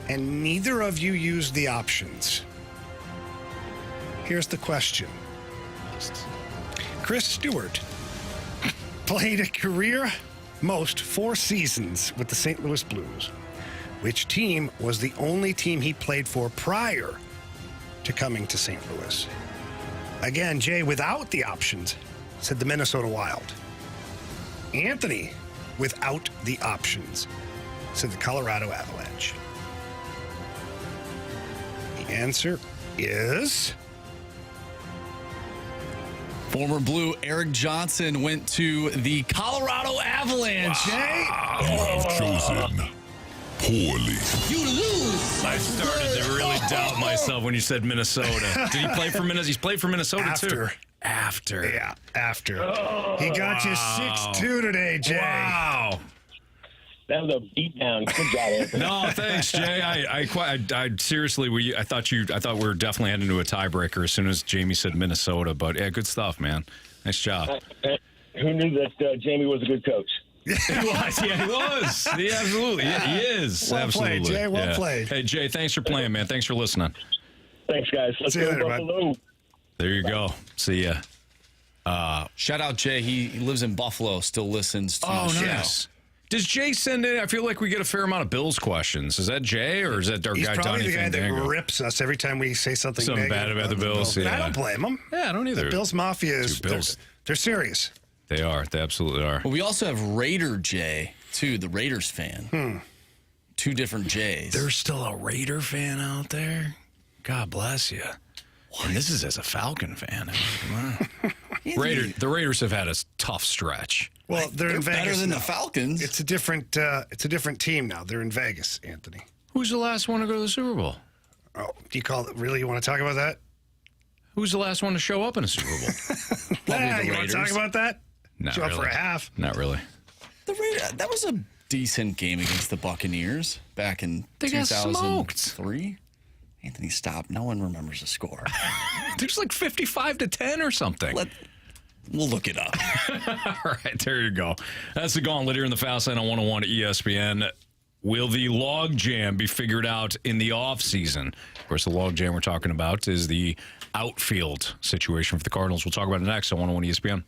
and neither of you used the options. Here's the question. Chris Stewart played a career most 4 seasons with the St. Louis Blues. Which team was the only team he played for prior to coming to St. Louis? Again, Jay, without the options, said the Minnesota Wild. Anthony, without the options, said the Colorado Avalanche. The answer is... Former Blue Eric Johnson went to the Colorado Avalanche. Wow. You have chosen poorly. You lose. I started to really doubt myself when you said Minnesota. Did he play for Minnesota? He's played for Minnesota too. After. Yeah, after. He got you 6-2 today, Jay. Wow. That was a beatdown. Good job, Anthony. No, thanks, Jay. I seriously, I thought we were definitely heading to a tiebreaker as soon as Jamie said Minnesota. But yeah, good stuff, man. Nice job. Who knew that Jamie was a good coach? He was. Yeah, he was. He absolutely. Yeah, he is. Well absolutely. played, Jay. Well yeah. played. Hey, Jay, thanks for playing, man. Thanks for listening. Thanks, guys. Let's See you go later, Buffalo. There you go. See ya. Shout out Jay. He lives in Buffalo. Still listens to the show. Nice. Does Jay send in? I feel like we get a fair amount of Bills questions. Is that Jay or is that our He's guy probably Donnie the guy Fandango? that rips us every time we say something Bad negative about the Bills. And Yeah. I don't blame him. Yeah, I don't either. The Bills Mafia is they're serious. They are. They absolutely are. Well, we also have Raider Jay, too, the Raiders fan. 2 different Jays. There's still a Raider fan out there. God bless you. And this is as a Falcon fan. The Raiders have had a tough stretch. Well, they're in Vegas better than now. the Falcons. It's a different team now. They're in Vegas, Anthony. Who's the last one to go to the Super Bowl? Oh, do you call it? Really? You want to talk about that? Who's the last one to show up in a Super Bowl? You want to talk about that? Not Show up really. for a half. Not really. The Raiders, that was a decent game against the Buccaneers back in They got 2003. Anthony, stop. No one remembers the score. There's like 55-10 or something. We'll look it up. All right, there you go. That's the Gauntlet here in the Fast Lane on 101 ESPN. Will the logjam be figured out in the offseason? Of course, the logjam we're talking about is the outfield situation for the Cardinals. We'll talk about it next on 101 ESPN.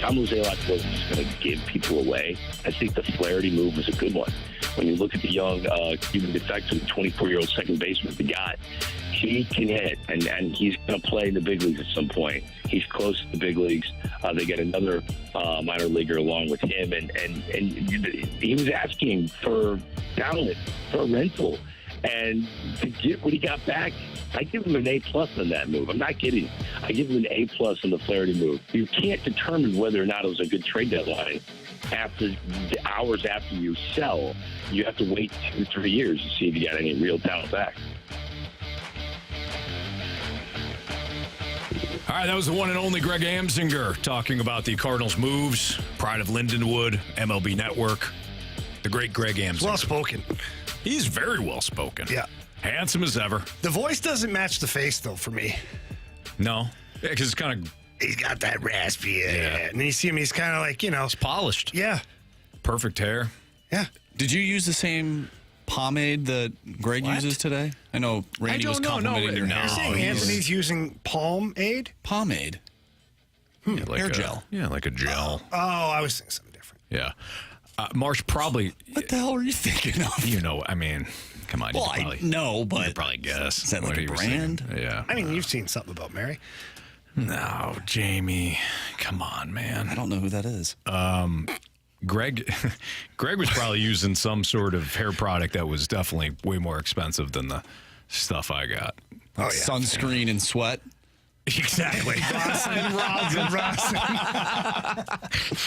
John Mozeliak wasn't just going to give people away. I think the Flaherty move was a good one. When you look at the young Cuban defective, 24-year-old second baseman we got, he can hit, and he's going to play in the big leagues at some point. He's close to the big leagues. They get another minor leaguer along with him, and he was asking for talent, for a rental. And to get what he got back, I give him an A+ on that move. I'm not kidding. I give him an A+ on the Flaherty move. You can't determine whether or not it was a good trade deadline after the hours after you sell. You have to wait 2-3 years to see if you got any real talent back. All right, that was the one and only Greg Amsinger talking about the Cardinals' moves, pride of Lindenwood, MLB Network. The great Greg Amsinger. Well spoken. He's very well spoken. Yeah. Handsome as ever. The voice doesn't match the face, though, for me. No. Yeah, because it's kind of... He's got that raspy. Yeah. And then you see him, he's kind of like, He's polished. Yeah. Perfect hair. Yeah. Did you use the same pomade that Greg uses today? I know Randy was complimenting your hair. You're saying Anthony's using pomade? Pomade. Yeah, like hair gel. Yeah, like a gel. Oh, I was thinking something different. Yeah. Marsh probably... What the hell are you thinking of? I mean, come on. Well, I know, but... You could probably guess. Is that like a brand? Yeah. I mean, you've seen something about Mary. No, Jamie. Come on, man. I don't know who that is. Greg was probably using some sort of hair product that was definitely way more expensive than the stuff I got. Like sunscreen and sweat. Exactly. Rosin.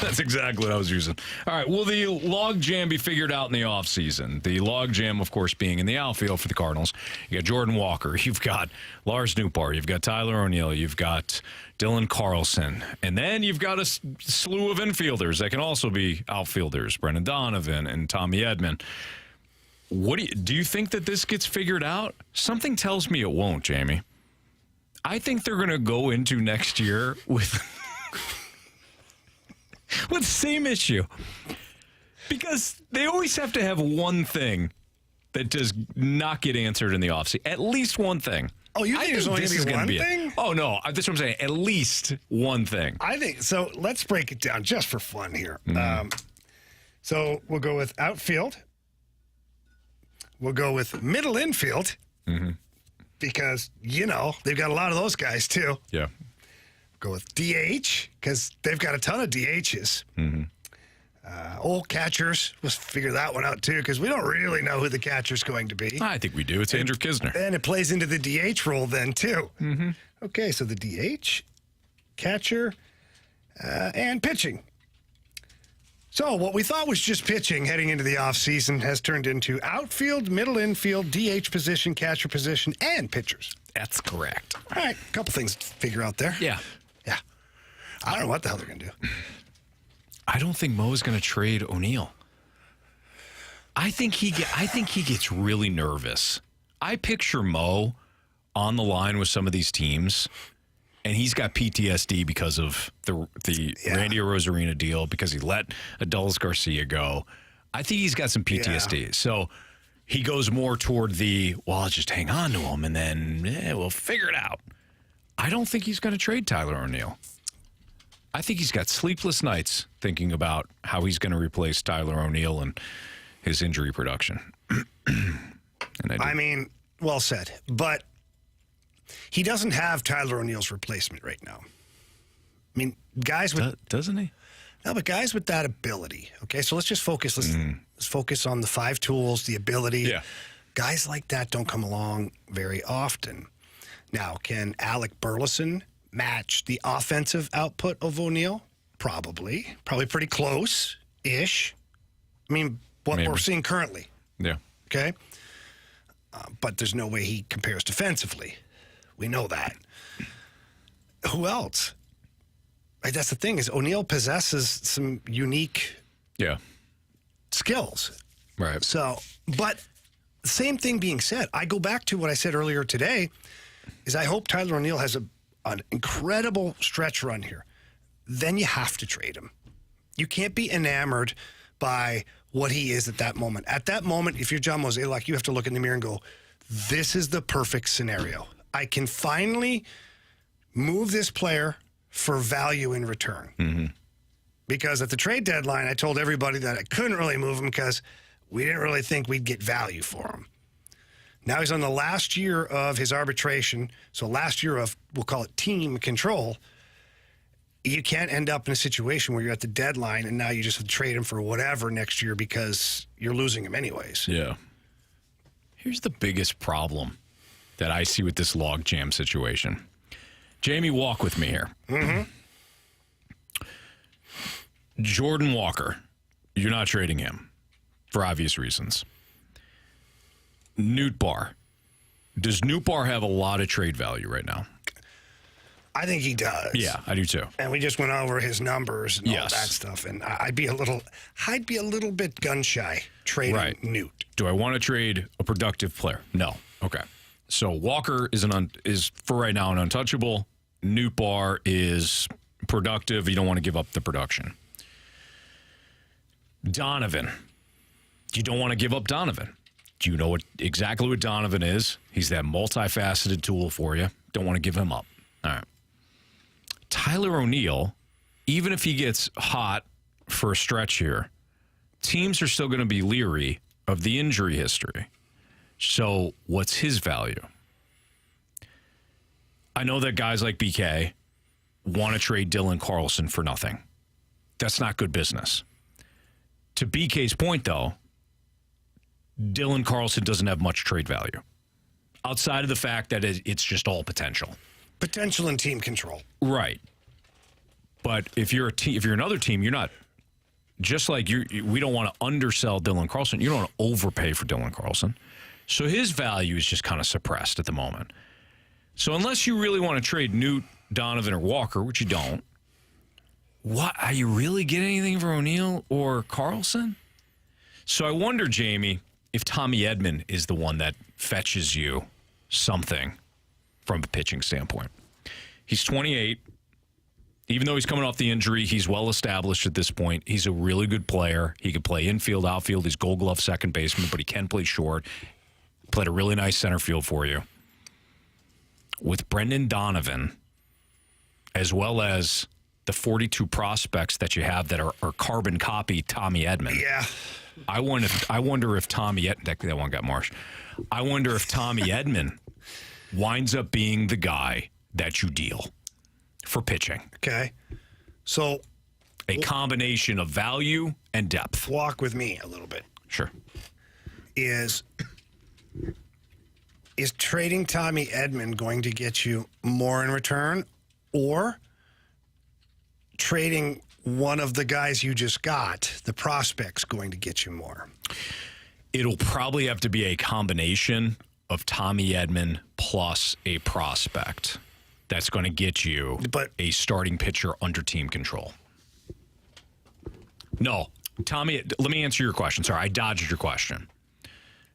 That's exactly what I was using. All right. Will the logjam be figured out in the offseason? The logjam, of course, being in the outfield for the Cardinals. You got Jordan Walker. You've got Lars Nootbaar. You've got Tyler O'Neill. You've got Dylan Carlson. And then you've got a slew of infielders that can also be outfielders. Brendan Donovan and Tommy Edman. What do you think that this gets figured out? Something tells me it won't, Jamie. I think they're going to go into next year with the same issue. Because they always have to have one thing that does not get answered in the offseason. At least one thing. Oh, you think there's only going to be one thing? Oh, no. That's what I'm saying. At least one thing. I think so. Let's break it down just for fun here. So we'll go with outfield. We'll go with middle infield. Mm-hmm. Because, they've got a lot of those guys, too. Yeah. Go with DH, because they've got a ton of DHs. Mm-hmm. Old catchers, let's figure that one out, too, because we don't really know who the catcher's going to be. I think we do. It's Andrew Kisner. And it plays into the DH role then, too. Mm-hmm. Okay, so the DH, catcher, and pitching. So what we thought was just pitching heading into the offseason has turned into outfield, middle infield, DH position, catcher position, and pitchers. That's correct. All right, a couple things to figure out there. Yeah. I don't know what the hell they're going to do. I don't think Mo is going to trade O'Neill. I think he gets really nervous. I picture Mo on the line with some of these teams. And he's got PTSD because of the Randy Arozarena deal, because he let Adolis Garcia go. I think he's got some PTSD. Yeah. So he goes more toward I'll just hang on to him and then we'll figure it out. I don't think he's going to trade Tyler O'Neill. I think he's got sleepless nights thinking about how he's going to replace Tyler O'Neill and his injury production. I mean, well said. But he doesn't have Tyler O'Neill's replacement right now. I mean, guys with... Doesn't he? No, but guys with that ability. Okay, so let's just focus. Let's focus on the 5 tools, the ability. Yeah. Guys like that don't come along very often. Now, can Alec Burleson match the offensive output of O'Neill? Probably. Probably pretty close-ish. I mean, what we're seeing currently. Yeah. Okay? But there's no way he compares defensively. We know that. Who else? Like, that's the thing, is O'Neill possesses some unique skills. Right. So, but same thing being said, I go back to what I said earlier today, is I hope Tyler O'Neill has an incredible stretch run here. Then you have to trade him. You can't be enamored by what he is at that moment. At that moment, if you're John Mozeliak, you have to look in the mirror and go, this is the perfect scenario. I can finally move this player for value in return. Mm-hmm. because at the trade deadline, I told everybody that I couldn't really move him because we didn't really think we'd get value for him. Now he's on the last year of his arbitration, so last year of, we'll call it team control. You can't end up in a situation where you're at the deadline and now you just trade him for whatever next year because you're losing him anyways. Yeah. Here's the biggest problem that I see with this logjam situation. Jamie, walk with me here. Mm-hmm. Jordan Walker, you're not trading him for obvious reasons. Nootbaar. Does Nootbaar have a lot of trade value right now? I think he does. Yeah, I do too. And we just went over his numbers and all that stuff, and I'd be a little bit gun shy trading Newt. Do I want to trade a productive player? No. Okay. So Walker is for right now an untouchable. Nootbaar is productive. You don't want to give up the production. Donovan. You don't want to give up Donovan. Do you know exactly what Donovan is? He's that multifaceted tool for you. Don't want to give him up. All right. Tyler O'Neill, even if he gets hot for a stretch here, teams are still going to be leery of the injury history. So what's his value? I know that guys like BK want to trade Dylan Carlson for nothing. That's not good business. To BK's point, though, Dylan Carlson doesn't have much trade value outside of the fact that it's just all potential. Potential and team control. Right. But if you're another team, you're not just like we don't want to undersell Dylan Carlson. You don't want to overpay for Dylan Carlson. So his value is just kind of suppressed at the moment. So unless you really want to trade Newt, Donovan, or Walker, which you don't, what are you really getting anything for O'Neill or Carlson? So I wonder, Jamie, if Tommy Edman is the one that fetches you something from a pitching standpoint. He's 28. Even though he's coming off the injury, he's well established at this point. He's a really good player. He can play infield, outfield. He's Gold Glove second baseman, but he can play short. Played a really nice center field for you. With Brendan Donovan, as well as the 42 prospects that you have that are carbon copy Tommy Edman. Yeah. I wonder if Tommy that one got Marsh. I wonder if Tommy Edman winds up being the guy that you deal for pitching. Okay. So a combination of value and depth. Walk with me a little bit. Sure. Is trading Tommy Edman going to get you more in return, or trading one of the guys you just got, the prospects, going to get you more? It'll probably have to be a combination of Tommy Edman plus a prospect that's going to get you a starting pitcher under team control. No, Tommy, let me answer your question. Sorry, I dodged your question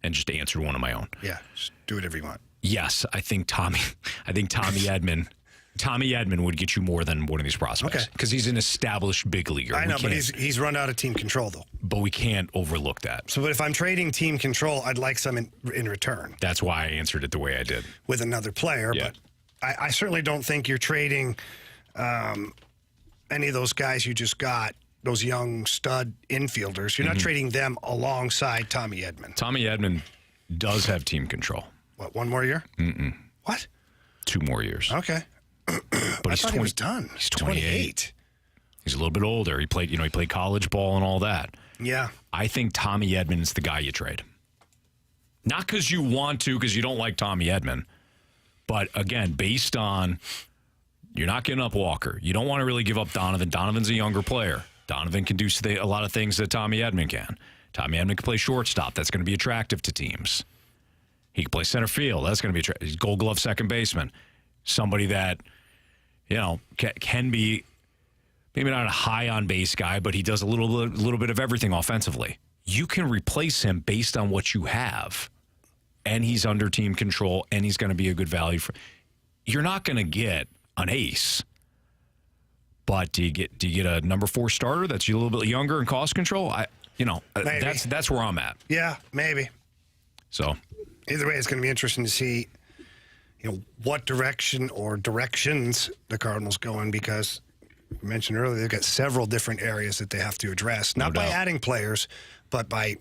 and just answered one of my own. Yeah, just do whatever you want. Yes, I think Tommy Edman would get you more than one of these prospects. Because he's an established big leaguer. I know, but he's run out of team control, though. But we can't overlook that. So, but if I'm trading team control, I'd like some in return. That's why I answered it the way I did. With another player, yeah. But I certainly don't think you're trading any of those guys you just got, those young stud infielders. You're not trading them alongside Tommy Edman. Tommy Edman does have team control. What, one more year? Mm-mm. What? 2 more years. Okay. But he was done. He's 28. He's a little bit older. He played college ball and all that. Yeah. I think Tommy Edman is the guy you trade. Not because you want to, because you don't like Tommy Edman. But again, based on you're not getting up Walker. You don't want to really give up Donovan. Donovan's a younger player. Donovan can do a lot of things that Tommy Edman can. Tommy Edman can play shortstop. That's going to be attractive to teams. He can play center field. That's going to be attractive. He's Gold Glove second baseman. Somebody that, can be maybe not a high on base guy, but he does a little bit of everything offensively. You can replace him based on what you have, and he's under team control, and he's going to be a good value for. You're not going to get an ace, but do you get a number 4 starter that's a little bit younger and cost control? That's where I'm at. Yeah, maybe. So either way, it's going to be interesting to see, what direction or directions the Cardinals go in, because mentioned earlier, they've got several different areas that they have to address, not by adding players, but by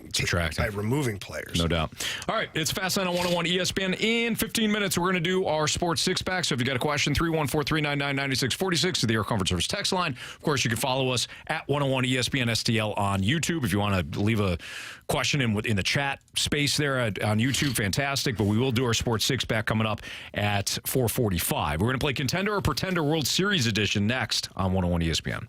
removing players. No doubt. All right, it's Fastline on 101 ESPN. In 15 minutes, we're going to do our sports six-pack. So if you got a question, 314-399-9646 to the Air Comfort Service text line. Of course, you can follow us at 101 ESPN STL on YouTube. If you want to leave a question in the chat space there on YouTube, fantastic. But we will do our sports six-pack coming up at 4:45. We're going to play Contender or Pretender World Series Edition next on 101 ESPN.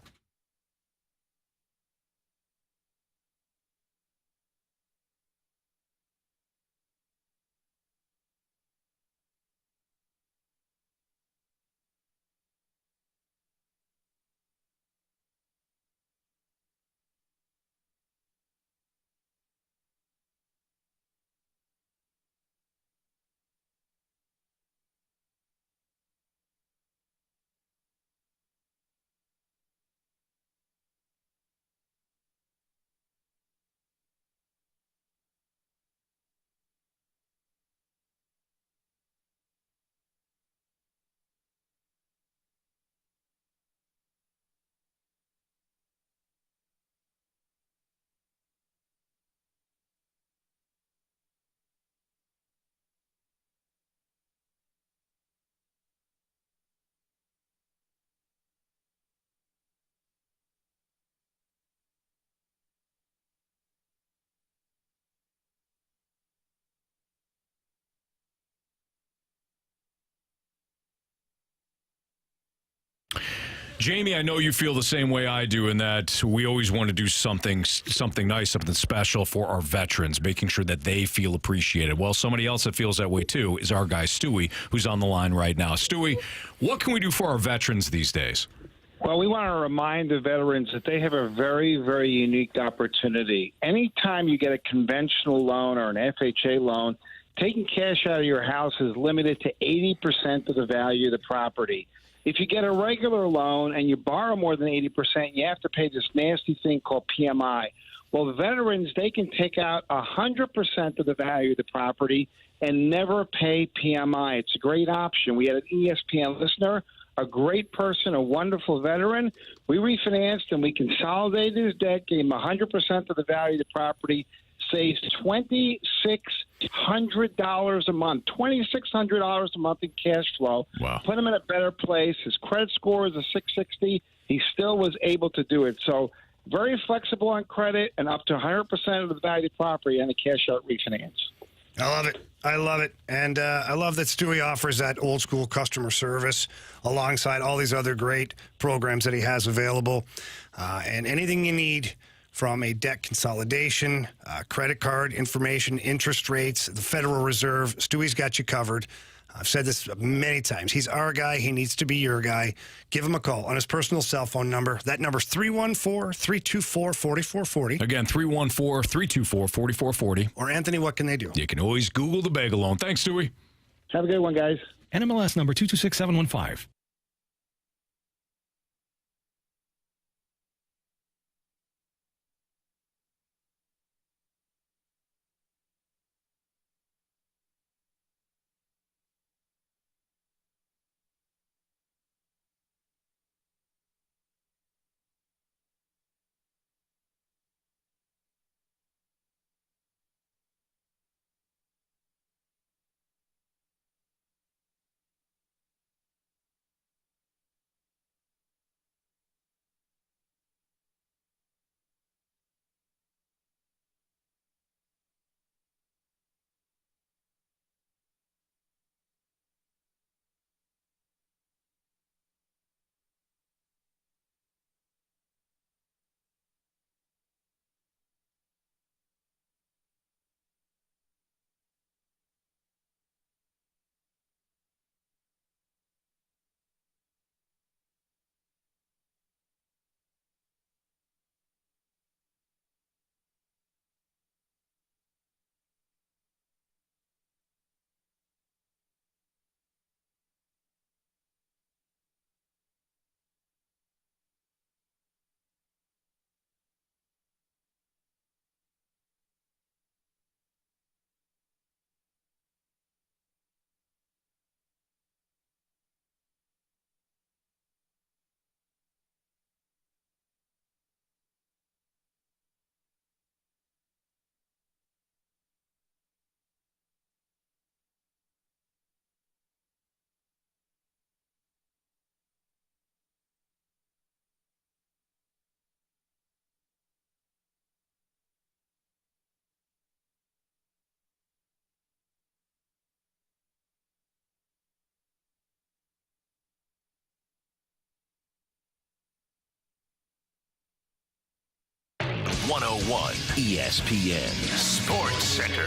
Jamie, I know you feel the same way I do in that we always want to do something nice, something special for our veterans, making sure that they feel appreciated. Well, somebody else that feels that way too is our guy Stewie, who's on the line right now. Stewie, what can we do for our veterans these days? Well, we want to remind the veterans that they have a very, very unique opportunity. Anytime you get a conventional loan or an FHA loan, taking cash out of your house is limited to 80% of the value of the property. If you get a regular loan and you borrow more than 80%, you have to pay this nasty thing called PMI. Well, the veterans, they can take out 100% of the value of the property and never pay PMI. It's a great option. We had an ESPN listener, a great person, a wonderful veteran. We refinanced and we consolidated his debt, gave him 100% of the value of the property, saves $2,600 a month, $2,600 a month in cash flow. Wow. Put him in a better place. His credit score is a 660. He still was able to do it. So very flexible on credit and up to 100% of the value of the property on a cash out refinance. I love it. I love it. And I love that Stewie offers that old school customer service alongside all these other great programs that he has available. And anything you need from a debt consolidation, credit card information, interest rates, the Federal Reserve, Stewie's got you covered. I've said this many times. He's our guy. He needs to be your guy. Give him a call on his personal cell phone number. That number's 314-324-4440. Again, 314-324-4440. Or, Anthony, what can they do? You can always Google the bagel loan. Thanks, Stewie. Have a good one, guys. NMLS number 226715. 101 ESPN Sports Center.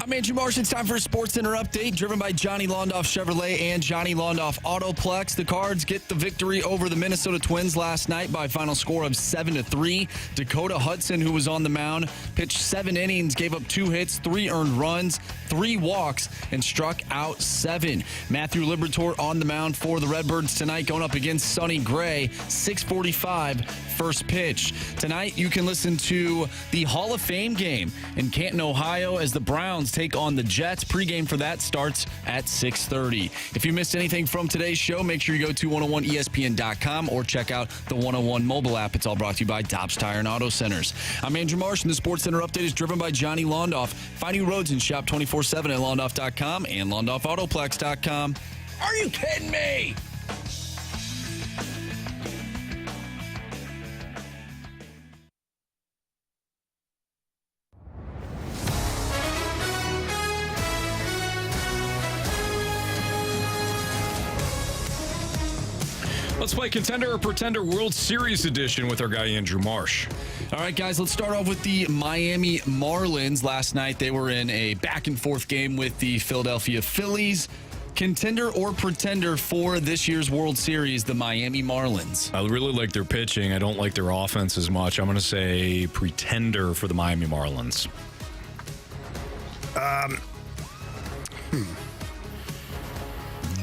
I'm Andrew Marsh. It's time for a Sports Center update driven by Johnny Londoff Chevrolet and Johnny Londoff Autoplex. The Cards get the victory over the Minnesota Twins last night by a final score of 7-3. Dakota Hudson, who was on the mound, pitched 7 innings, gave up 2 hits, 3 earned runs, 3 walks, and struck out 7. Matthew Liberatore on the mound for the Redbirds tonight, going up against Sonny Gray. 6:45 first pitch. Tonight, you can listen to the Hall of Fame game in Canton, Ohio, as the Browns take on the Jets. Pregame for that starts at 6:30. If you missed anything from today's show, make sure you go to 101ESPN.com or check out the 101 mobile app. It's all brought to you by Dobbs Tire and Auto Centers. I'm Andrew Marsh, and the Sports Center update is driven by Johnny Londoff. Find new roads and shop 24/7 at Londoff.com and LondoffAutoplex.com. Are you kidding me? Let's play Contender or Pretender World Series edition with our guy Andrew Marsh. All right, guys, let's start off with the Miami Marlins. Last night, they were in a back-and-forth game with the Philadelphia Phillies. Contender or Pretender for this year's World Series, the Miami Marlins? I really like their pitching. I don't like their offense as much. I'm going to say Pretender for the Miami Marlins.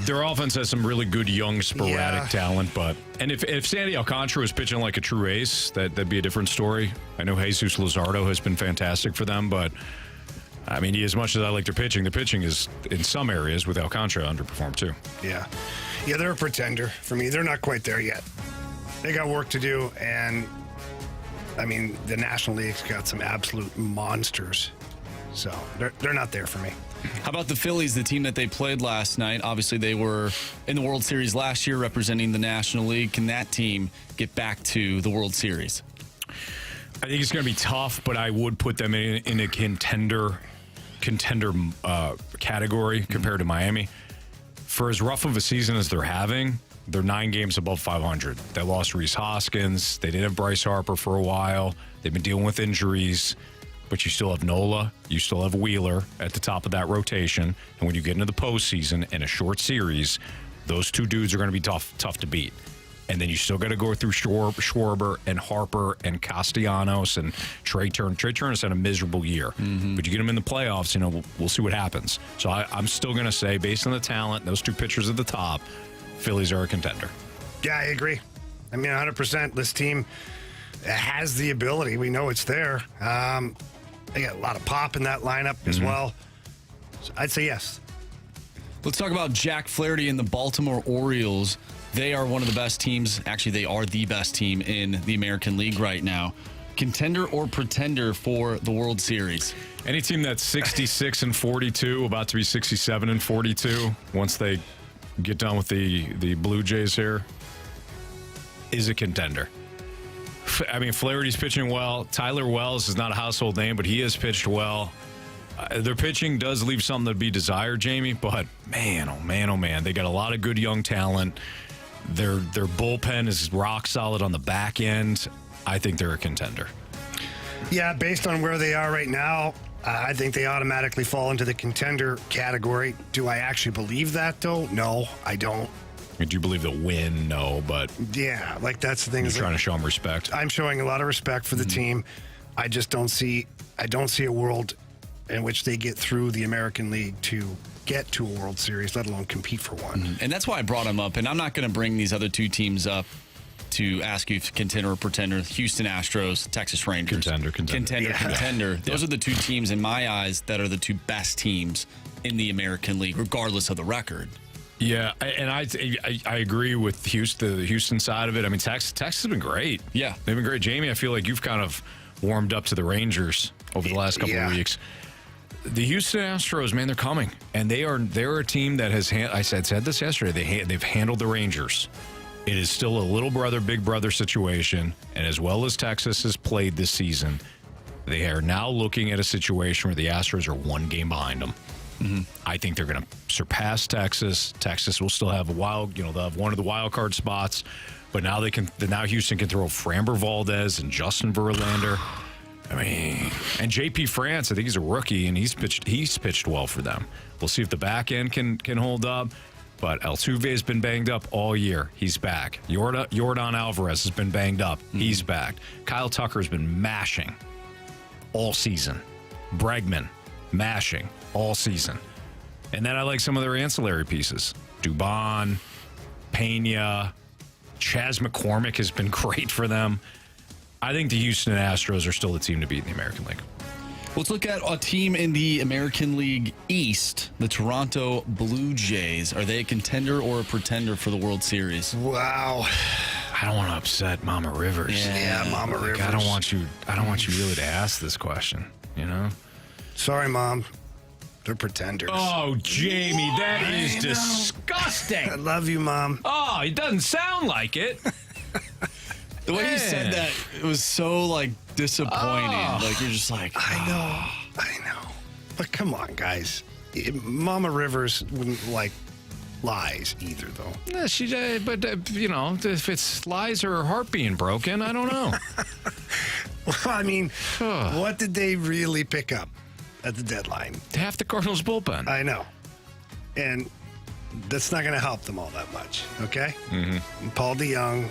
Their offense has some really good young sporadic talent, and if Sandy Alcantara was pitching like a true ace, that'd be a different story. I know Jesus Luzardo has been fantastic for them, but I mean, as much as I like their pitching is in some areas with Alcantara underperformed too. Yeah, they're a pretender for me. They're not quite there yet. They got work to do, and I mean, the National League's got some absolute monsters, so they're not there for me. How about the Phillies, the team that they played last night? Obviously, they were in the World Series last year representing the National League. Can that team get back to the World Series? I think it's going to be tough, but I would put them in a contender category compared to Miami. For as rough of a season as they're having, they're 9 games above 500. They lost Rhys Hoskins. They didn't have Bryce Harper for a while. They've been dealing with injuries. But you still have Nola, you still have Wheeler at the top of that rotation. And when you get into the postseason in a short series, those 2 dudes are going to be tough to beat. And then you still got to go through Schwarber and Harper and Castellanos and Trey Turner. Trey Turner's had a miserable year. Mm-hmm. But you get him in the playoffs, we'll see what happens. So I'm still going to say, based on the talent, those 2 pitchers at the top, Phillies are a contender. Yeah, I agree. I mean, 100%. This team has the ability. We know it's there. They got a lot of pop in that lineup as well. So I'd say yes. Let's talk about Jack Flaherty and the Baltimore Orioles. They are one of the best teams. Actually, they are the best team in the American League right now. Contender or Pretender for the World Series? Any team that's 66-42, about to be 67-42, once they get done with the Blue Jays here, is a contender. I mean, Flaherty's pitching well. Tyler Wells is not a household name, but he has pitched well. Their pitching does leave something to be desired, Jamie, but man, oh man, they got a lot of good young talent. Their bullpen is rock solid on the back end. I think they're a contender. Yeah, based on where they are right now, I think they automatically fall into the contender category. Do I actually believe that, though? No, I don't. Do you believe they'll win? No, but yeah, like that's the thing. You're trying to show them respect. I'm showing a lot of respect for the team. I just don't see a world in which they get through the American League to get to a World Series, let alone compete for one. And that's why I brought them up. And I'm not going to bring these other 2 teams up to ask you if contender or pretender. Houston Astros, Texas Rangers. Contender. Those are the 2 teams in my eyes that are the 2 best teams in the American League, regardless of the record. Yeah, and I agree with Houston, the Houston side of it. I mean, Texas has been great. Yeah. They've been great. Jamie, I feel like you've kind of warmed up to the Rangers over the last couple of weeks. The Houston Astros, man, they're coming. And they're a team that has, I said this yesterday, they've handled the Rangers. It is still a little brother, big brother situation. And as well as Texas has played this season, they are now looking at a situation where the Astros are 1 game behind them. Mm-hmm. I think they're going to surpass Texas. Texas will still have they'll have one of the wild card spots. But now now Houston can throw Framber Valdez and Justin Verlander. I mean, and JP France, I think he's a rookie, and he's pitched well for them. We'll see if the back end can hold up. But Altuve has been banged up all year. He's back. Yordan Alvarez has been banged up. He's back. Kyle Tucker's been mashing all season. Bregman, mashing all season. And then I like some of their ancillary pieces. Dubon, Pena, Chas McCormick has been great for them. I think the Houston Astros are still the team to beat in the American League. Let's look at a team in the American League East, the Toronto Blue Jays. Are they a contender or a pretender for the World Series? Wow. I don't want to upset Mama Rivers. Yeah, Mama Rivers. I don't want you really to ask this question, you know? Sorry, Mom. They're pretenders. Oh, Jamie, that is disgusting. I love you, Mom. Oh, it doesn't sound like it. The way you said that, it was so, like, disappointing. Like, you're just like, I know. But come on, guys. Mama Rivers wouldn't like lies either, though. Yeah, but you know, if it's lies or her heart being broken, I don't know. Well, I mean, what did they really pick up at the deadline? Half the Cardinals bullpen. I know. And that's not going to help them all that much, okay? Mm-hmm. Paul DeYoung,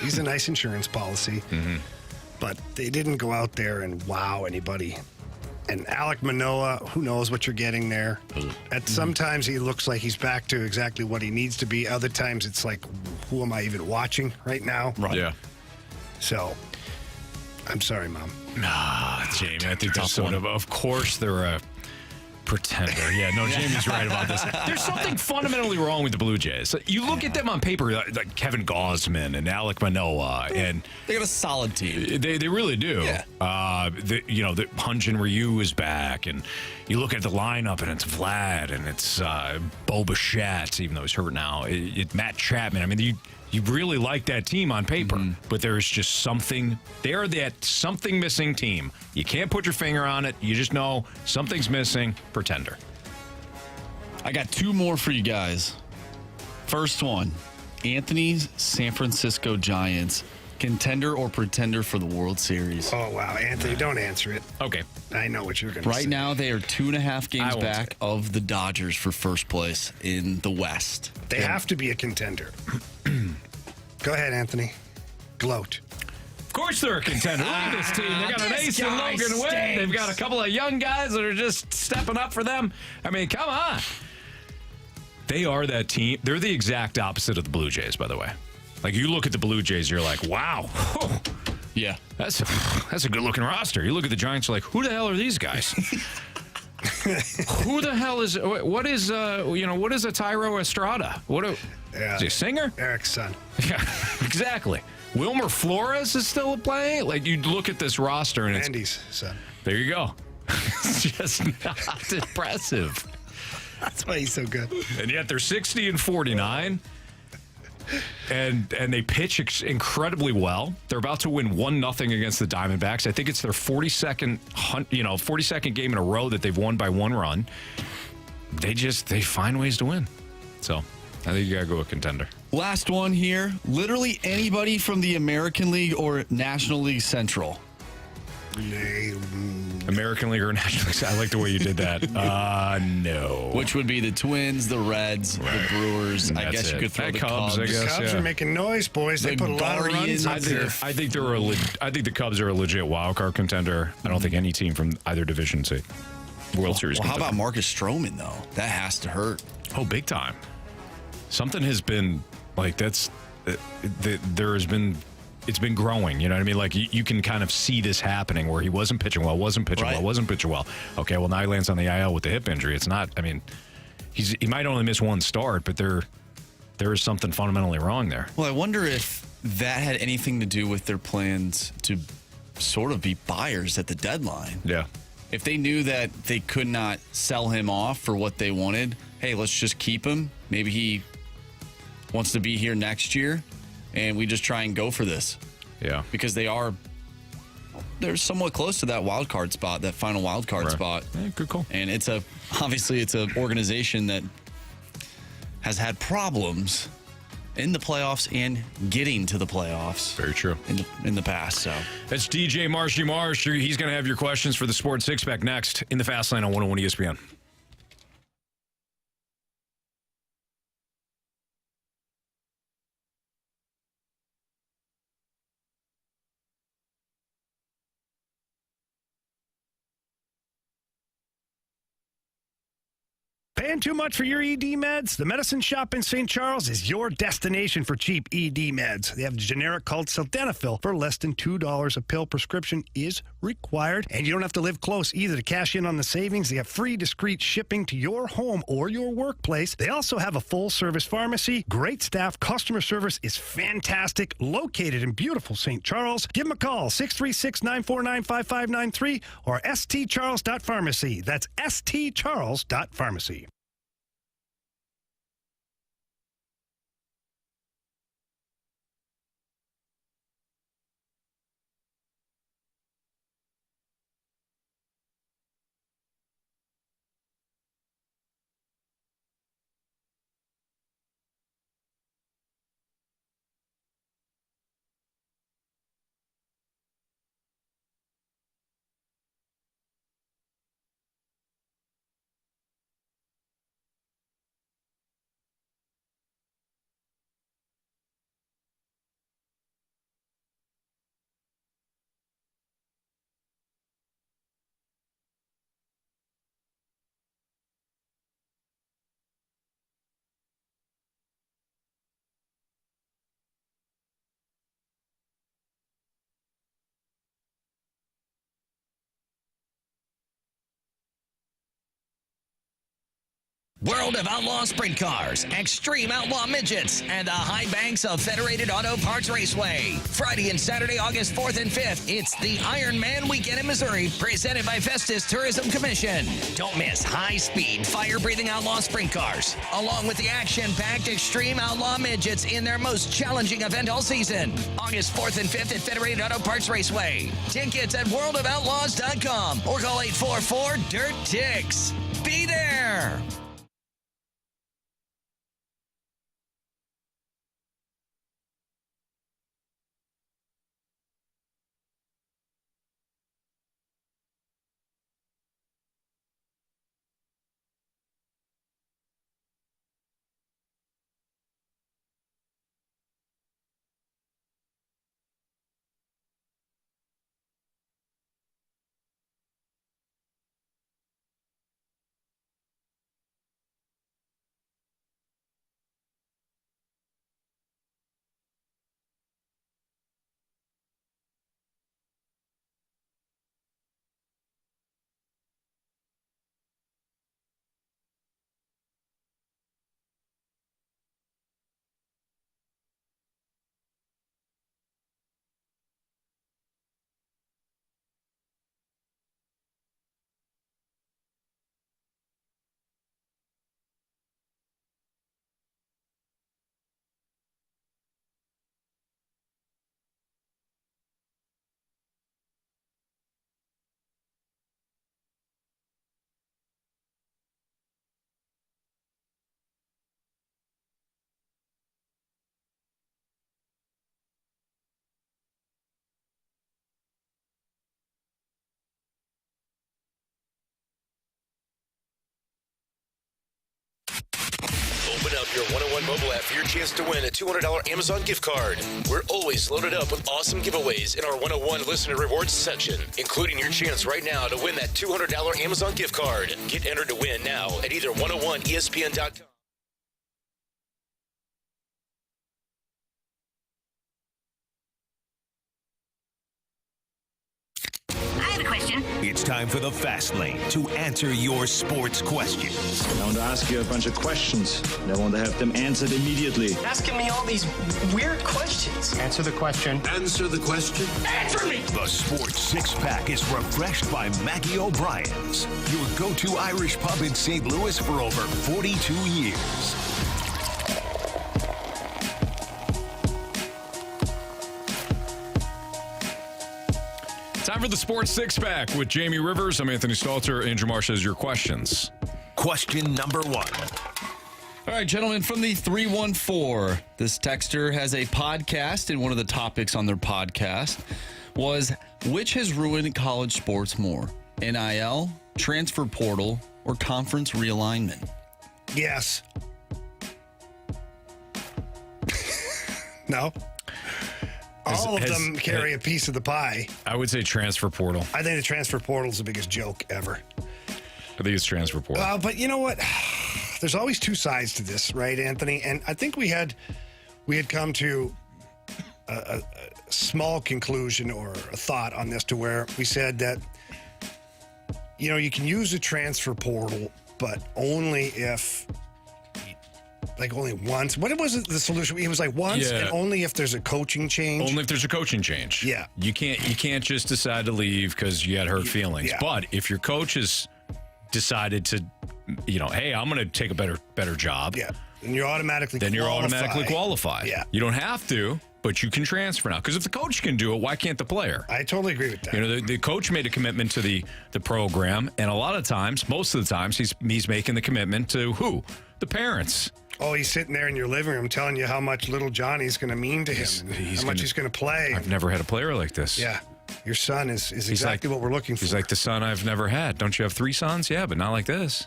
he's a nice insurance policy, but they didn't go out there and wow anybody. And Alek Manoah, who knows what you're getting there. Sometimes he looks like he's back to exactly what he needs to be. Other times it's like, who am I even watching right now? Right. Yeah. So, I'm sorry, Mom. Jamie, I think they're of course they're a pretender. Yeah, no, Jamie's right about this. There's something fundamentally wrong with the Blue Jays. You look at them on paper, like Kevin Gausman and Alek Manoah, and they got a solid team. They really do. Yeah. The Hyun-Jin Ryu is back, and you look at the lineup, and it's Vlad, and it's Bo Bichette, even though he's hurt now. Matt Chapman. I mean, you really like that team on paper, but there's just something. They're that something missing team. You can't put your finger on it. You just know something's missing. Pretender. I got two more for you guys. First one, Anthony's San Francisco Giants, contender or pretender for the World Series? Oh, wow. Anthony, don't answer it. Okay. I know what you're going to say. Right now, they are 2.5 games back of the Dodgers for first place in the West. They have to be a contender. Go ahead, Anthony. Gloat. Of course they're a contender. Look at this team. They got an ace in Logan Witt. They've got a couple of young guys that are just stepping up for them. I mean, come on. They are that team. They're the exact opposite of the Blue Jays, by the way. Like, you look at the Blue Jays, you're like, wow. Yeah. That's a good-looking roster. You look at the Giants, you're like, who the hell are these guys? Who the hell is a Tyro Estrada? Is he a singer? Eric's son. Yeah, exactly. Wilmer Flores is still playing. Like, you look at this roster and Andy's son. There you go. It's just not impressive. That's why he's so good. And yet they're 60-49. And they pitch incredibly well. They're about to win 1-0 against the Diamondbacks. I think it's their 42nd game in a row that they've won by 1 run. They find ways to win. So I think you got to go with contender. Last one here. Literally anybody from the American League or National League Central. American League or National League? I like the way you did that. No. Which would be the Twins, the Reds, the Brewers. I guess you could throw the Cubs. I guess, the Cubs are making noise, boys. They put a lot of runs up there. I think the Cubs are a legit wild card contender. I don't think any team from either division is a World Series contender. How about Marcus Stroman, though? That has to hurt. Oh, big time. Something has been like that's. There has been. It's been growing, you know what I mean? Like, you can kind of see this happening where he wasn't pitching well. Okay, well, now he lands on the IL with the hip injury. It's not, I mean, he might only miss one start, but there is something fundamentally wrong there. Well, I wonder if that had anything to do with their plans to sort of be buyers at the deadline. Yeah. If they knew that they could not sell him off for what they wanted, hey, let's just keep him. Maybe he wants to be here next year. And we just try and go for this. Yeah. Because they're somewhat close to that wild card spot, that final wild card spot. Yeah, good call. And obviously it's an organization that has had problems in the playoffs and getting to the playoffs. Very true. In the past. So that's DJ Marshy Marsh. He's going to have your questions for the Sports Six Pack next in the Fast Lane on 101 ESPN. Paying too much for your ED meds? The Medicine Shop in St. Charles is your destination for cheap ED meds. They have generic called sildenafil for less than $2 a pill. Prescription is required, and you don't have to live close either to cash in on the savings. They have free, discreet shipping to your home or your workplace. They also have a full-service pharmacy, great staff, customer service is fantastic, located in beautiful St. Charles. Give them a call, 636-949-5593 or stcharles.pharmacy. That's stcharles.pharmacy. World of Outlaw Sprint Cars, Extreme Outlaw Midgets, and the high banks of Federated Auto Parts Raceway. Friday and Saturday, August 4th and 5th, it's the Iron Man Weekend in Missouri, presented by Festus Tourism Commission. Don't miss high-speed, fire-breathing outlaw sprint cars, along with the action-packed Extreme Outlaw Midgets in their most challenging event all season. August 4th and 5th at Federated Auto Parts Raceway. Tickets at worldofoutlaws.com or call 844-DIRT-TICKS. Be there! Open up your 101 mobile app for your chance to win a $200 Amazon gift card. We're always loaded up with awesome giveaways in our 101 Listener Rewards section, including your chance right now to win that $200 Amazon gift card. Get entered to win now at either 101ESPN.com. It's time for the Fast Lane to answer your sports questions. I want to ask you a bunch of questions, and I want to have them answered immediately. Asking me all these weird questions. Answer the question. Answer the question. Answer me! The Sports Six Pack is refreshed by Mackie O'Brien's, your go-to Irish pub in St. Louis for over 42 years. Time for the Sports Six Pack with Jamie Rivers. I'm Anthony Stalter. Andrew Marsh has your questions. Question number one. All right, gentlemen, from the 314, this texter has a podcast, and one of the topics on their podcast was, which has ruined college sports more, NIL, transfer portal, or conference realignment? Yes. No. All of them carry a piece of the pie. I would say transfer portal. I think the transfer portal is the biggest joke ever. I think it's transfer portal. But you know what? There's always two sides to this, right, Anthony? And I think we had come to a small conclusion or a thought on this, to where we said that, you know, you can use a transfer portal, but only if, like, only once. What was it, the solution? It was like once, and only if there's a coaching change. Only if there's a coaching change. Yeah. You can't just decide to leave because you had hurt feelings. Yeah. But if your coach has decided to, you know, hey, I'm going to take a better job. Yeah. And you're automatically qualified. Yeah. You don't have to, but you can transfer now. Because if the coach can do it, why can't the player? I totally agree with that. You know, the coach made a commitment to the program, and a lot of times, most of the times, he's making the commitment to who? The parents. Oh, he's sitting there in your living room telling you how much little Johnny's going to mean to him, how much he's going to play. I've never had a player like this. Yeah. Your son is exactly what we're looking for. He's like the son I've never had. Don't you have 3 sons? Yeah, but not like this.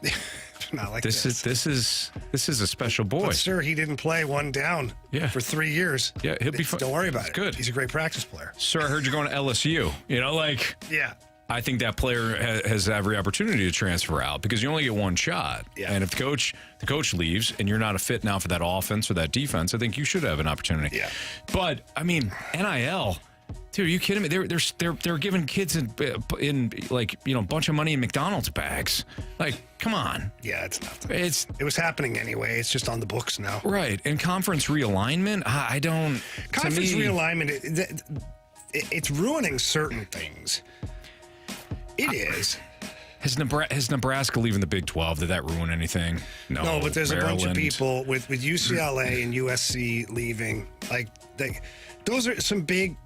Not like this. This is a special boy. But sir, he didn't play one down for 3 years. Yeah, he'll be fine. Don't worry about it. Good. He's a great practice player. Sir, I heard you're going to LSU. You know, like, yeah. I think that player has every opportunity to transfer out because you only get one shot. Yeah. And if the coach leaves and you're not a fit now for that offense or that defense, I think you should have an opportunity. Yeah. But I mean, NIL. Dude, are you kidding me? They're giving kids in like, you know, a bunch of money in McDonald's bags. Like, come on. Yeah, it's nothing. It was happening anyway. It's just on the books now. Right. And conference realignment, I don't. Conference realignment, it's ruining certain things. It is. Has Nebraska leaving the Big 12, did that ruin anything? No, but there's Maryland. a bunch of people with UCLA and USC leaving. Like, those are some big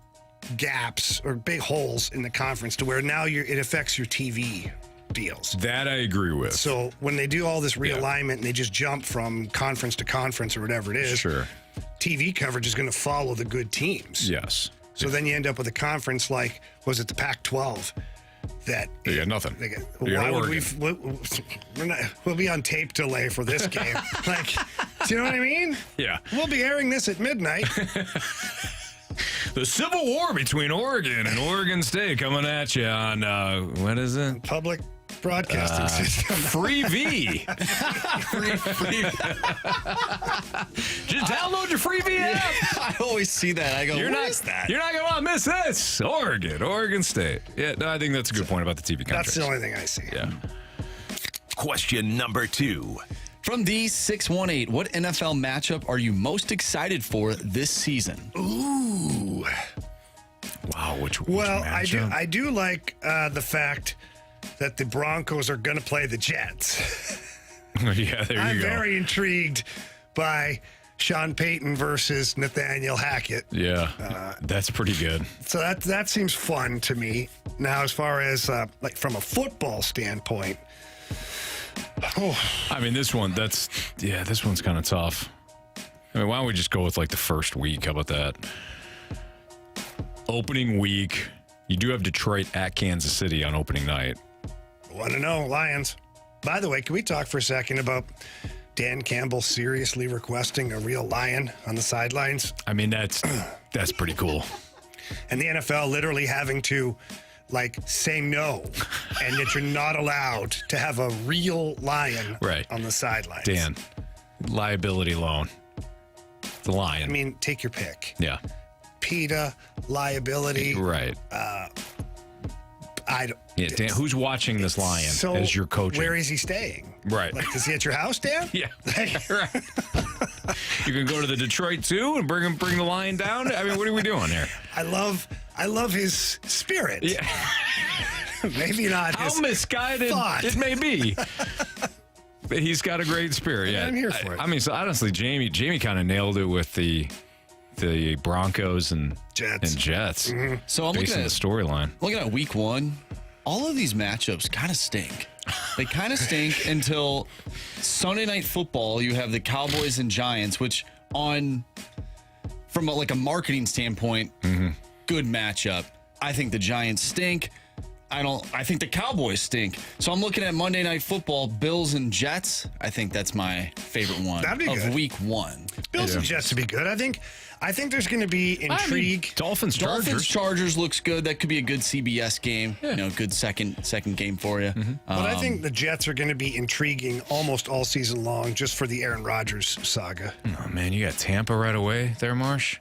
gaps or big holes in the conference to where now it affects your TV deals. That I agree with. So when they do all this realignment and they just jump from conference to conference or whatever it is, sure, TV coverage is going to follow the good teams. Yes. So then you end up with a conference like, was it the Pac-12? That they got nothing. Why would we'll be on tape delay for this game? Like, do you know what I mean? Yeah. We'll be airing this at midnight. The Civil War between Oregon and Oregon State coming at you on, what is it? Public Broadcasting System. Free V. free. Just download your Free V app. I always see that. I go, what is that? You're not going to want to miss this. Oregon State. Yeah, no, I think that's a good point about the TV contracts. That's the only thing I see. Yeah. Question number 2. From the 618, what NFL matchup are you most excited for this season? Ooh. Wow, which well, matchup? I do like the fact that the Broncos are going to play the Jets. Yeah, there you I'm go. very intrigued by Sean Payton versus Nathaniel Hackett. Yeah, that's pretty good. So that seems fun to me. Now, as far as like from a football standpoint, I mean, this one's kind of tough. I mean, why don't we just go with like the first week? How about that? Opening week, you do have Detroit at Kansas City on opening night. Want to know, Lions. By the way, can we talk for a second about Dan Campbell seriously requesting a real lion on the sidelines? I mean, that's pretty cool. And the NFL literally having to like say no, and that you're not allowed to have a real lion on the sidelines. Dan, liability loan. The lion. I mean, take your pick. Yeah. PETA, liability. Right. Yeah, Dan, who's watching this lion as your coach? Where is he staying? Right. Like, is he at your house, Dan? Yeah. Right. You can go to the Detroit Zoo and bring the lion down. I mean, what are we doing here? I love his spirit. Yeah. Maybe not. How misguided it may be. But he's got a great spirit. Yeah, I'm here for it. I mean, so honestly, Jamie kind of nailed it with the Broncos and Jets. So I'm looking at the storyline. Looking at week 1, all of these matchups kind of stink. They kind of stink until Sunday Night Football. You have the Cowboys and Giants, which from a marketing standpoint, good matchup. I think the Giants stink. I think the Cowboys stink. So I'm looking at Monday Night Football, Bills and Jets. I think that's my favorite one That'd be of good. Week 1. Bills and Jets would be good. I think there's going to be intrigue. Dolphins-Chargers looks good. That could be a good CBS game. Yeah. Good second game for you. But I think the Jets are going to be intriguing almost all season long just for the Aaron Rodgers saga. Oh, man, you got Tampa right away there, Marsh?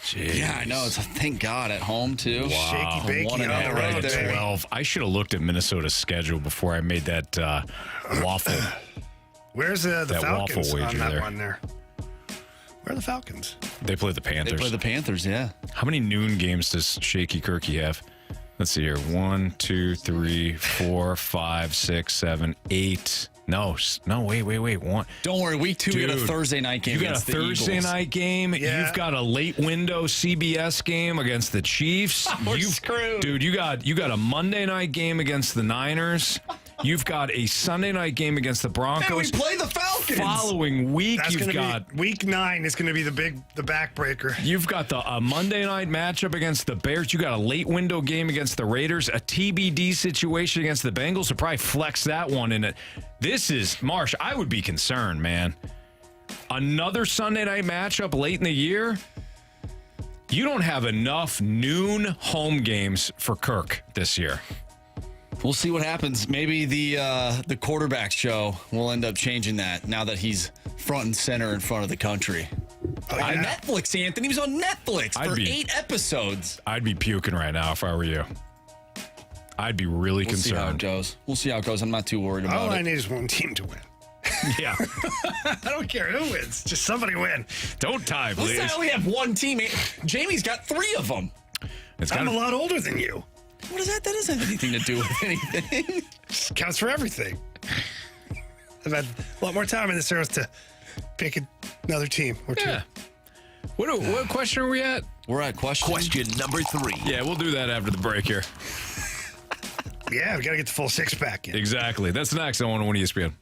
Jeez. Yeah, I know. Thank God at home, too. Wow. Shaky bakey on the road there. 12. I should have looked at Minnesota's schedule before I made that waffle. Where's the that Falcons waffle on wager that there. one there? Where are the Falcons? They play the Panthers. They play the Panthers, yeah. How many noon games does Shaky Kirky have? Let's see here. 1, 2, 3, 4, 5, 6, 7, 8. No, wait. One. Don't worry. Week 2, you got a Thursday night game. You got a against the Thursday Eagles. night game. Yeah. You've got a late window CBS game against the Chiefs. We're screwed. Dude, you got a Monday night game against the Niners. You've got a Sunday night game against the Broncos. Hey, we play the Falcons. Following week, That's you've gonna got be week 9 is going to be the backbreaker. You've got the Monday night matchup against the Bears. You got a late window game against the Raiders, a TBD situation against the Bengals. So probably flex that one in it. This is, Marsh, I would be concerned, man. Another Sunday night matchup late in the year. You don't have enough noon home games for Kirk this year. We'll see what happens. Maybe the quarterback show will end up changing that now that he's front and center in front of the country. On Netflix, Anthony. He was on Netflix for 8 episodes. I'd be puking right now if I were you. I'd be really We'll see how it concerned. goes. We'll see how it goes. I'm not too worried about All I it. need is one team to win. Yeah. I don't care who wins. Just somebody win. Don't tie, Listen, please. I only have one team. Jamie's got 3 of them. I'm a lot older than you. What is that? That doesn't have anything to do with anything. Just counts for everything. I've had a lot more time in this earth to pick another team or two. Yeah. What question are we at? We're at question number 3. Yeah, we'll do that after the break here. Yeah, we got to get the full 6-pack in. Exactly. That's next on 101 ESPN.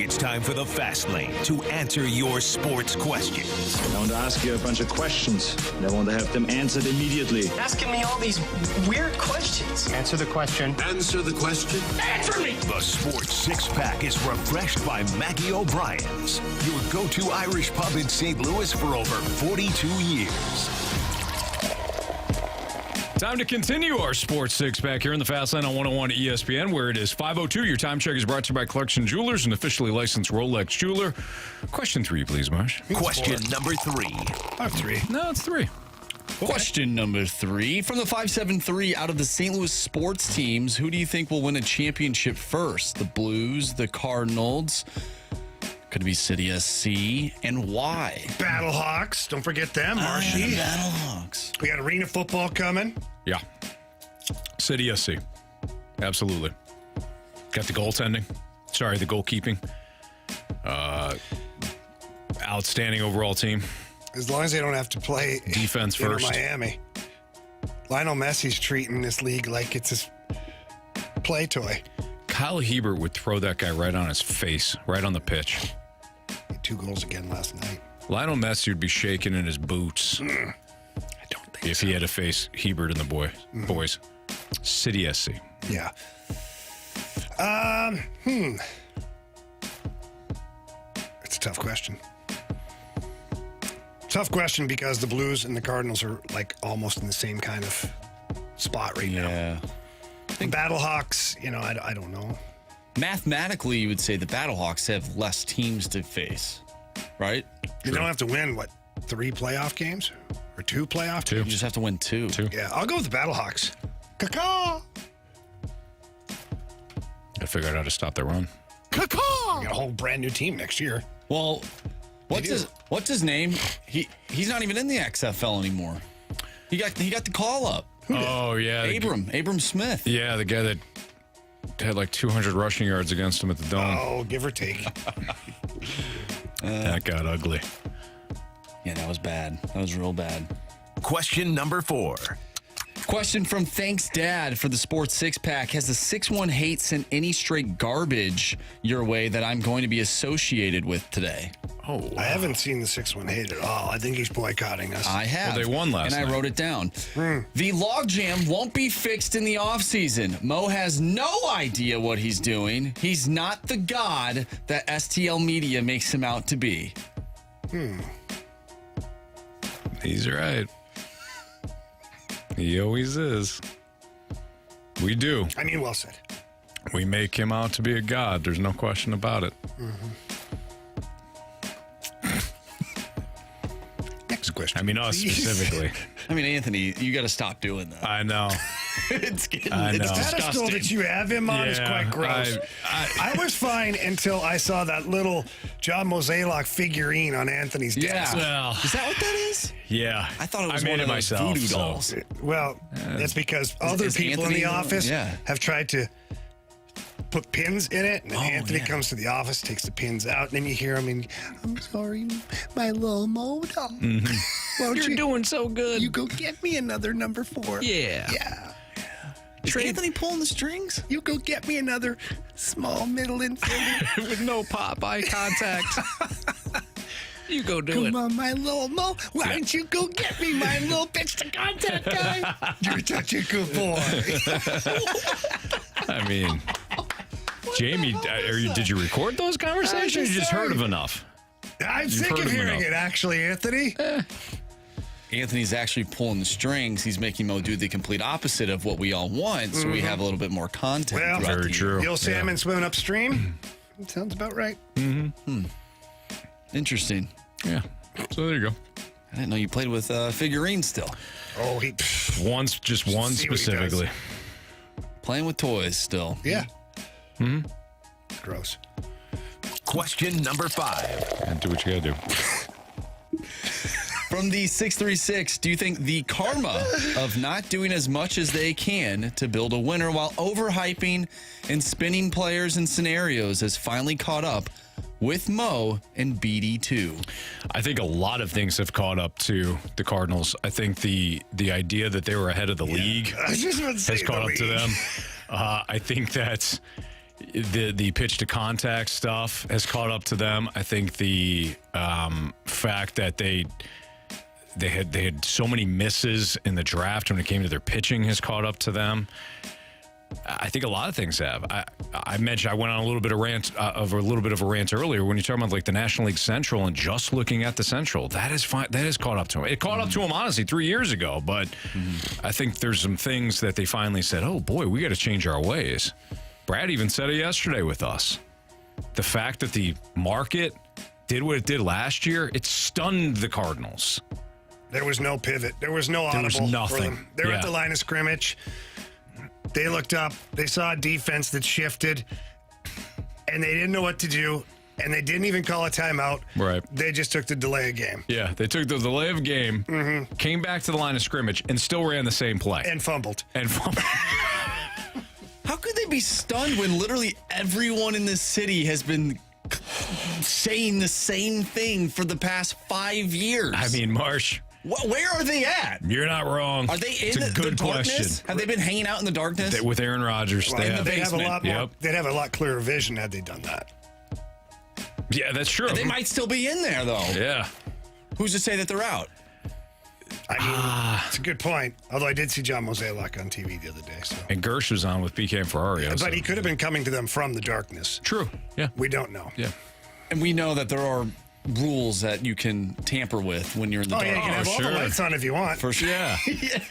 It's time for the Fast Lane to answer your sports questions. I want to ask you a bunch of questions, and I want to have them answered immediately. Asking me all these weird questions. Answer the question. Answer the question. Answer me! The Sports Six-Pack is refreshed by Maggie O'Brien's, your go-to Irish pub in St. Louis for over 42 years. Time to continue our Sports Six-Pack here in the Fast Lane on 101 ESPN, where it is 5:02. Your time check is brought to you by Clarkson Jewelers, an officially licensed Rolex jeweler. Question 3, please, Marsh. Question number 3. I have 3. No, it's 3. Okay. Question number 3. From the 573, out of the St. Louis sports teams, who do you think will win a championship first? The Blues, the Cardinals, could it be City SC, and why? Battlehawks. Don't forget them, Marshy. Battlehawks. We got arena football coming. Yeah. City SC. Absolutely. Got the goaltending. Sorry, the goalkeeping. Outstanding overall team. As long as they don't have to play defense first. Miami. Lionel Messi's treating this league like it's his play toy. Kyle Hebert would throw that guy right on his face, right on the pitch. 2 goals again last night. Lionel Messi would be shaking in his boots. I don't think if he had to face Hebert and the boys. City SC. Yeah. It's a tough question. Tough question because the Blues and the Cardinals are like almost in the same kind of spot right now. The Battlehawks, I don't know. Mathematically, you would say the Battlehawks have less teams to face, right? You don't have to win, 3 playoff games? Or 2 playoff games? You just have to win 2. Yeah, I'll go with the Battlehawks. Caw-caw! I figured out how to stop the run. Caw-caw! We got a whole brand new team next year. Well, what's his name? He's not even in the XFL anymore. He got the call up. Oh, yeah. Abram Smith. Yeah, the guy that had like 200 rushing yards against him at the Dome. Oh, give or take. That got ugly. Yeah, that was bad. That was real bad. Question number 4. Question from Thanks Dad for the Sports Six-Pack. Has the 6-1 hate sent any straight garbage your way that I'm going to be associated with today? Oh, wow. I haven't seen the 6-1 hate at all. I think he's boycotting us. I have. Well, they won last night. And I wrote it down. The logjam won't be fixed in the offseason. Mo has no idea what he's doing. He's not the god that STL Media makes him out to be. He's right. He always is. We do. I mean, well said. We make him out to be a god. There's no question about it. Next question. I mean, us specifically. I mean, Anthony, you got to stop doing that. I know. It's getting I know. The pedestal that you have him on is quite gross. I was fine until I saw that little John Mozeliak figurine on Anthony's desk. Well, is that what that is? Yeah. I thought it was I one made of it those myself, voodoo so. dolls. Well, that's because other is people Anthony in the office yeah. have tried to put pins in it, and then Anthony comes to the office, takes the pins out, and then you hear him, and I'm sorry, my little Modo. You're doing so good. You go get me another number 4. Yeah. Yeah. Is Anthony pulling the strings? You go get me another small middle infielder. With no eye contact. You go do it. Come on, my little Mo. Why don't you go get me my little pitch to contact guy? You're such a good boy. I mean, Jamie, did you record those conversations? You just heard of enough. I'm sick of hearing it, actually, Anthony. Anthony's actually pulling the strings. He's making Mo do the complete opposite of what we all want, so we have a little bit more content. Well, very true. You'll salmon swimming upstream. Sounds about right. Interesting. Yeah. So there you go. I didn't know you played with figurines still. Oh, just one specifically. Playing with toys still. Yeah. Gross. Question number 5. And do what you gotta do. From the 636, do you think the karma of not doing as much as they can to build a winner while overhyping and spinning players and scenarios has finally caught up with Mo and BD2? I think a lot of things have caught up to the Cardinals. I think the idea that they were ahead of the league I was just about to say has caught the up to league. them. I think that, The pitch to contact stuff has caught up to them. I think the fact that they had so many misses in the draft when it came to their pitching has caught up to them. I think a lot of things have. I mentioned I went on a little bit of a rant earlier when you're talking about like the National League Central and just looking at the Central. That is fine. That has caught up to him. It caught up to him honestly 3 years ago, but I think there's some things that they finally said, "Oh boy, we got to change our ways." Brad even said it yesterday with us. The fact that the market did what it did last year, it stunned the Cardinals. There was no pivot. There was no audible. There was nothing. For them. They were at the line of scrimmage. They looked up. They saw a defense that shifted, and they didn't know what to do, and they didn't even call a timeout. Right. They just took the delay of game. Yeah, they took the delay of game, came back to the line of scrimmage, and still ran the same play. And fumbled. How could they be stunned when literally everyone in this city has been saying the same thing for the past 5 years? I mean, Marsh. Where are they at? You're not wrong. Are they in it's a good the darkness? question. Have they been hanging out in the darkness? With Aaron Rodgers. Well, they have a lot more. Yep. They'd have a lot clearer vision had they done that. Yeah, that's true. They might still be in there, though. Yeah. Who's to say that they're out? I mean, it's a good point. Although I did see John Mozeliak on TV the other day. So. And Gersh was on with BK and Ferrari. But he could have been coming to them from the darkness. True. Yeah. We don't know. Yeah. And we know that there are rules that you can tamper with when you're in the dark. Yeah, you can have all the lights on if you want. For sure. Yeah.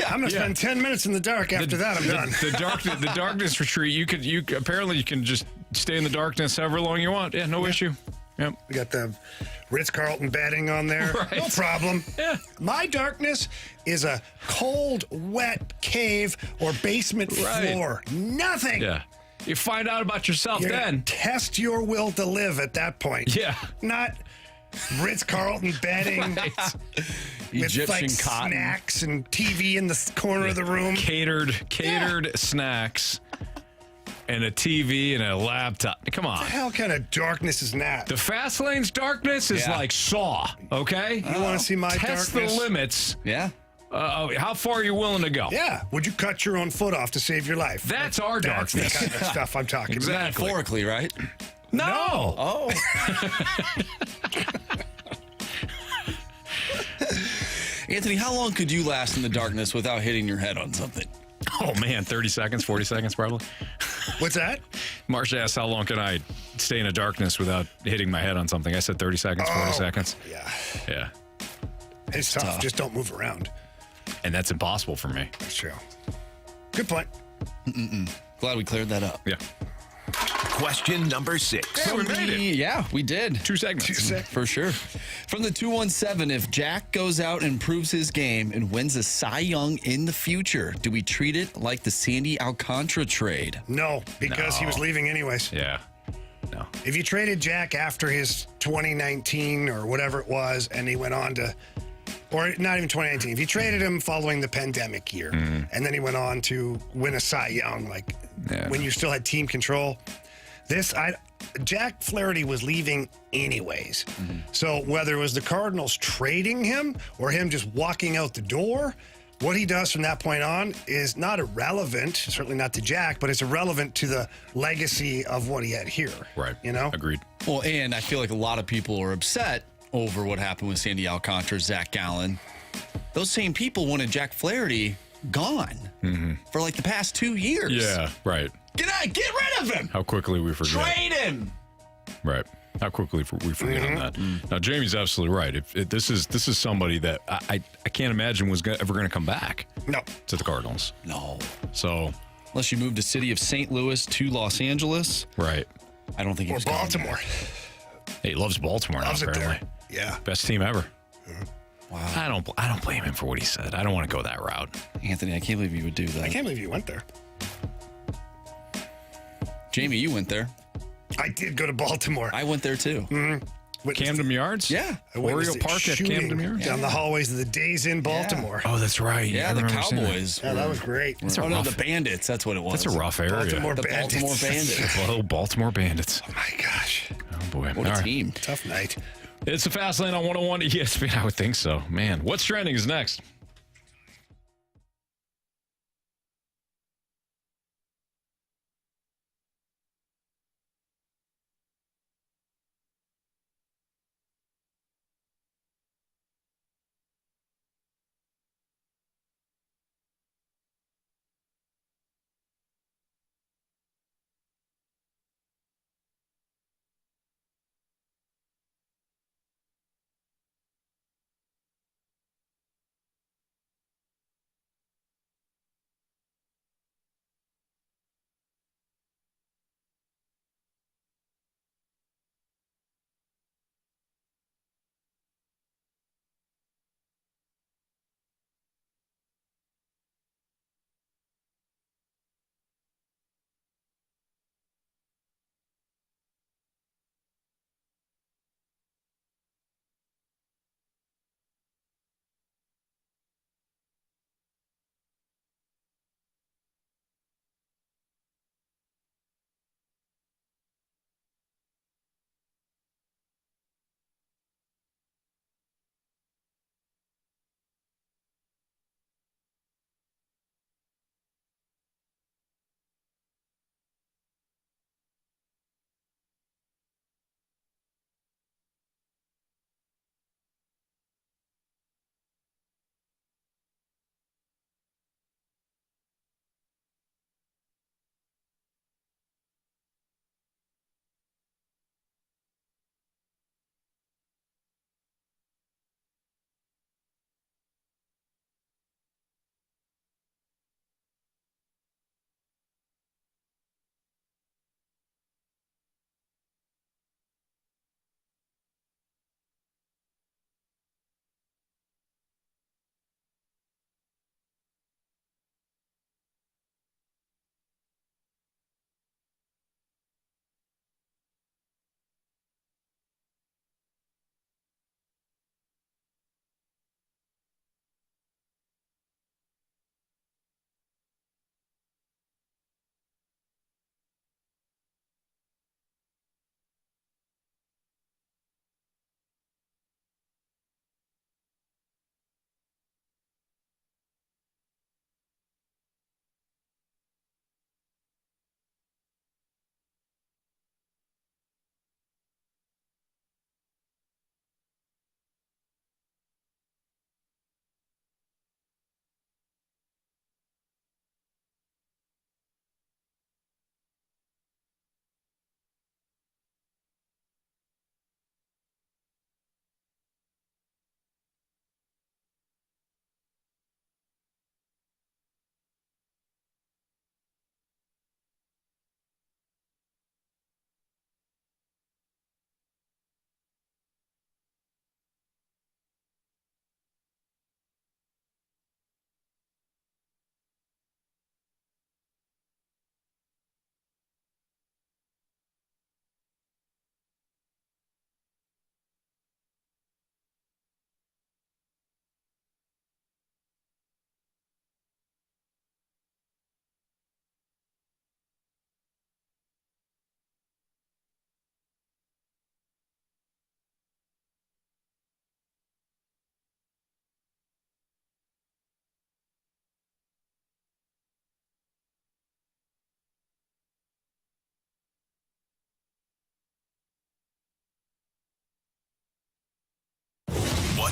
I'm going to spend 10 minutes in the dark. After that, I'm done. The darkness retreat, you can just stay in the darkness however long you want. Yeah, no issue. Yep. We got the Ritz-Carlton batting on there. Right. No problem. Yeah. My darkness is a cold, wet cave or basement floor. Nothing. Yeah. You find out about yourself then. Test your will to live at that point. Yeah. Not Ritz-Carlton bedding Right. with Egyptian cotton. snacks and TV in the corner of the room. Catered snacks and a TV and a laptop. Come on. What the hell kind of darkness is that? The fast lane's darkness is like Saw, okay? You want to see my Test darkness? the limits. Yeah. How far are you willing to go? Yeah. Would you cut your own foot off to save your life? That's our That's darkness. the kind of stuff I'm talking Exactly. Metaphorically, right? No. Oh. Anthony, how long could you last in the darkness without hitting your head on something? Oh, man, 30 seconds, 40 seconds probably. What's that? Marsha asked, how long can I stay in the darkness without hitting my head on something? I said 30 seconds, 40 seconds. Yeah. Yeah. It's tough. Just don't move around. And that's impossible for me. That's true. Good point. Glad we cleared that up. Yeah. Question number 6. Yeah, we made it. Yeah, we did. 2 segments. For sure. From the 217, if Jack goes out and improves his game and wins a Cy Young in the future, do we treat it like the Sandy Alcantara trade? No, because he No. was leaving anyways. Yeah. No. If you traded Jack after his 2019 or whatever it was, and he went on to, or not even 2019, if you traded him following the pandemic year, and then he went on to win a Cy Young, like when you still had team control, Jack Flaherty was leaving anyways. So whether it was the Cardinals trading him or him just walking out the door, what he does from that point on is not irrelevant, certainly not to Jack, but it's irrelevant to the legacy of what he had here. Right. You know? Agreed. Well, and I feel like a lot of people are upset over what happened with Sandy Alcantara, Zach Gallen. Those same people wanted Jack Flaherty gone for like the past 2 years. Yeah, right. Get rid of him. How quickly we forget. Trade him. Right. How quickly we forget on that. Now, Jamie's absolutely right. If this is somebody that I can't imagine was ever going to come back. No. To the Cardinals. No. So. Unless you move the city of St. Louis to Los Angeles. Right. I don't think Or he's Baltimore. Hey, he loves Baltimore Loves now, it apparently. there. Yeah. Best team ever. Wow. I don't blame him for what he said. I don't want to go that route. Anthony, I can't believe you would do that. I can't believe you went there. Jamie, you went there. I did go to Baltimore. I went there too. Camden Yards? Yeah. Oriole Park at Camden Yards? Down the hallways of the Days in Baltimore. Oh, that's right. Yeah, I the remember seeing that. Cowboys. Yeah, that was great. The Bandits. That's what it was. That's a rough area. Baltimore The Bandits. Baltimore Bandits. The little Baltimore Bandits. Oh, my gosh. Oh, boy. What All a right. team. Tough night. It's the Fast Lane on 101 ESPN. I would think so. Man, what's trending is next.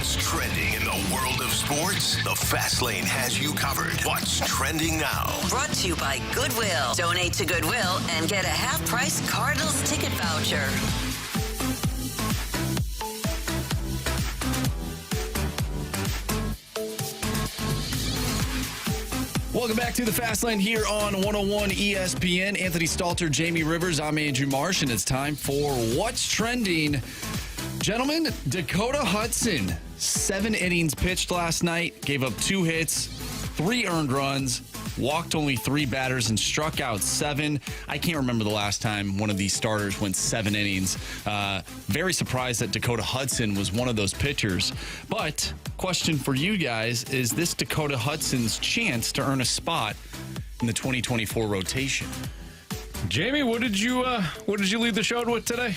What's trending in the world of sports? The Fast Lane has you covered. What's trending now? Brought to you by Goodwill. Donate to Goodwill and get a half-price Cardinals ticket voucher. Welcome back to the Fast Lane here on 101 ESPN. Anthony Stalter, Jamie Rivers, I'm Andrew Marsh, and it's time for What's Trending. Gentlemen, Dakota Hudson, 7 innings pitched last night, gave up 2 hits, 3 earned runs, walked only 3 batters, and struck out 7. I can't remember the last time one of these starters went 7 innings. Very surprised that Dakota Hudson was one of those pitchers. But question for you guys, is this Dakota Hudson's chance to earn a spot in the 2024 rotation? Jamie, what did you lead the show with today?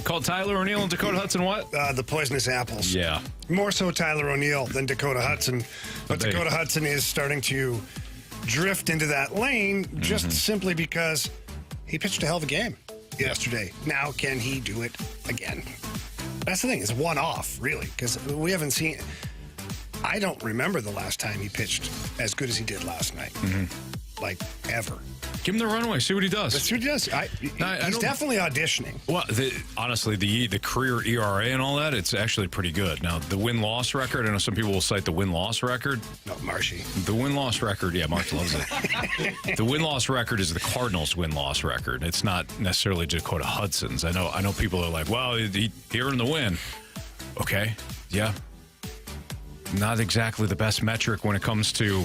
Called Tyler O'Neill and Dakota Hudson what? The poisonous apples. Yeah. More so Tyler O'Neill than Dakota Hudson. But Dakota Hudson is starting to drift into that lane just simply because he pitched a hell of a game yesterday. Now, can he do it again? That's the thing. It's one-off, really, because we haven't seen... I don't remember the last time he pitched as good as he did last night. Like, ever. Give him the runway. See what he does. That's what he does. He's definitely auditioning. Well, honestly, the career ERA and all that, it's actually pretty good. Now, the win-loss record, I know some people will cite the win-loss record. No, Marshy. The win-loss record, yeah, Marsh loves it. The win-loss record is the Cardinals' win-loss record. It's not necessarily Dakota Hudson's. I know people are like, well, he earned the win. Okay, yeah. Not exactly the best metric when it comes to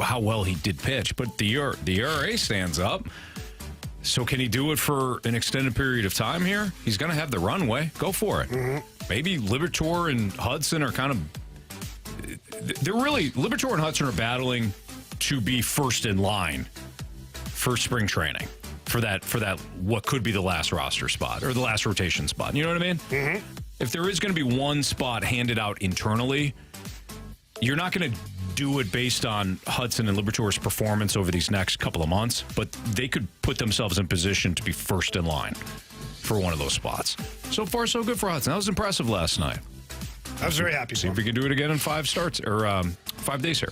how well he did pitch, but the ERA stands up. So can he do it for an extended period of time here? He's going to have the runway. Go for it. Maybe Liberatore and Hudson are kind of... Liberatore and Hudson are battling to be first in line for spring training for that what could be the last roster spot or the last rotation spot. You know what I mean? If there is going to be one spot handed out internally, you're not going to do it based on Hudson and Liberatore's performance over these next couple of months, but they could put themselves in position to be first in line for one of those spots. So far, so good for Hudson. That was impressive last night. I was very happy. See if we can do it again in 5 starts or 5 days here.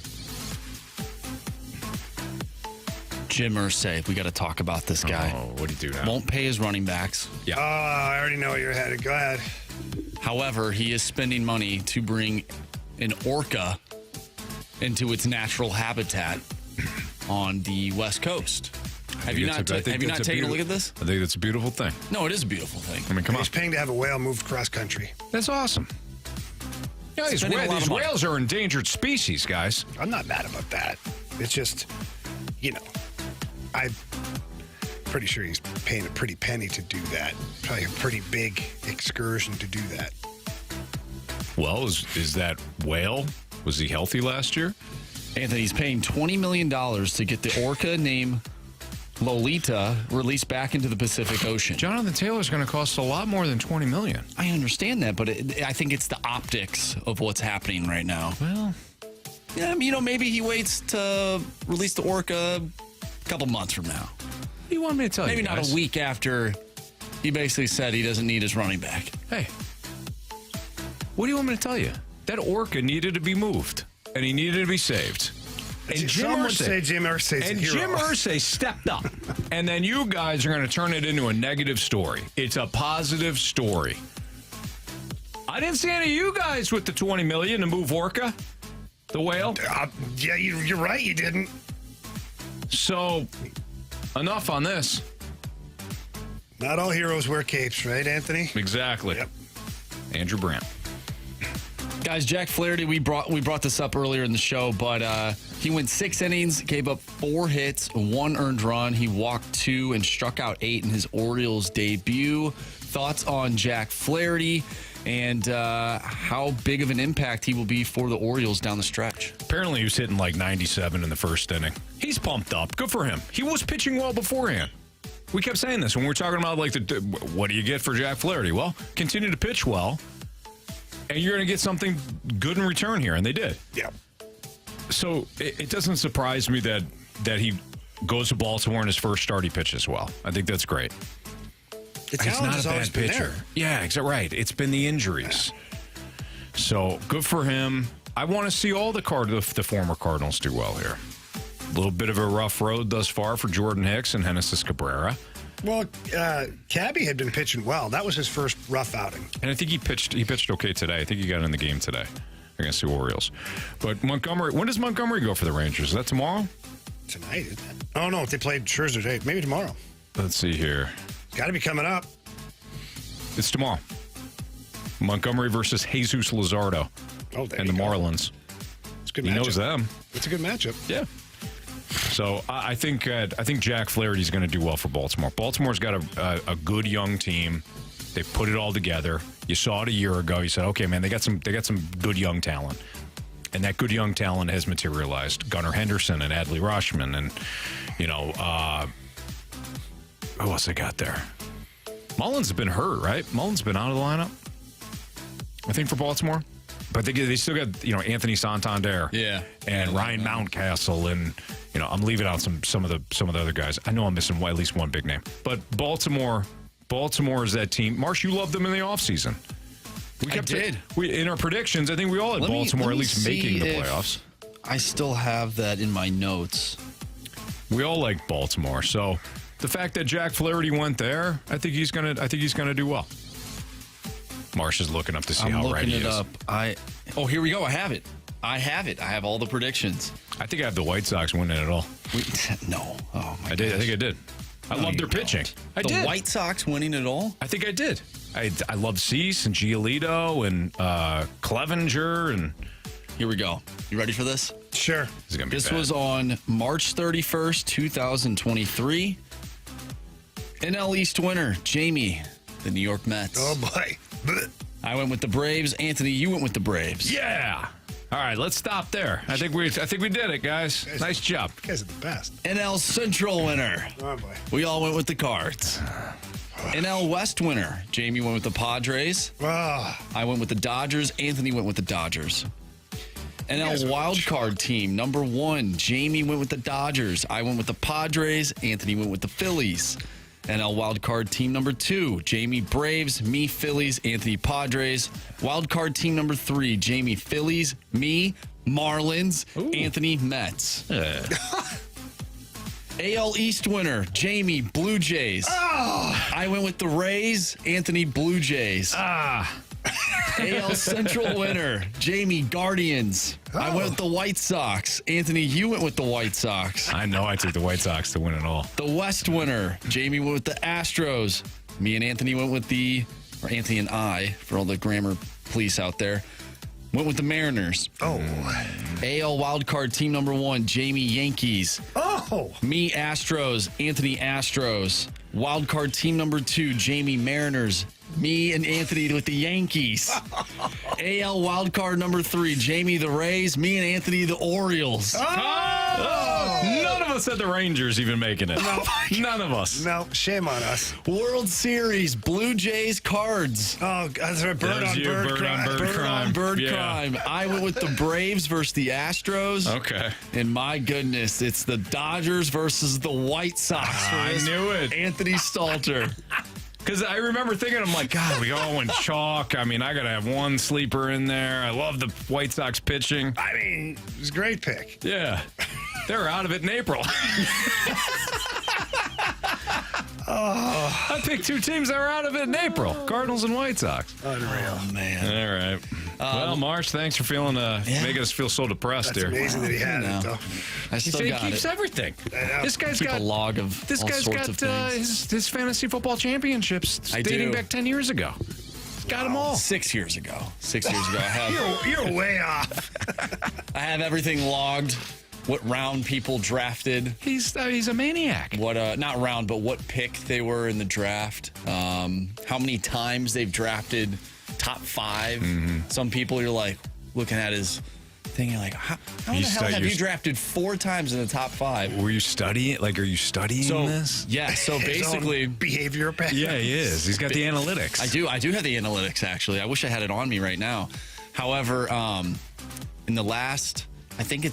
Jim Irsay, we got to talk about this guy. Oh, what do you do now? Won't pay his running backs. Yeah. Oh, I already know where you're headed. Go ahead. However, he is spending money to bring an orca into its natural habitat on the West Coast. Have you not taken a look at this? I think it's a beautiful thing. No, it is a beautiful thing. I mean, come on. He's paying to have a whale moved cross country. That's awesome. Yeah, these whales are endangered species, guys. I'm not mad about that. It's just, I'm pretty sure he's paying a pretty penny to do that. Probably a pretty big excursion to do that. Well, is that whale, was he healthy last year? Anthony's paying $20 million to get the orca named Lolita released back into the Pacific Ocean. Jonathan Taylor's going to cost a lot more than $20 million. I understand that, but I think it's the optics of what's happening right now. Well, yeah, maybe he waits to release the orca a couple months from now. What do you want me to tell you? Maybe not a week after he basically said he doesn't need his running back. Hey, what do you want me to tell you? That orca needed to be moved, and he needed to be saved. And Jim Irsay's and hero. Jim Irsay stepped up. And then you guys are going to turn it into a negative story. It's a positive story. I didn't see any of you guys with the $20 million to move Orca, the whale. Yeah, you're right, you didn't. So, enough on this. Not all heroes wear capes, right, Anthony? Exactly. Yep. Andrew Brandt. Guys, Jack Flaherty, we brought this up earlier in the show, but he went 6 innings, gave up 4 hits, 1 earned run. He walked 2 and struck out 8 in his Orioles debut. Thoughts on Jack Flaherty and how big of an impact he will be for the Orioles down the stretch? Apparently, he was hitting like 97 in the first inning. He's pumped up. Good for him. He was pitching well beforehand. We kept saying this when we were talking about what do you get for Jack Flaherty? Well, continue to pitch well. And you're going to get something good in return here, and they did. Yeah. So it doesn't surprise me that he goes to Baltimore in his first start, he pitches well. I think that's great. The He's not a bad pitcher. There. Yeah, exactly right. It's been the injuries. So good for him. I want to see all the former Cardinals do well here. A little bit of a rough road thus far for Jordan Hicks and Genesis Cabrera. Well, Cabby had been pitching well. That was his first rough outing. And I think he pitched okay today. I think he got in the game today against the Orioles. But Montgomery, when does Montgomery go for the Rangers? Is that tomorrow? Tonight, isn't it? Oh, no, if they played Scherzer today. Maybe tomorrow. Let's see here. Got to be coming up. It's tomorrow. Montgomery versus Jesus Luzardo and the Marlins. It's a good matchup. He knows them. It's a good matchup. Yeah. So I think Jack Flaherty's going to do well for Baltimore. Baltimore's got a good young team. They put it all together. You saw it a year ago. You said, okay, man, they got some good young talent, and that good young talent has materialized. Gunnar Henderson and Adley Rutschman, and who else they got there? Mullins has been hurt, right? Mullins been out of the lineup, I think, for Baltimore. But they still got Anthony Santander, and Ryan Mountcastle, and I'm leaving out some of the other guys. I know I'm missing at least one big name. But Baltimore is that team. Marsh, you loved them in the offseason. I did. In our predictions, I think we all had Baltimore at least making the playoffs. I still have that in my notes. We all like Baltimore, so the fact that Jack Flaherty went there, I think he's gonna do well. Marsh is looking up to see how right he is. I'm looking it up. Here we go. I have it. I have all the predictions. I think I have the White Sox winning it all. No. Oh, my I did. I think I did. I love their pitching. I did. The White Sox winning it all? I think I did. I love Cease and Giolito and Clevenger. And here we go. You ready for this? Sure. This was on March 31st, 2023. NL East winner, Jamie, the New York Mets. Oh, boy. I went with the Braves. Anthony, you went with the Braves. Yeah. All right, let's stop there. I think we did it, guys. Nice job. You guys are the best. NL Central winner. Oh, boy. We all went with the Cards. NL West winner. Jamie went with the Padres. I went with the Dodgers. Anthony went with the Dodgers. NL Wild Card team, number 1. Jamie went with the Dodgers. I went with the Padres. Anthony went with the Phillies. NL Wild Card team number 2, Jamie Braves, me Phillies, Anthony Padres. Wild Card team number 3, Jamie Phillies, me Marlins, Anthony Mets. AL East winner, Jamie Blue Jays. I went with the Rays, Anthony Blue Jays. AL Central winner, Jamie Guardians. I went with the White Sox. Anthony, you went with the White Sox. I know I took the White Sox to win it all. The West winner, Jamie went with the Astros. Me and Anthony went with Anthony and I, for all the grammar police out there, went with the Mariners. AL wildcard team number 1, Jamie Yankees. Me Astros, Anthony Astros. Wildcard team number 2, Jamie Mariners. Me and Anthony with the Yankees. AL wildcard number 3, Jamie the Rays. Me and Anthony the Orioles. None of us had the Rangers even making it. No. None of us. No, shame on us. World Series, Blue Jays Cards. Oh, that's right. Bird on bird crime. I went with the Braves versus the Astros. Okay. And my goodness, it's the Dodgers versus the White Sox. I knew it. Anthony Stalter. Because I remember thinking, I'm like, God, we all went chalk. I mean, I got to have one sleeper in there. I love the White Sox pitching. I mean, it was a great pick. Yeah. They were out of it in April. I picked 2 teams that were out of it in April. Cardinals and White Sox. Unreal. Oh, man. All right. Well, Marsh, thanks for making us feel so depressed here. That's amazing that he had it, though. I still He got keeps it. everything. This guy's Keep got a log of This all guy's sorts got of things. his fantasy football championships dating back 10 years ago. He's got them all. 6 years ago. 6 years ago. I have. You're way off. I have everything logged. What round people drafted. He's a maniac. What not round, but what pick they were in the draft. How many times they've drafted top 5. Some people you're like looking at his thing, you're like, how the hell have you drafted 4 times in the top 5? Were you studying? Like, are you studying this? Yeah, so basically behavior pattern. Yeah, he is. He's got the analytics. I do have the analytics, actually. I wish I had it on me right now. However, in the last, I think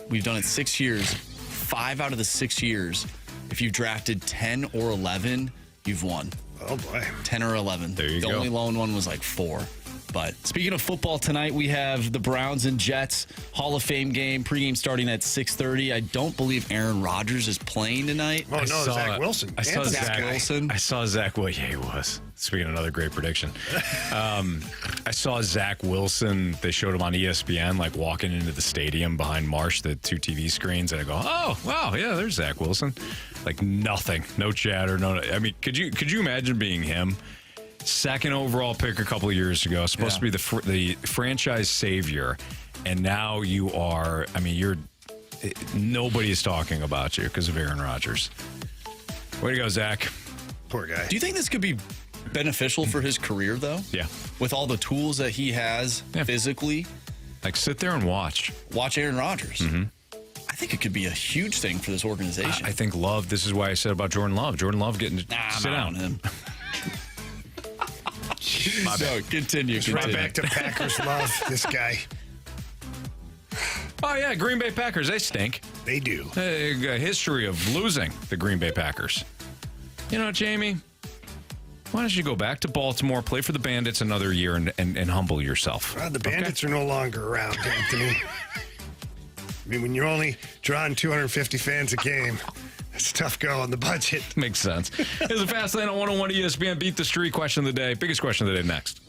we've done it 6 years. 5 out of the 6 years, if you've drafted 10 or 11, you've won. Oh, boy. 10 or 11. There you go. The only lone one was like 4. But speaking of football, tonight we have the Browns and Jets Hall of Fame game. Pregame starting at 6:30. I don't believe Aaron Rodgers is playing tonight. Oh, no, Zach Wilson. I saw Zach Wilson. I saw Zach. Well, yeah, he was. Speaking of another great prediction, I saw Zach Wilson. They showed him on ESPN, like walking into the stadium behind Marsh, the 2 TV screens, and I go, "Oh, wow, yeah, there's Zach Wilson." Like nothing, no chatter, no. I mean, could you imagine being him? Second overall pick a couple of years ago, supposed to be the franchise savior, and now you are. I mean, nobody is talking about you because of Aaron Rodgers. Way to go, Zach. Poor guy. Do you think this could be beneficial for his career, though? Yeah. With all the tools that he has physically. Like, sit there and watch. Watch Aaron Rodgers. Mm-hmm. I think it could be a huge thing for this organization. I think Love, this is why I said about Jordan Love. Jordan Love getting to sit down. Him. So, continue. Right back to Packers love, this guy. Oh, yeah, Green Bay Packers, they stink. They do. A history of losing the Green Bay Packers. You know, Jamie, why don't you go back to Baltimore, play for the Bandits another year, and humble yourself? The Bandits are no longer around, Anthony. I mean, when you're only drawing 250 fans a game, it's tough go on the budget. Makes sense. Here's a Fast Lane on 101 ESPN. Beat the Street question of the day. Biggest question of the day next.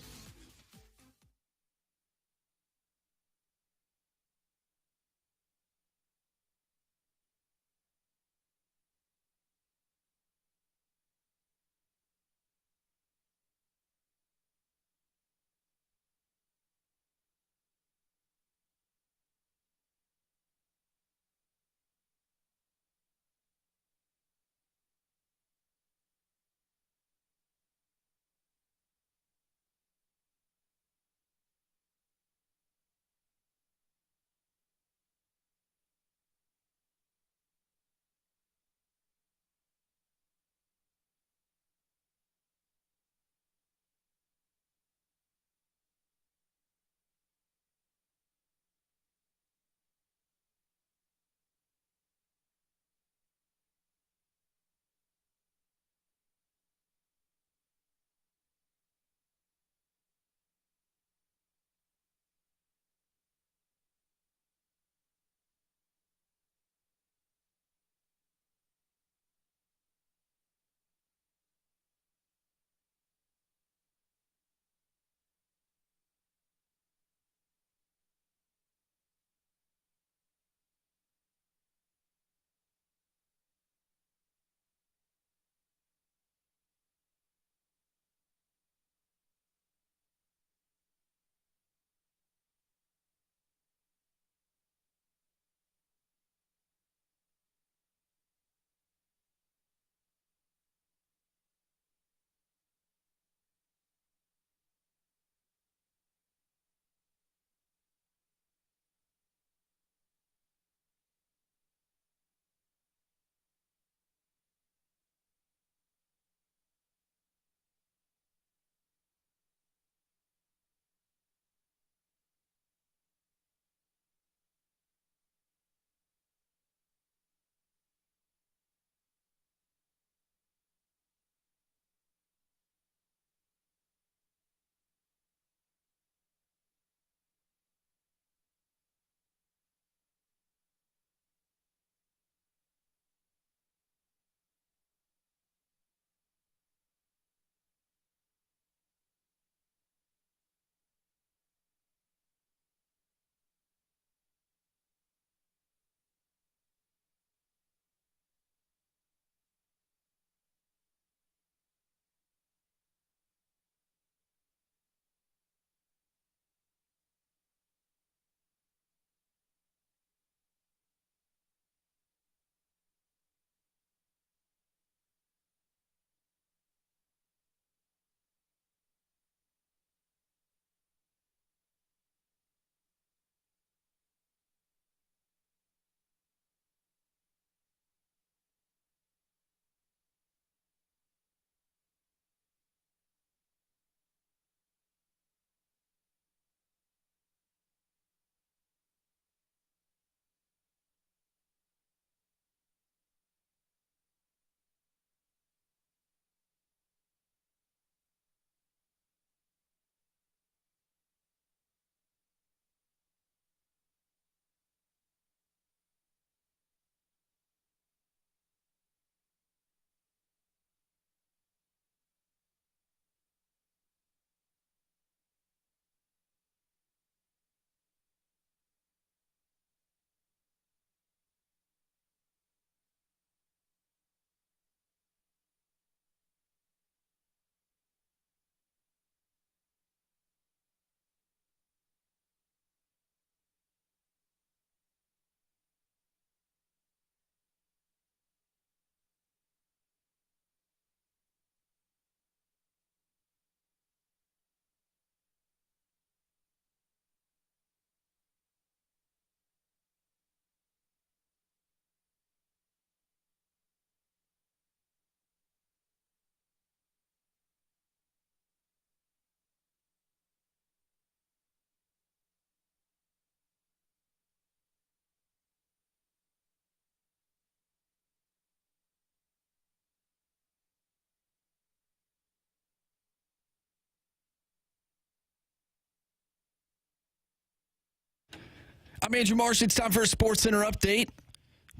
I'm Andrew Marsh. It's time for a Sports Center update.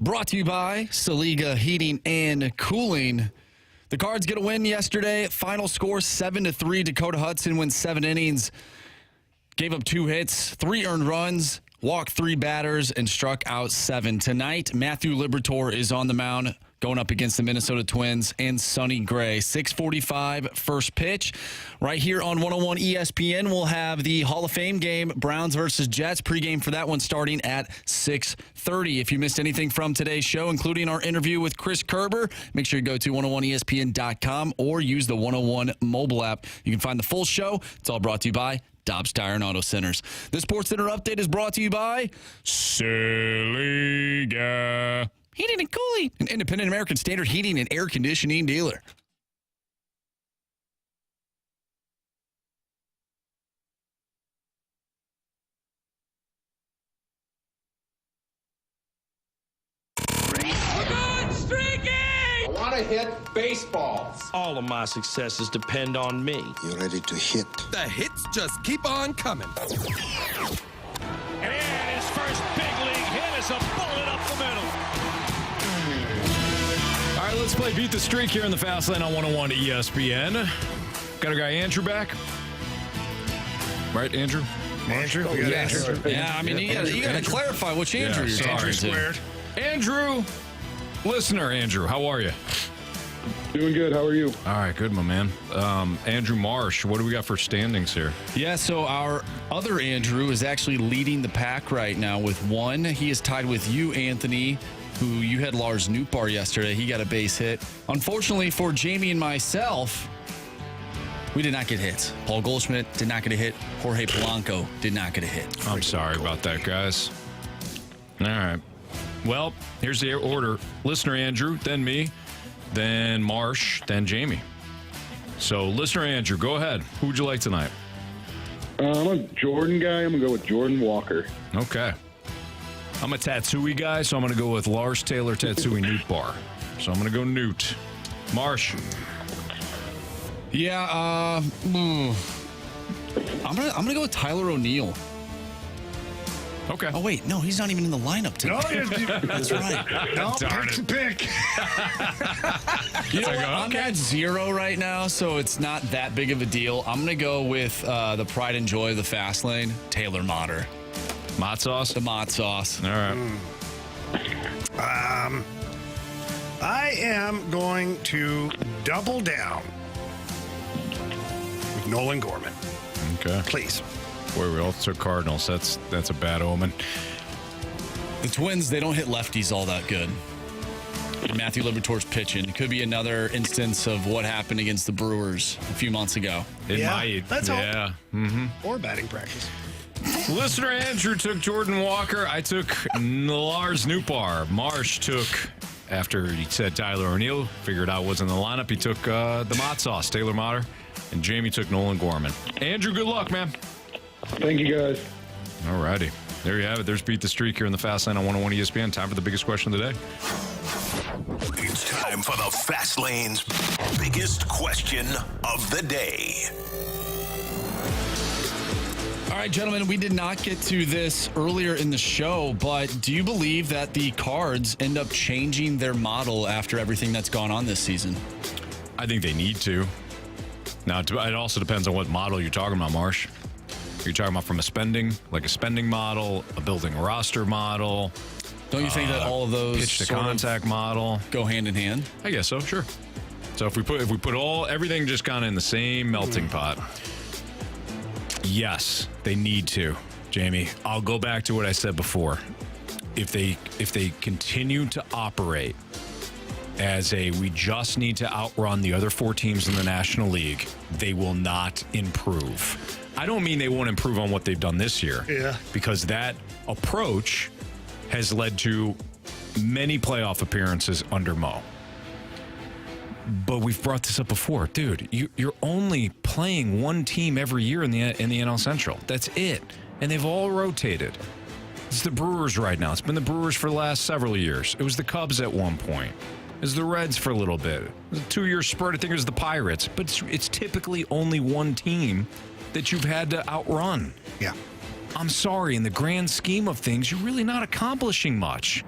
Brought to you by Saliga Heating and Cooling. The Cards get a win yesterday. Final score 7-3. Dakota Hudson wins 7 innings. Gave up 2 hits, 3 earned runs, walked 3 batters, and struck out 7. Tonight, Matthew Liberatore is on the mound going up against the Minnesota Twins and Sonny Gray. 6:45 first pitch. Right here on 101 ESPN, we'll have the Hall of Fame game, Browns versus Jets. Pregame for that one starting at 6:30. If you missed anything from today's show, including our interview with Chris Kerber, make sure you go to 101ESPN.com or use the 101 mobile app. You can find the full show. It's all brought to you by Dobbs Tire and Auto Centers. The Sports Center update is brought to you by Saliga Heating and Cooling, an independent American Standard heating and air conditioning dealer. I want to hit baseballs. All of my successes depend on me. You ready to hit? The hits just keep on coming. And his first big league hit is a bullet up the middle. All right, let's play Beat the Streak here in the Fast Lane on 101 ESPN. Got our guy Andrew back. Right, Andrew? Andrew? Oh, yes. Andrew. Yeah, I mean, you got to clarify which Andrew you're talking to. Andrew, listener Andrew, how are you? Doing good. How are you? All right, good, my man. Andrew Marsh, what do we got for standings here? Yeah, so our other Andrew is actually leading the pack right now with 1. He is tied with you, Anthony, who you had Lars Nootbaar yesterday. He got a base hit. Unfortunately for Jamie and myself, we did not get hits. Paul Goldschmidt did not get a hit. Jorge Polanco did not get a hit. I'm sorry about that, guys. All right. Well, here's the order. Listener Andrew, then me, then Marsh, then Jamie. So, listener Andrew, go ahead. Who would you like tonight? I'm a Jordan guy. I'm going to go with Jordan Walker. Okay. I'm a Tatsui guy, so I'm going to go with Lars Taylor Tatsui Nootbaar. So I'm going to go Newt. Marsh. Yeah, I'm gonna go with Tyler O'Neill. Okay. Oh wait, no, he's not even in the lineup today. No, that's right. No, pick's a pick. You know what? I'm at 0 right now, so it's not that big of a deal. I'm gonna go with the pride and joy of the fast lane, Taylor Motter. Mott sauce? The Mott sauce. All right. I am going to double down with Nolan Gorman. Okay. Please. Boy, we all took Cardinals. That's a bad omen. The Twins, they don't hit lefties all that good. Matthew Liberatore's pitching. It could be another instance of what happened against the Brewers a few months ago. It might. Let's hope. Yeah. Mm-hmm. Or batting practice. Listener Andrew took Jordan Walker. I took Lars Nootbaar. Marsh took, after he said Tyler O'Neill, figured out wasn't in the lineup, he took the Mott sauce, Taylor Motter. And Jamie took Nolan Gorman. Andrew, good luck, man. Thank you, guys. All righty. There you have it. There's Beat the Streak here in the Fast Lane on 101 ESPN. Time for the biggest question of the day. It's time for the Fast Lane's biggest question of the day. All right, gentlemen, we did not get to this earlier in the show, but do you believe that the Cards end up changing their model after everything that's gone on this season? I think they need to. Now, it also depends on what model you're talking about, Marsh. You're talking about from a spending model, a building roster model. Don't you think that all of those pitch to contact model go hand in hand? I guess so, sure. So if we put everything just kind of in the same melting pot, yes, they need to. Jamie, I'll go back to what I said before. If they continue to operate as we just need to outrun the other 4 teams in the National League, they will not improve. I don't mean they won't improve on what they've done this year. Yeah. Because that approach has led to many playoff appearances under Mo. But we've brought this up before. Dude, you're only playing one team every year in the NL Central. That's it. And they've all rotated. It's the Brewers right now. It's been the Brewers for the last several years. It was the Cubs at one point. It was the Reds for a little bit. It was a 2-year spurt. I think it was the Pirates. But it's typically only one team that you've had to outrun. Yeah. I'm sorry, in the grand scheme of things, you're really not accomplishing much.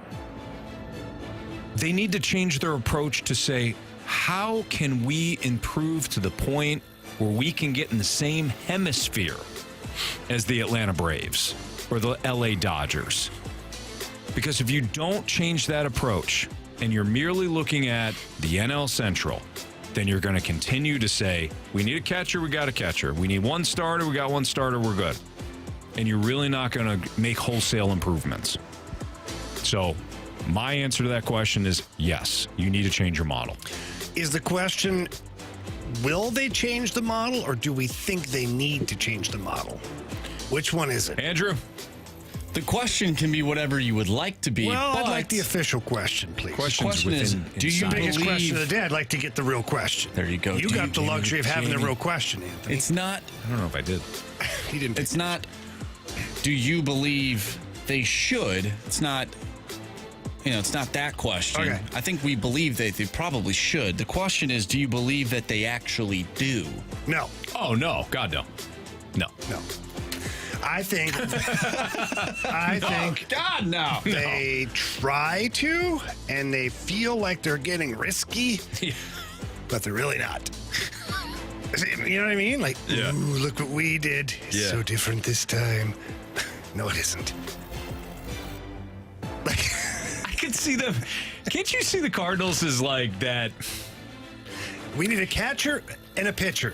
They need to change their approach to say, how can we improve to the point where we can get in the same hemisphere as the Atlanta Braves or the LA Dodgers? Because if you don't change that approach and you're merely looking at the NL Central, then you're going to continue to say, we need a catcher, we got a catcher. We need one starter, we got one starter, we're good. And you're really not going to make wholesale improvements. So my answer to that question is yes, you need to change your model. Is the question, will they change the model, or do we think they need to change the model? Which one is it? Andrew? The question can be whatever you would like to be. Well, but I'd like the official question, please. The question is, do you biggest believe... question of the day, I'd like to get the real question. There you go. You got the luxury of having the real question, Anthony. It's not... I don't know if I did. He didn't. It's not, do you believe they should? It's not... it's not that question. Okay. I think we believe that they probably should. The question is, do you believe that they actually do? No. Oh, no. God, no. No. No. I think God, no. They try to, and they feel like they're getting risky, but they're really not. You know what I mean? Like, ooh, look what we did. It's so different this time. No, it isn't. Like, I could see them. Can't you see the Cardinals as like that? We need a catcher and a pitcher.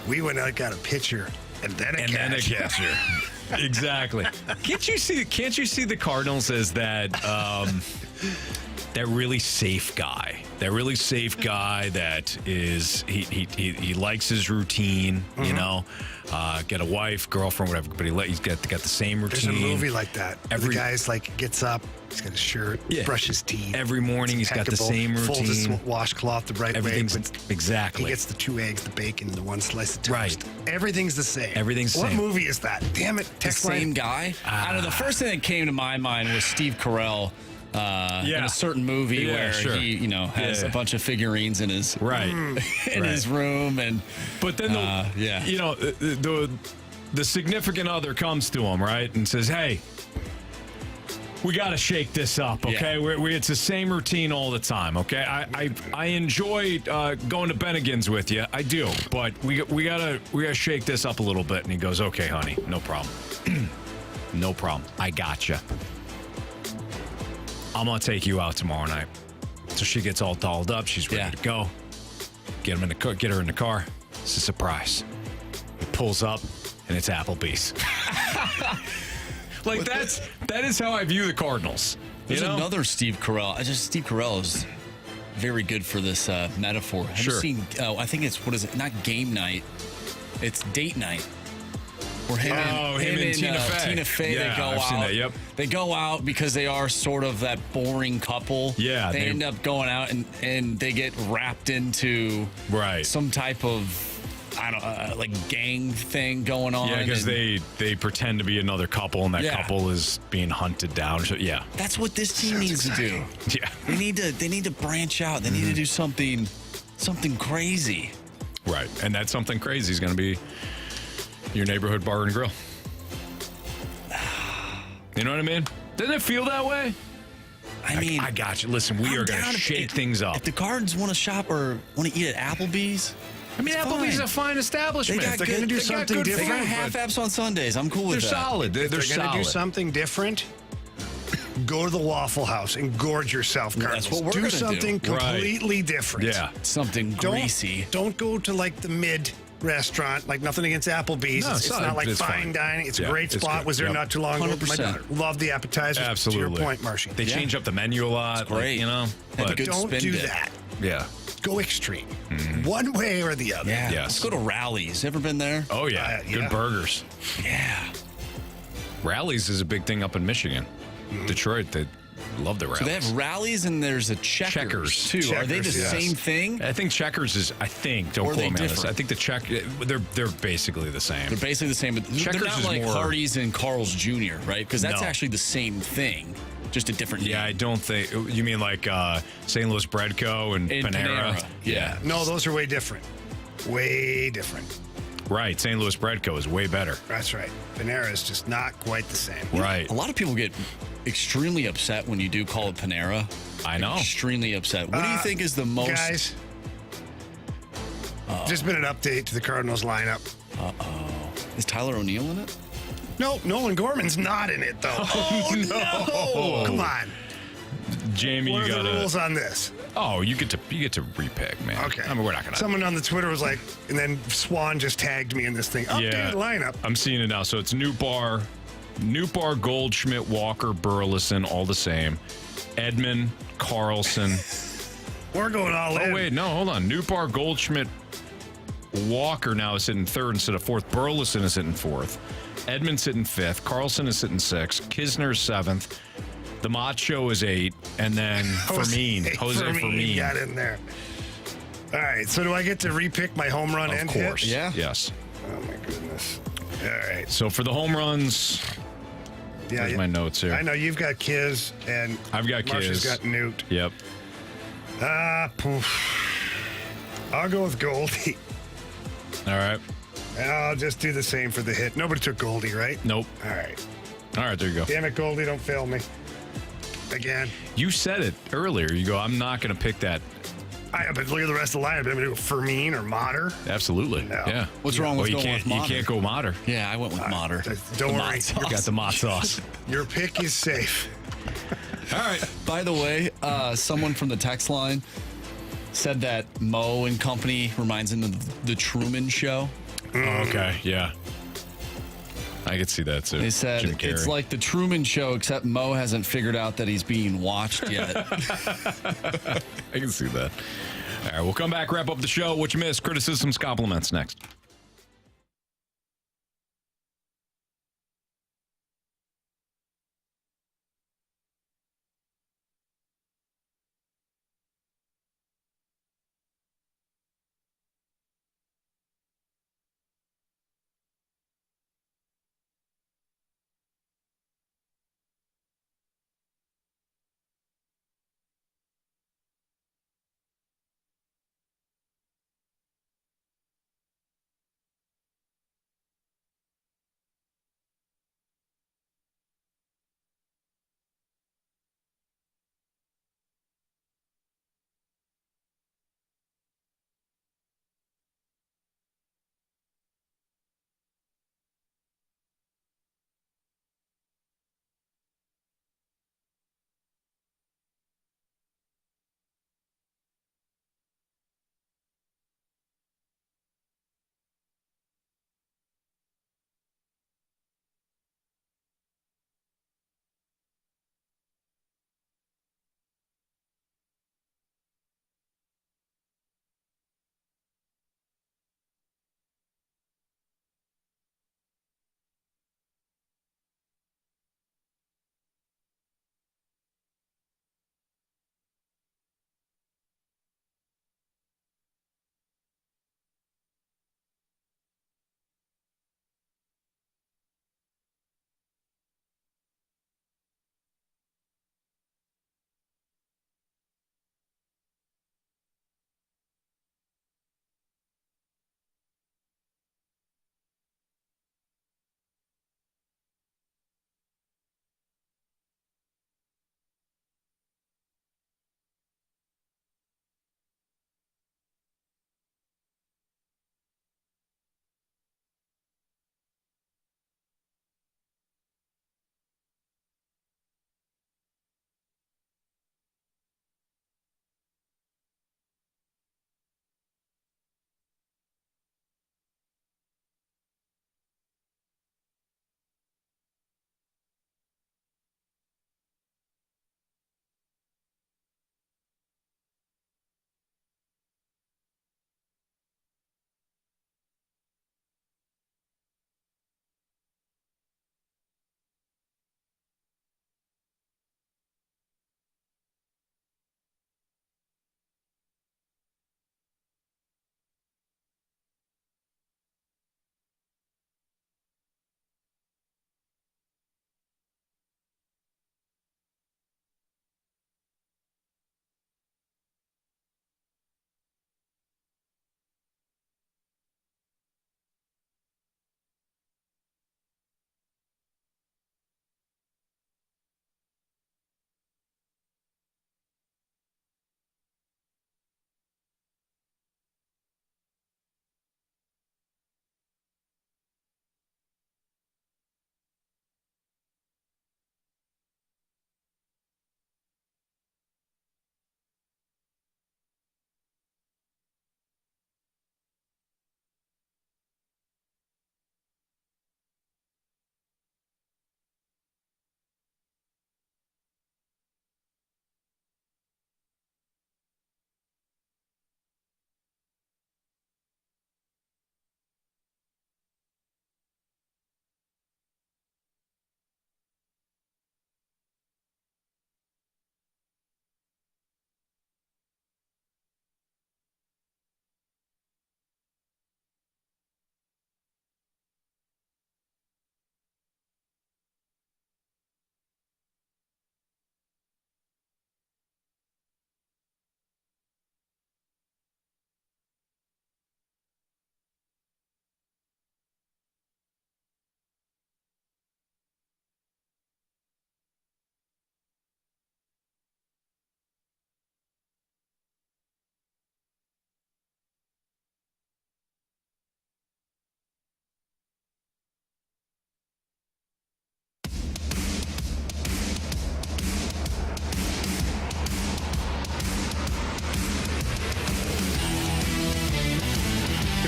We went out and got a pitcher and then a catcher. Exactly. Can't you see the Cardinals as that that really safe guy? That really safe guy that is he likes his routine, you know. Get a wife, girlfriend, whatever, but he's got the same routine. There's a movie like that. The guy's like gets up, he's got a shirt, brushes teeth. Every morning he's got the same routine. Folds his washcloth the right way. Exactly. He gets the 2 eggs, the bacon, the 1 slice of toast. Right. Everything's the same. Everything's the same. What movie is that? Damn it. The same guy? I don't know. The first thing that came to my mind was Steve Carell. In a certain movie where he, has a bunch of figurines in his his room, but then the significant other comes to him, right, and says, "Hey, we got to shake this up, okay? It's the same routine all the time, okay? I enjoy going to Bennigan's with you, I do, but we gotta shake this up a little bit." And he goes, "Okay, honey, no problem, no problem, I gotcha. I'm going to take you out tomorrow night." So she gets all dolled up. She's ready to go. Get her in the car. It's a surprise. He pulls up, and it's Applebee's. That is how I view the Cardinals. There's another Steve Carell. Steve Carell is very good for this metaphor. Have you seen, I think it's, not game night. It's date night. Where him and Tina Fey, they go out. Seen that, yep. They go out because they are sort of that boring couple. Yeah. They end up going out and they get wrapped into some type of, like gang thing going on. Yeah, because they pretend to be another couple, and that couple is being hunted down. So, that's what this team needs to do. Yeah. They need to branch out. They need to do something crazy. Right, and that something crazy is going to be your neighborhood bar and grill. You know what I mean? Doesn't it feel that way? I got you. Listen, we are going to shake things up. If the Cards want to shop or want to eat at Applebee's, Applebee's is a fine establishment. They're going to do something different. They got half-apps on Sundays. I'm cool with that. They're solid. They're going to do something different, go to the Waffle House and gorge yourself, Cardinals. That's what we're going to do. Do something completely different. Yeah. Something greasy. Don't go to like the mid restaurant. Like, nothing against Applebee's. No, it's not like fine dining. It's a great spot. Was there not too long ago? 100%. My daughter loved the appetizers. Absolutely. To your point, Marshy. They change up the menu a lot. It's great. But don't do that. Yeah. Go extreme. One way or the other. Yeah. Yes. Let's go to Rallies. Ever been there? Oh, yeah. Good burgers. Yeah. Rallies is a big thing up in Michigan. Detroit, they love the Rallies. So they have Rallies and there's a Checkers too. Are they the same thing? I think Checkers is, don't quote me on this. I think they're basically the same. They're basically the same, but Checkers they're not is like more Hardee's and Carl's Jr., right? Because that's actually the same thing, just a different name. Yeah, I don't think, you mean like St. Louis Bread Co. and Panera? Yeah. No, those are way different. Way different. Right. St. Louis Bredco is way better. That's right. Panera is just not quite the same. Right. A lot of people get extremely upset when you do call it Panera. I know. Extremely upset. What do you think is the most... Guys, just been an update to the Cardinals lineup. Uh-oh. Is Tyler O'Neill in it? No, Nolan Gorman's not in it, though. Oh, no. Come on. Jamie, what you are got the rules on this? Oh, you get to repick, man. Okay. I mean, we're not going to. Someone on the Twitter was like, and then Swan just tagged me in this thing. Updated lineup. I'm seeing it now. So it's Nootbaar, Goldschmidt, Walker, Burleson, all the same. Edman, Carlson. We're going all in. Oh, wait. No, hold on. Nootbaar, Goldschmidt, Walker now is sitting third instead of fourth. Burleson is sitting fourth. Edman's sitting fifth. Carlson is sitting sixth. Kisner's seventh. The Macho is 8, and then Fermin. Jose Fermin got in there. All right, so do I get to repick my home run and hit? Of course. Yeah. Yes. Oh, my goodness. All right. So for the home runs, there's my notes here. I know you've got Kiz, and I've got Marcia's Kiz. got Newt. Yep. I'll go with Goldie. All right. I'll just do the same for the hit. Nobody took Goldie, right? Nope. All right. All right, there you go. Damn it, Goldie, don't fail me. Again. You said it earlier. You go, I'm not going to pick that. But look at the rest of the lineup. I'm going to go Fermin or Mater. Absolutely. No. Yeah. What's wrong with going with Mater? You can't go Mater. Yeah, I went with Mater. Don't worry. You got the Mott sauce. Your pick is safe. All right. By the way, someone from the text line said that Mo and company reminds him of the Truman Show. Oh, okay. Yeah. I could see that too. They said it's like the Truman Show, except Mo hasn't figured out that he's being watched yet. I can see that. All right, we'll come back, wrap up the show. What you missed, criticisms, compliments next.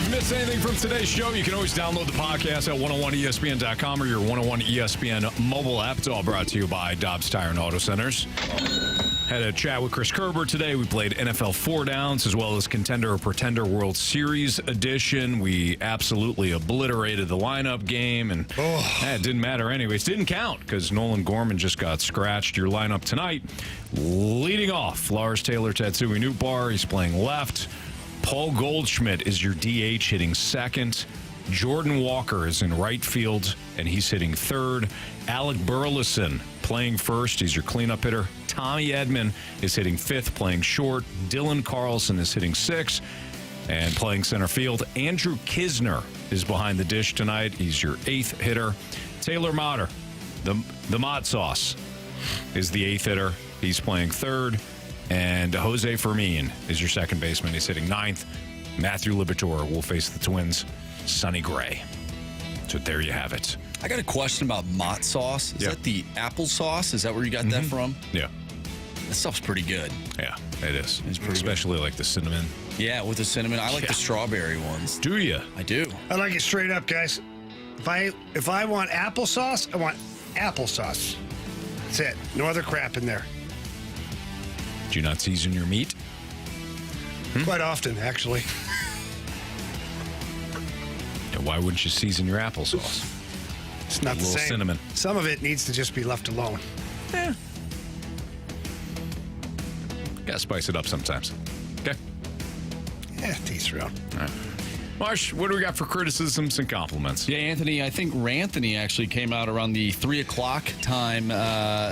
you missed anything from today's show, you can always download the podcast at 101ESPN.com or your 101 ESPN mobile app. It's all brought to you by Dobbs Tire and Auto Centers. Had a chat with Chris Kerber today. We played NFL 4 Downs as well as Contender or Pretender World Series edition. We absolutely obliterated the lineup game, and it didn't matter anyways. Didn't count because Nolan Gorman just got scratched. Your lineup tonight, leading off, Lars Tatsui Nootbaar. He's playing left. Paul Goldschmidt is your DH, hitting second. Jordan Walker is in right field, and he's hitting third. Alec Burleson playing first. He's your cleanup hitter. Tommy Edman is hitting fifth, playing short. Dylan Carlson is hitting sixth and playing center field. Andrew Kisner is behind the dish tonight. He's your eighth hitter. Taylor Motter, the Mott Sauce, is the eighth hitter. He's playing third. And Jose Fermin is your second baseman. He's hitting ninth. Matthew Liberatore will face the Twins, Sonny Gray. So there you have it. I got a question about Mott Sauce. Is that the applesauce? Is that where you got that from? Yeah. That stuff's pretty good. Yeah, it is. It's pretty especially good. like the cinnamon. Yeah, with the cinnamon. I like the strawberry ones. Do you? I do. I like it straight up, guys. If I want applesauce, I want applesauce. That's it. No other crap in there. Do you not season your meat? Quite often, actually. Yeah, why wouldn't you season your applesauce? It's not a the little same. cinnamon. Some of it needs to just be left alone. Yeah. Gotta spice it up sometimes. Okay? Yeah, tease around. All right. Marsh, what do we got for criticisms and compliments? Yeah, Anthony, I think Ranthony actually came out around the 3 o'clock time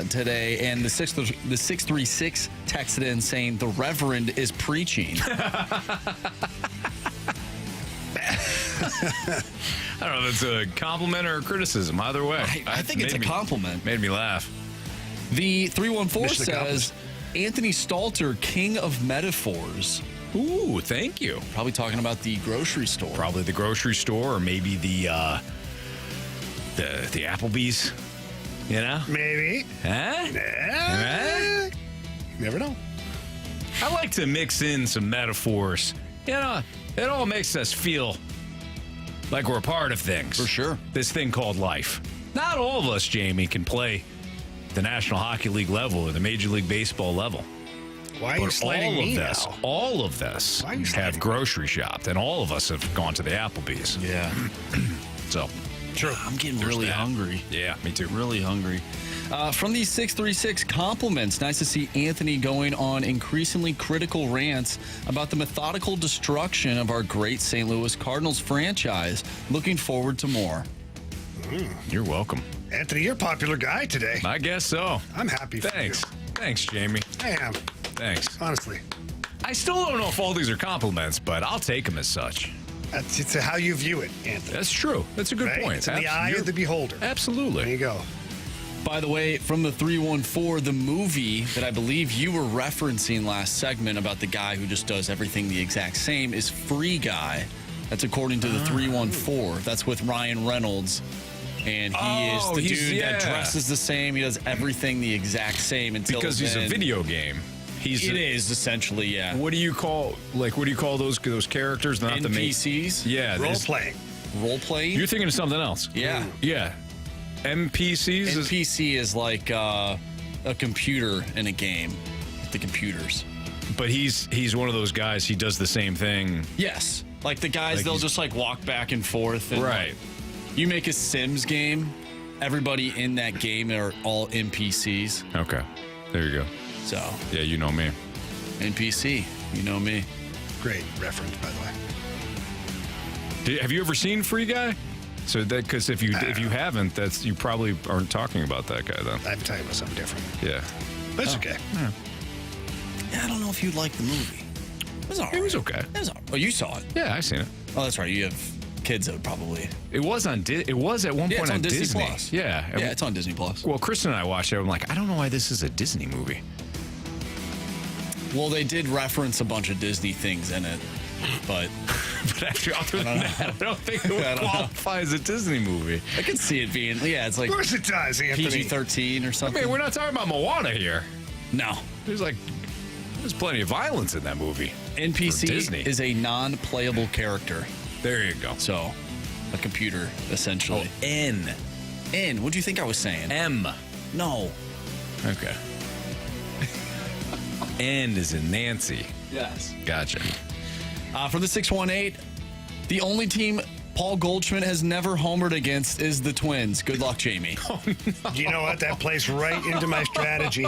today, and the 636 texted in saying the Reverend is preaching. I don't know if it's a compliment or a criticism. Either way. I think it's a compliment. Made me laugh. The 314 Mission says, accomplished. Anthony Stalter, king of metaphors. Ooh, thank you. Probably talking about the grocery store. Probably the grocery store, or maybe the Applebee's. You know? Maybe. Huh? Huh? Never know. I like to mix in some metaphors. You know, it all makes us feel like we're a part of things. For sure. This thing called life. Not all of us, Jamie, can play the National Hockey League level or the Major League Baseball level. Why are you sliding me now? All of this have grocery shopped, and all of us have gone to the Applebee's. Yeah. So, sure. I'm getting really hungry. Yeah, me too. Really hungry. From the 636 compliments, nice to see Anthony going on increasingly critical rants about the methodical destruction of our great St. Louis Cardinals franchise. Looking forward to more. You're welcome. Anthony, you're a popular guy today. I guess so. I'm happy for you. Thanks, Jamie. I am. Thanks. Honestly. I still don't know if all these are compliments, but I'll take them as such. It's how you view it, Anthony. That's true. That's a good point. It's in the eye of the beholder. Absolutely. There you go. By the way, from the 314, the movie that I believe you were referencing last segment about the guy who just does everything the exact same is Free Guy. That's according to the 314. That's with Ryan Reynolds. And he is the dude that dresses the same. He does everything the exact same until because he's a video game. It is essentially, yeah. What do you call those characters? Not NPCs? Yeah. Role playing. Role playing? You're thinking of something else. Yeah. Yeah. NPCs? NPC is like a computer in a game. The computers. But he's one of those guys. He does the same thing. Yes. Like the guys, they'll just like walk back and forth. And right. You make a Sims game. Everybody in that game are all NPCs. Okay. There you go. So. Yeah, you know me. NPC. You know me. Great reference, by the way. Have you ever seen Free Guy? So that because if you haven't, you probably aren't talking about that guy then. I'm talking about something different. Yeah. But it's okay. Yeah, I don't know if you'd like the movie. It was all right. It was okay. It was all right. Oh, you saw it? Yeah, I seen it. Oh, that's right. You have kids that would probably. It was on. It was at one point it's on Disney Disney. Plus. Yeah. Yeah, it's on Disney Plus. Well, Kristen and I watched it. I'm like, I don't know why this is a Disney movie. Well, they did reference a bunch of Disney things in it, but actually, other than that, I don't think it would qualify as a Disney movie. I could see it being. Yeah, it's like. Of course it does, Anthony. PG-13 or something. I mean, we're not talking about Moana here. No. There's plenty of violence in that movie. NPC is a non-playable character. There you go. So, a computer, essentially. Oh, N. N. What do you think I was saying? M. No. Okay. N is in Nancy. Yes. Gotcha. For the 618, the only team Paul Goldschmidt has never homered against is the Twins. Good luck, Jamie. Oh, no. You know what? That plays right into my strategy.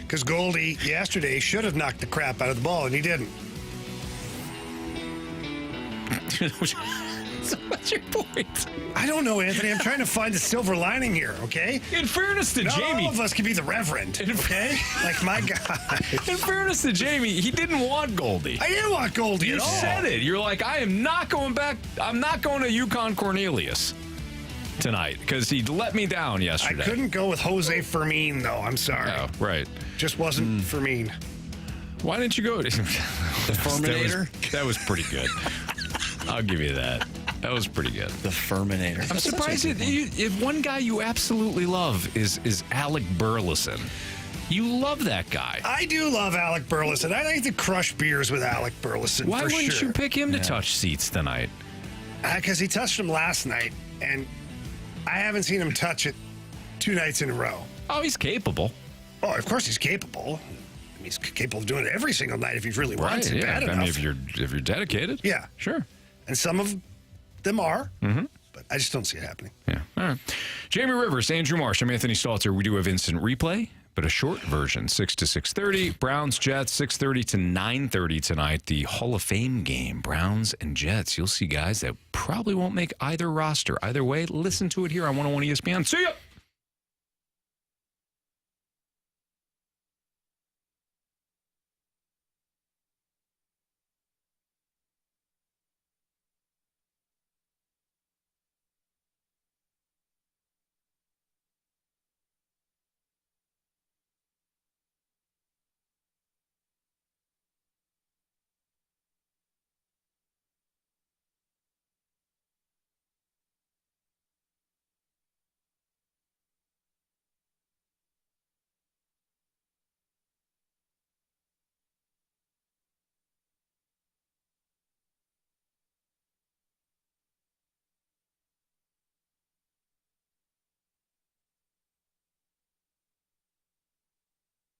Because Goldie yesterday should have knocked the crap out of the ball, and he didn't. So what's your point? I don't know, Anthony. I'm trying to find the silver lining here, okay? In fairness to Jamie. All of us can be the reverend, okay? Like my guy. In fairness to Jamie, he didn't want Goldie. I didn't want Goldie at all. You said it. You're like, I am not going back. I'm not going to Yukon Cornelius tonight because he let me down yesterday. I couldn't go with Jose Fermin, though. I'm sorry. Oh, right. Just wasn't Fermin. Why didn't you go to the Ferminator? That was pretty good. I'll give you that. That was pretty good. The Ferminator. I'm surprised if one guy you absolutely love is Alec Burleson. You love that guy. I do love Alec Burleson. I like to crush beers with Alec Burleson. Why for wouldn't sure. you pick him to touch seats tonight? Because he touched him last night, and I haven't seen him touch it 2 nights in a row. Oh, he's capable. Oh, of course he's capable. He's capable of doing it every single night if he really wants it bad enough. I mean, if you're dedicated. Yeah. Sure. And some of them are, mm-hmm. but I just don't see it happening. Yeah. All right. Jamie Rivers, Andrew Marsh, I'm Anthony Stalter. We do have instant replay, but a short version, 6 to 6:30. Browns, Jets, 6:30 to 9:30 tonight. The Hall of Fame game, Browns and Jets. You'll see guys that probably won't make either roster. Either way, listen to it here on 101 ESPN. See ya!